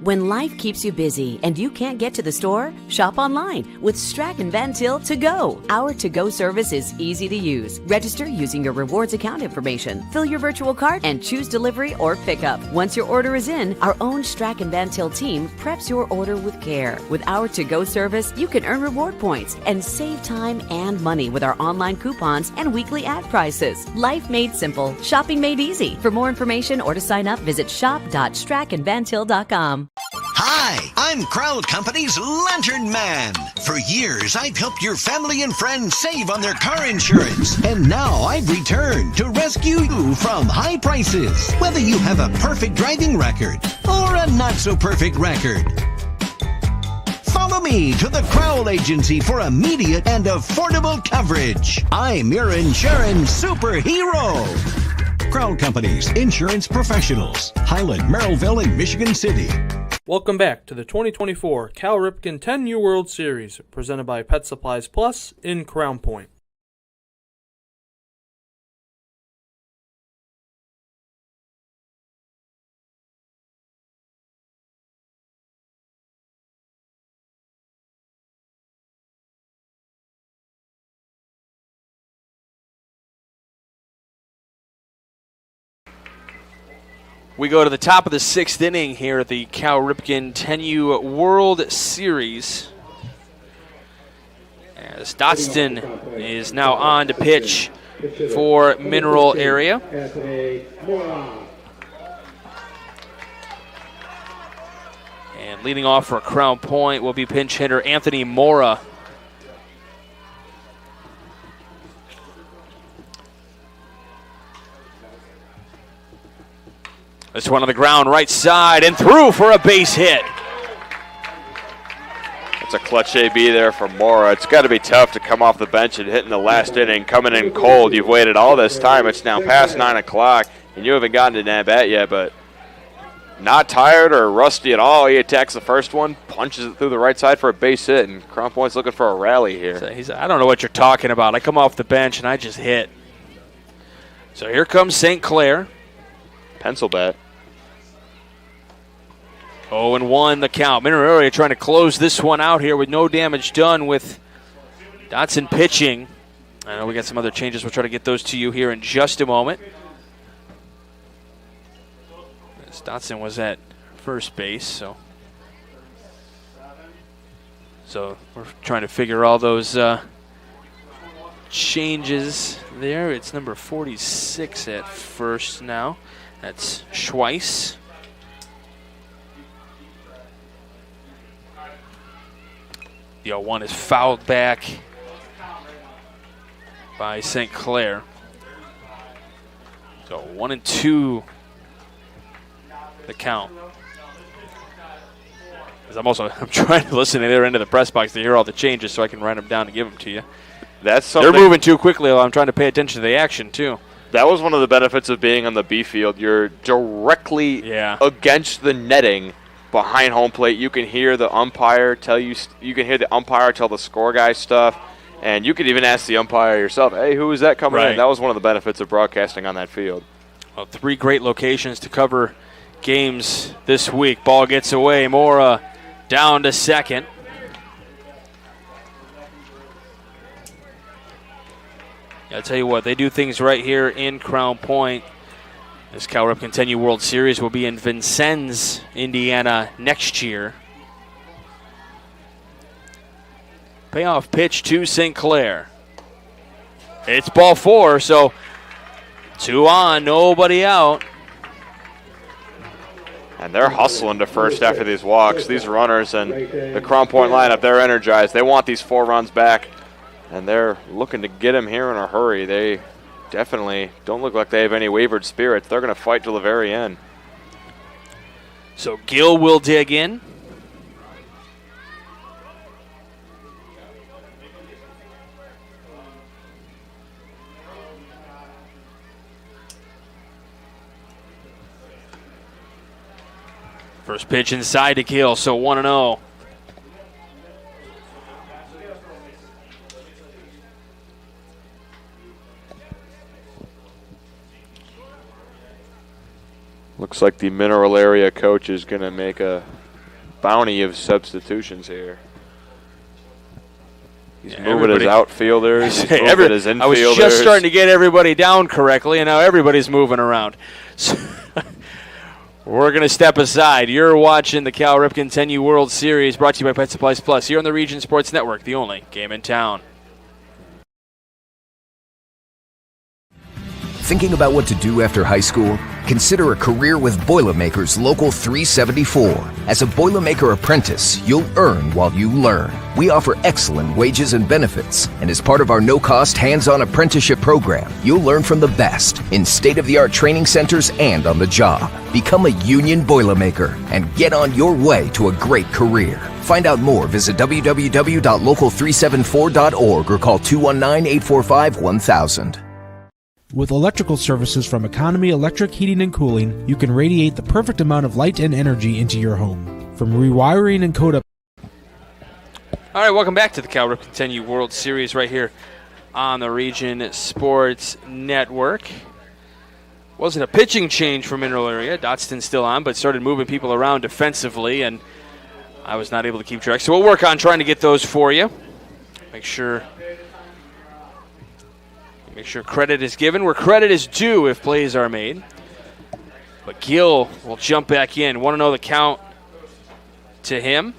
When life keeps you busy and you can't get to the store, shop online with Strachan Van Til To Go. Our to-go service is easy to use. Register using your rewards account information, fill your virtual cart, and choose delivery or pickup. Once your order is in, our own Strachan Van Til team preps your order with care. With our to-go service, you can earn reward points and save time and money with our online coupons and weekly ad prices. Life made simple, shopping made easy. For more information or to sign up, visit shop.strachanvantil.com. Hi, I'm Crowd Company's Lantern Man. For years, I've helped your family and friends save on their car insurance. And now I've returned to rescue you from high prices. Whether you have a perfect driving record or a not-so-perfect record. Follow me to the Crowd Agency for immediate and affordable coverage. I'm your insurance superhero. Crowd Company's insurance professionals. Highland, Merrillville, and Michigan City. Welcome back to the 2024 Cal Ripken 10U World Series, presented by Pet Supplies Plus in Crown Point. We go to the top of the 6th inning here at the Cal Ripken 10U World Series. As Dotson is now on to pitch for Mineral Area. And leading off for Crown Point will be pinch hitter Anthony Mora. This one on the ground, right side, and through for a base hit. That's a clutch AB there for Mora. It's got to be tough to come off the bench and hit in the last inning, coming in cold. You've waited all this time. It's now past 9 o'clock, and you haven't gotten to that bat yet, but not tired or rusty at all. He attacks the first one, punches it through the right side for a base hit, and Crown Point's looking for a rally here. So I don't know what you're talking about. I come off the bench, and I just hit. So here comes St. Clair. Pencil bat. 0-1 the count. Mineral Area trying to close this one out here with no damage done with Dotson pitching. I know we got some other changes. We'll try to get those to you here in just a moment. As Dotson was at first base, so we're trying to figure all those changes there. It's number 46 at first now. That's Schweiss. The 0-1 is fouled back by St. Clair. So 1-2 the count. I'm trying to listen to the other end of the press box to hear all the changes so I can write them down and give them to you. That's something. They're moving too quickly while I'm trying to pay attention to the action too. That was one of the benefits of being on the B field. You're directly against the netting. Behind home plate, you can hear the umpire tell you. You can hear the umpire tell the score guy stuff, and you could even ask the umpire yourself, "Hey, who is that coming in?" That was one of the benefits of broadcasting on that field. Well, 3 great locations to cover games this week. Ball gets away. Mora down to second. I tell you what, they do things right here in Crown Point. This Cal Ripken 10U World Series will be in Vincennes, Indiana next year. Payoff pitch to St. Clair. It's ball 4, so 2 on, nobody out. And they're hustling to first after these walks. These runners and the Crown Point lineup, they're energized. They want these 4 runs back, and they're looking to get them here in a hurry. They definitely don't look like they have any wavered spirits. They're going to fight till the very end. So Gill will dig in. First pitch inside to Gill, so 1-0. Looks like the Mineral Area coach is going to make a bounty of substitutions here. He's moving his outfielders, he's moving his infielders. I was just starting to get everybody down correctly, and now everybody's moving around. So we're going to step aside. You're watching the Cal Ripken 10U World Series, brought to you by Pet Supplies Plus, here on the Region Sports Network, the only game in town. Thinking about what to do after high school? Consider a career with Boilermakers Local 374. As a Boilermaker apprentice, you'll earn while you learn. We offer excellent wages and benefits, and as part of our no-cost hands-on apprenticeship program, you'll learn from the best in state-of-the-art training centers and on the job. Become a union Boilermaker and get on your way to a great career. Find out more, visit www.local374.org or call 219-845-1000. With electrical services from Economy Electric Heating and Cooling, you can radiate the perfect amount of light and energy into your home. From rewiring and code up. All right, welcome back to the Cal Ripken 10U World Series right here on the Region Sports Network. Wasn't a pitching change for Mineral Area. Dotston's still on, but started moving people around defensively, and I was not able to keep track. So we'll work on trying to get those for you. Make sure credit is given where credit is due if plays are made. But Gill will jump back in. Want to know the count to him?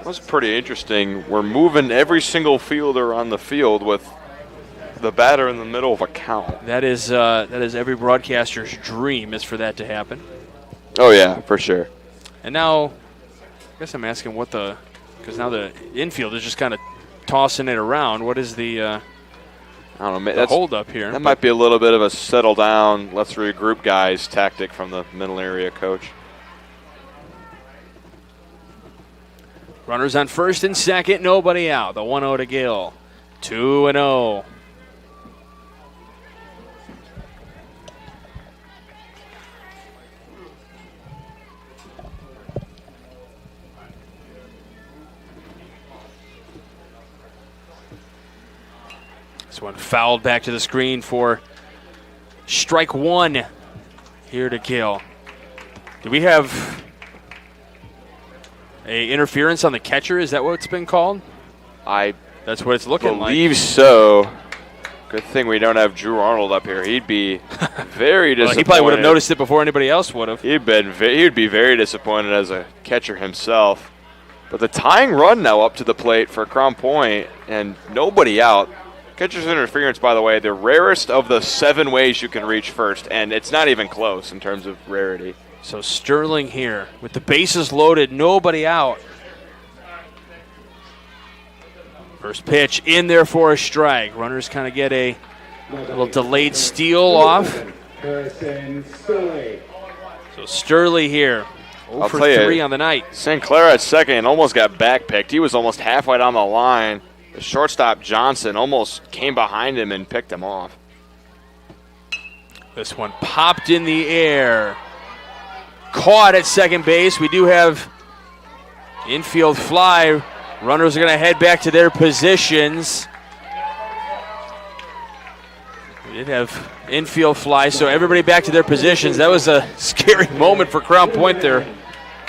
That's pretty interesting. We're moving every single fielder on the field with the batter in the middle of a count. That is every broadcaster's dream, is for that to happen. Oh, yeah, for sure. And now, I guess I'm asking because now the infield is just kind of tossing it around. What is the I don't know. The hold up here. That might be a little bit of a settle down, let's regroup guys tactic from the Middle Area coach. Runners on first and second, nobody out. The 1-0 to Gill. 2-0. This one fouled back to the screen for strike 1 here to Gill. Do we have a interference on the catcher? Is that what it's been called? That's what it's looking like. I believe so. Good thing we don't have Drew Arnold up here. He'd be very disappointed. He probably would have noticed it before anybody else would have. He'd be very disappointed as a catcher himself. But the tying run now up to the plate for Crown Point and nobody out. Catcher's interference, by the way, the rarest of the 7 ways you can reach first, and it's not even close in terms of rarity. So Sterling here with the bases loaded, nobody out. First pitch in there for a strike. Runners kind of get a little delayed steal off. So Sterling here, 0 for 3 on the night. St. Clair at second almost got backpicked. He was almost halfway down the line. The shortstop, Johnson, almost came behind him and picked him off. This one popped in the air. Caught at second base. We do have infield fly. Runners are going to head back to their positions. We did have infield fly, so everybody back to their positions. That was a scary moment for Crown Point there.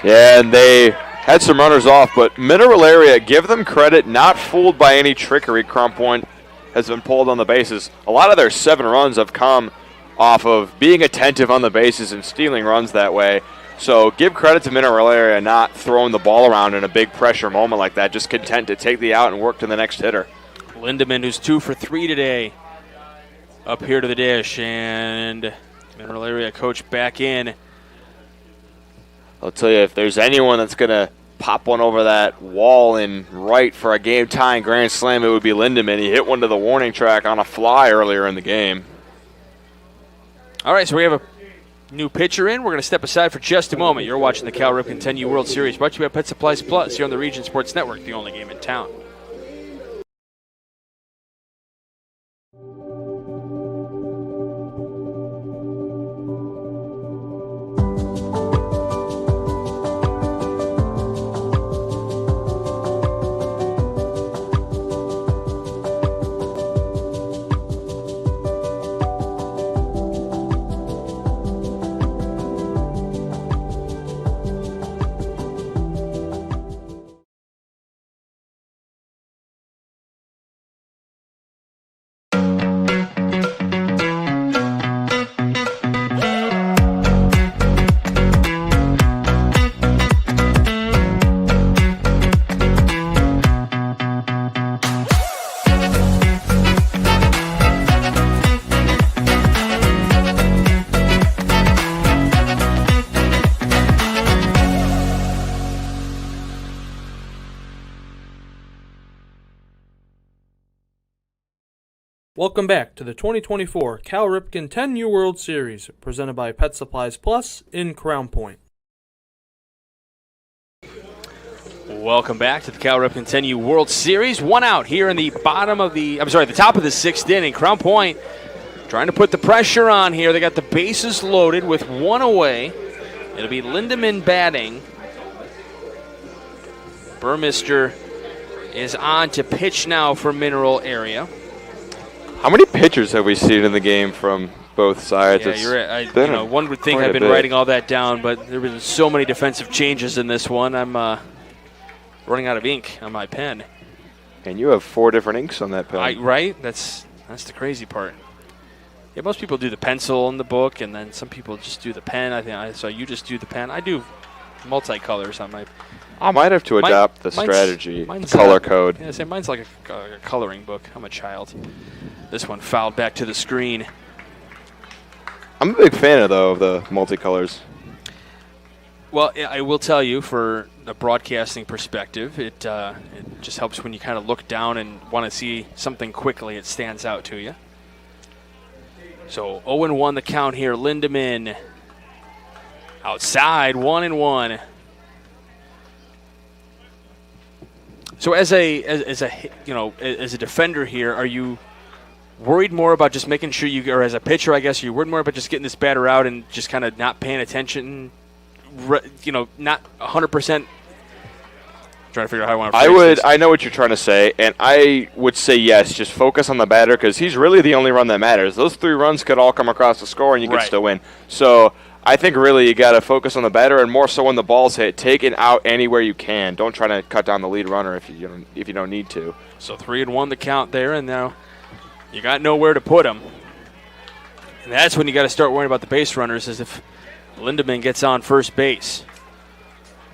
Yeah, and they had some runners off, but Mineral Area, give them credit, not fooled by any trickery. Crown Point has been pulled on the bases. A lot of their 7 runs have come off of being attentive on the bases and stealing runs that way. So give credit to Mineral Area not throwing the ball around in a big pressure moment like that, just content to take the out and work to the next hitter. Lindemann, who's 2 for 3 today, up here to the dish, and Mineral Area coach back in. I'll tell you, if there's anyone that's going to pop one over that wall in right for a game-tying grand slam, it would be Lindemann. He hit one to the warning track on a fly earlier in the game. All right, so we have a new pitcher in. We're going to step aside for just a moment. You're watching the Cal Ripken 10U World Series, brought to you by Pet Supplies Plus here on the Region Sports Network, the only game in town. Welcome back to the 2024 Cal Ripken 10U World Series, presented by Pet Supplies Plus in Crown Point. Welcome back to the Cal Ripken 10U World Series. 1 out here in the top of the 6th inning. Crown Point trying to put the pressure on here. They got the bases loaded with 1 away. It'll be Lindemann batting. Burmister is on to pitch now for Mineral Area. How many pitchers have we seen in the game from both sides? Yeah, you're right. One would think I've been writing all that down, but there have been so many defensive changes in this one. I'm running out of ink on my pen. And you have 4 different inks on that pen. Right? That's the crazy part. Yeah, most people do the pencil in the book, and then some people just do the pen. So you just do the pen. I do multicolors on my. I might have to adopt the strategy, the color code. Yeah, mine's like a coloring book. I'm a child. This one fouled back to the screen. I'm a big fan of the multicolors. Well, I will tell you, for a broadcasting perspective, it just helps when you kind of look down and want to see something quickly. It stands out to you. So 0-1 the count here. Lindemann outside, 1-1. So as a defender here, are you worried more about just making sure or as a pitcher, I guess, are you worried more about just getting this batter out and just kind of not paying attention, not 100%? Trying to figure out how I want to phrase this. I know what you're trying to say, and I would say yes, just focus on the batter because he's really the only run that matters. Those 3 runs could all come across the score and you could still win. So I think really you got to focus on the batter, and more so when the ball's hit, take it out anywhere you can. Don't try to cut down the lead runner if you don't need to. So 3-1 the count there, and now you got nowhere to put him. And that's when you got to start worrying about the base runners, as if Lindemann gets on first base.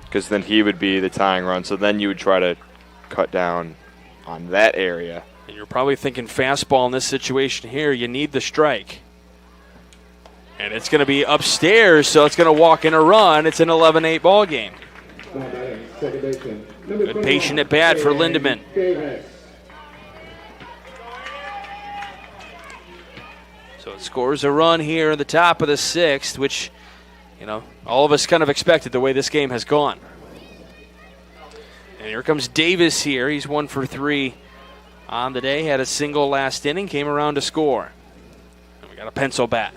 Because then he would be the tying run, so then you would try to cut down on that area. And you're probably thinking fastball in this situation here. You need the strike. And it's going to be upstairs, so it's going to walk in a run. It's an 11-8 ball game. Good patient at bat for Lindemann. So it scores a run here in the top of the 6th, which, all of us kind of expected the way this game has gone. And here comes Davis here. He's 1 for 3 on the day. Had a single last inning, came around to score. And we got a pencil bat.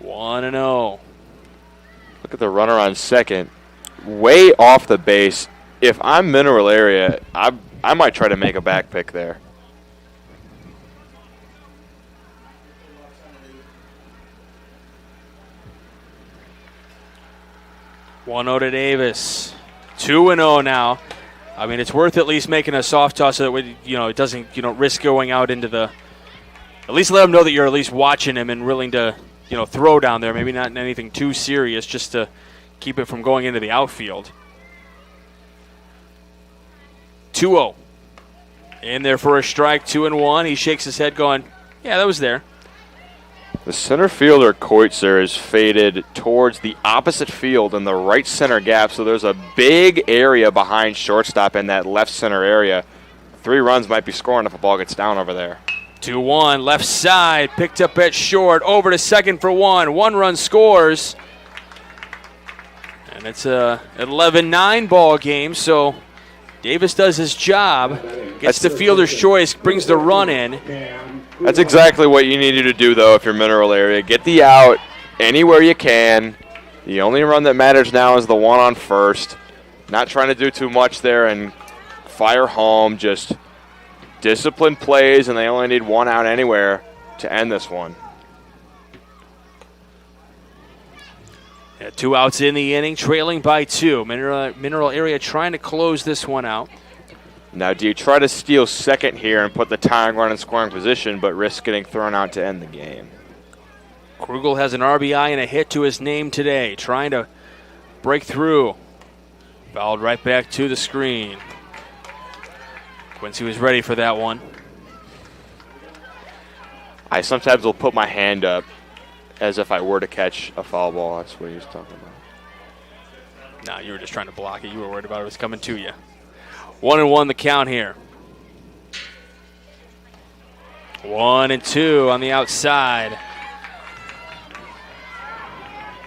1-0. Look at the runner on second. Way off the base. If I'm Mineral Area, I might try to make a back pick there. One 1-0 to Davis. 2-0 now. I mean, it's worth at least making a soft toss so that it doesn't risk going out into the. At least let them know that you're at least watching him and willing to throw down there. Maybe not anything too serious, just to keep it from going into the outfield. 2-0. In there for a strike, 2-1. He shakes his head, going, "Yeah, that was there." The center fielder, Koitzer, is faded towards the opposite field in the right center gap, so there's a big area behind shortstop in that left center area. 3 runs might be scoring if a ball gets down over there. 2-1, left side, picked up at short, over to second for 1. 1 run scores. And it's a 11-9 ball game, so Davis does his job, gets the fielder's choice, brings the run in. That's exactly what you need to do, though, if you're Mineral Area. Get the out anywhere you can. The only run that matters now is the one on first. Not trying to do too much there and fire home. Just disciplined plays, and they only need 1 out anywhere to end this one. Yeah, 2 outs in the inning, trailing by 2. Mineral Area trying to close this one out. Now, do you try to steal second here and put the tying run in scoring position, but risk getting thrown out to end the game? Krugel has an RBI and a hit to his name today, trying to break through. Fouled right back to the screen. Quincy was ready for that one. I sometimes will put my hand up as if I were to catch a foul ball. That's what he was talking about. No, you were just trying to block it. You were worried about it was coming to you. 1-1 the count here. 1-2 on the outside.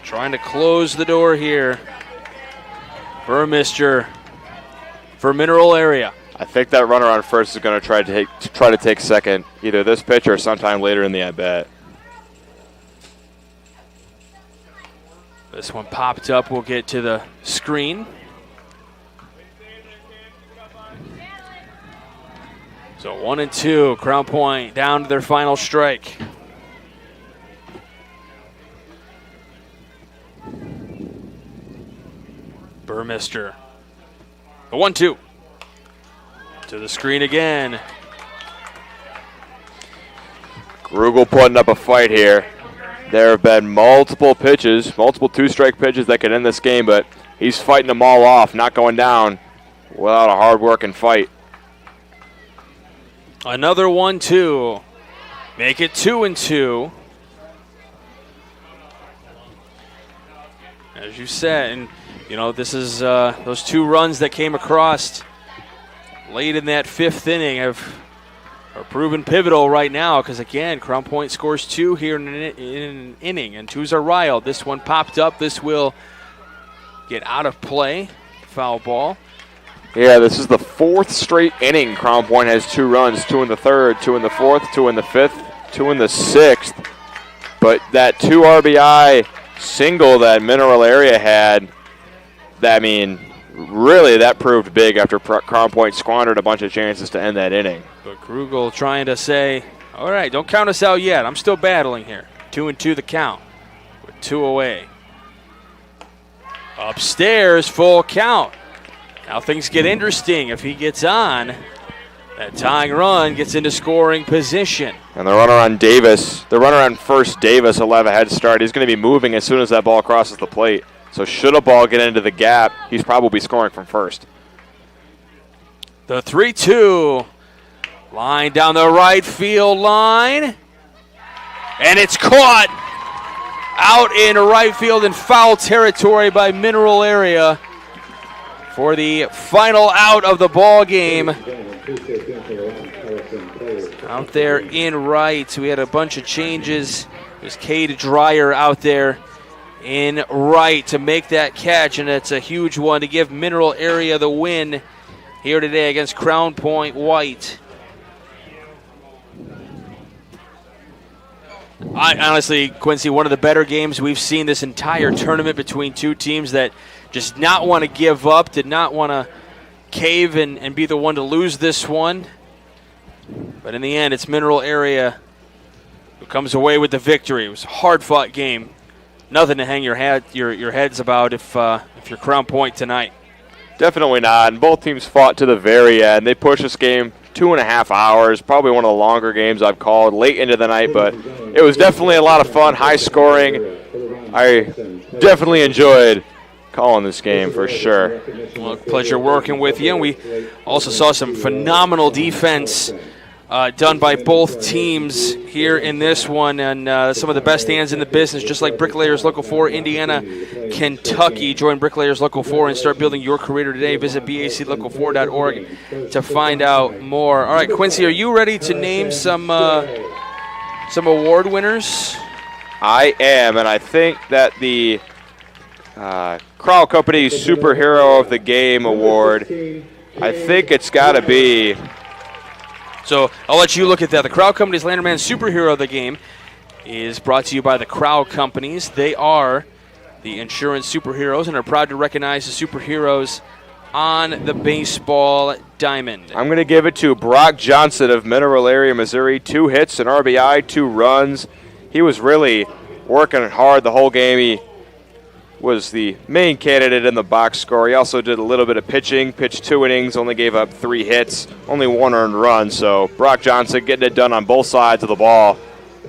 Trying to close the door here. Burmister for Mineral Area. I think that runner on first is going to try to take second, either this pitch or sometime later in the at-bat. This one popped up. We'll get to the screen. So 1-2, Crown Point down to their final strike. Burmister. The 1-2. To the screen again. Krugel putting up a fight here. There have been multiple 2-strike pitches that could end this game, but he's fighting them all off, not going down without a hard-working fight. Another 1-2. Make it 2-2. As you said, and this is those 2 runs that came across late in that 5th inning are proven pivotal right now, because again, Crown Point scores 2 here in an inning, and 2s are riled. This one popped up. This will get out of play. Foul ball. Yeah, this is the 4th straight inning. Crown Point has 2 runs, 2 in the 3rd, 2 in the 4th, 2 in the 5th, 2 in the 6th. But that 2 RBI single that Mineral Area had, really that proved big after Crown Point squandered a bunch of chances to end that inning. But Krugel trying to say, all right, don't count us out yet. I'm still battling here. 2-2 the count with 2 away. Upstairs, full count. Now things get interesting. If he gets on, that tying run gets into scoring position. And the runner on first, Davis, will have a head start. He's going to be moving as soon as that ball crosses the plate. So should a ball get into the gap, he's probably scoring from first. The 3-2. Line down the right field line. And it's caught out in right field in foul territory by Mineral Area for the final out of the ball game. Out there in right. We had a bunch of changes. There's Cade Dreyer out there in right to make that catch, and it's a huge one to give Mineral Area the win here today against Crown Point White. Honestly, Quincy, one of the better games we've seen this entire tournament between 2 teams that just not want to give up, did not want to cave and be the one to lose this one. But in the end, it's Mineral Area who comes away with the victory. It was a hard-fought game. Nothing to hang your heads about if you're Crown Point tonight. Definitely not. And both teams fought to the very end. They pushed this game 2.5 hours, probably one of the longer games I've called, late into the night, but it was definitely a lot of fun, high scoring. I definitely enjoyed calling this game for sure. Well, pleasure working with you. And we also saw some phenomenal defense done by both teams here in this one, and some of the best hands in the business, just like Bricklayers Local 4, Indiana, Kentucky. Join Bricklayers Local 4 and start building your career today. Visit baclocal4.org to find out more. All right, Quincy, are you ready to name some award winners? I am, and I think that the Crowell Company Superhero of the Game Award, I think it's got to be... So I'll let you look at that. The Crowell Companies Landerman Superhero of the Game is brought to you by the Crowell Companies. They are the insurance superheroes and are proud to recognize the superheroes on the baseball diamond. I'm going to give it to Brock Johnson of Mineral Area, Missouri. 2 hits, an RBI, 2 runs. He was really working hard the whole game. He was the main candidate in the box score. He also did a little bit of pitching, pitched 2 innings, only gave up 3 hits, only 1 earned run. So Brock Johnson getting it done on both sides of the ball.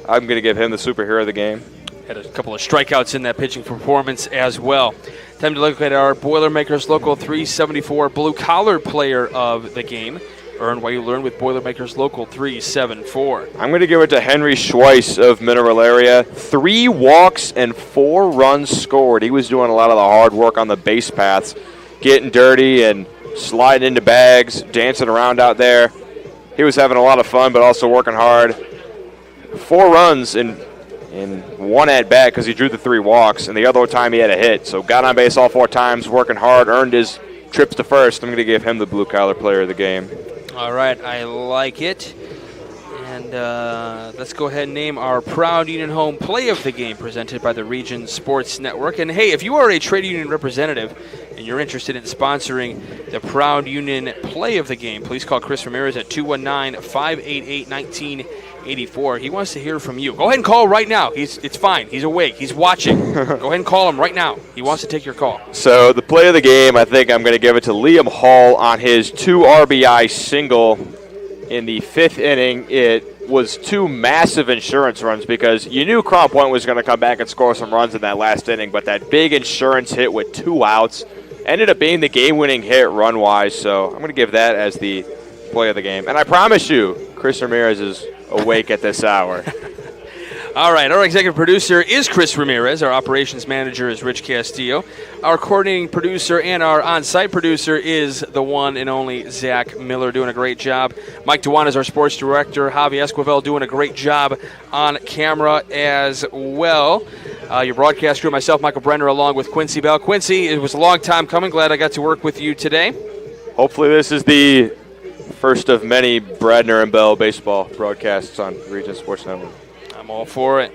I'm going to give him the superhero of the game. Had a couple of strikeouts in that pitching performance as well. Time to look at our Boilermakers Local 374 blue-collar player of the game. Earn what you learn with Boilermakers Local 374. I'm going to give it to Henry Schweiss of Mineral Area. 3 walks and 4 runs scored. He was doing a lot of the hard work on the base paths, getting dirty and sliding into bags, dancing around out there. He was having a lot of fun, but also working hard. 4 runs in 1 at bat because he drew the 3 walks, and the other time he had a hit. So got on base all 4 times, working hard, earned his trips to first. I'm going to give him the blue-collar player of the game. All right, I like it. And let's go ahead and name our Proud Union Home Play of the Game presented by the Region Sports Network. And, hey, if you are a trade union representative and you're interested in sponsoring the Proud Union Play of the Game, please call Chris Ramirez at 219-588-1984. He wants to hear from you. Go ahead and call right now. It's fine. He's awake. He's watching. Go ahead and call him right now. He wants to take your call. So the play of the game, I think I'm going to give it to Liam Hall on his 2 RBI single in the 5th inning. It was 2 massive insurance runs because you knew Crown Point was going to come back and score some runs in that last inning, but that big insurance hit with 2 outs ended up being the game-winning hit run-wise. So I'm going to give that as the play of the game. And I promise you, Chris Ramirez is awake at this hour. All right, our executive producer is Chris Ramirez. Our operations manager is Rich Castillo. Our coordinating producer and our on-site producer is the one and only Zach Miller, doing a great job. Mike Dewan is our sports director. Javi Esquivel doing a great job on camera as well. Your broadcast crew, myself, Michael Brenner, along with Quincy Bell. Quincy, it was a long time coming. Glad I got to work with you today. Hopefully this is the first of many Bradner and Bell baseball broadcasts on Region Sports Network. I'm all for it.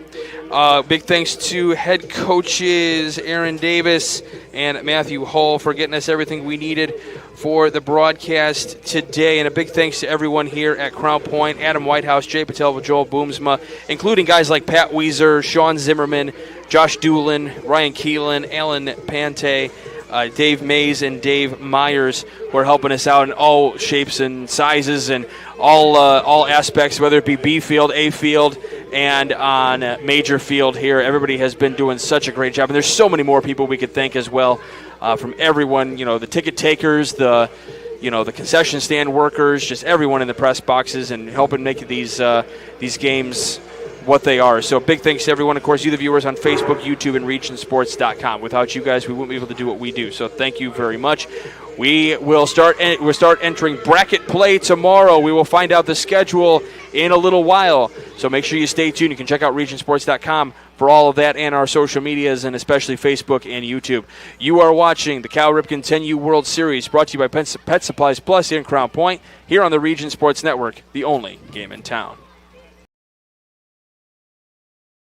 Big thanks to head coaches Aaron Davis and Matthew Hull for getting us everything we needed for the broadcast today. And a big thanks to everyone here at Crown Point, Adam Whitehouse, Jay Patel, Joel Boomsma, including guys like Pat Weiser, Sean Zimmerman, Josh Doolin, Ryan Keelan, Alan Pante, Dave Mays, and Dave Myers, who are helping us out in all shapes and sizes and all aspects, whether it be B field, A field, and on major field here. Everybody has been doing such a great job, and there's so many more people we could thank as well, from everyone, the ticket takers, the concession stand workers, just everyone in the press boxes and helping make these games what they are. So big thanks to everyone. Of course, you, the viewers on Facebook, YouTube, and regionsports.com. Without you guys, we wouldn't be able to do what we do. So thank you very much. We'll start entering bracket play tomorrow. We will find out the schedule in a little while. So make sure you stay tuned. You can check out regionsports.com for all of that and our social medias, and especially Facebook and YouTube. You are watching the Cal Ripken 10U World Series, brought to you by Pet Supplies Plus in Crown Point, here on the Region Sports Network, the only game in town.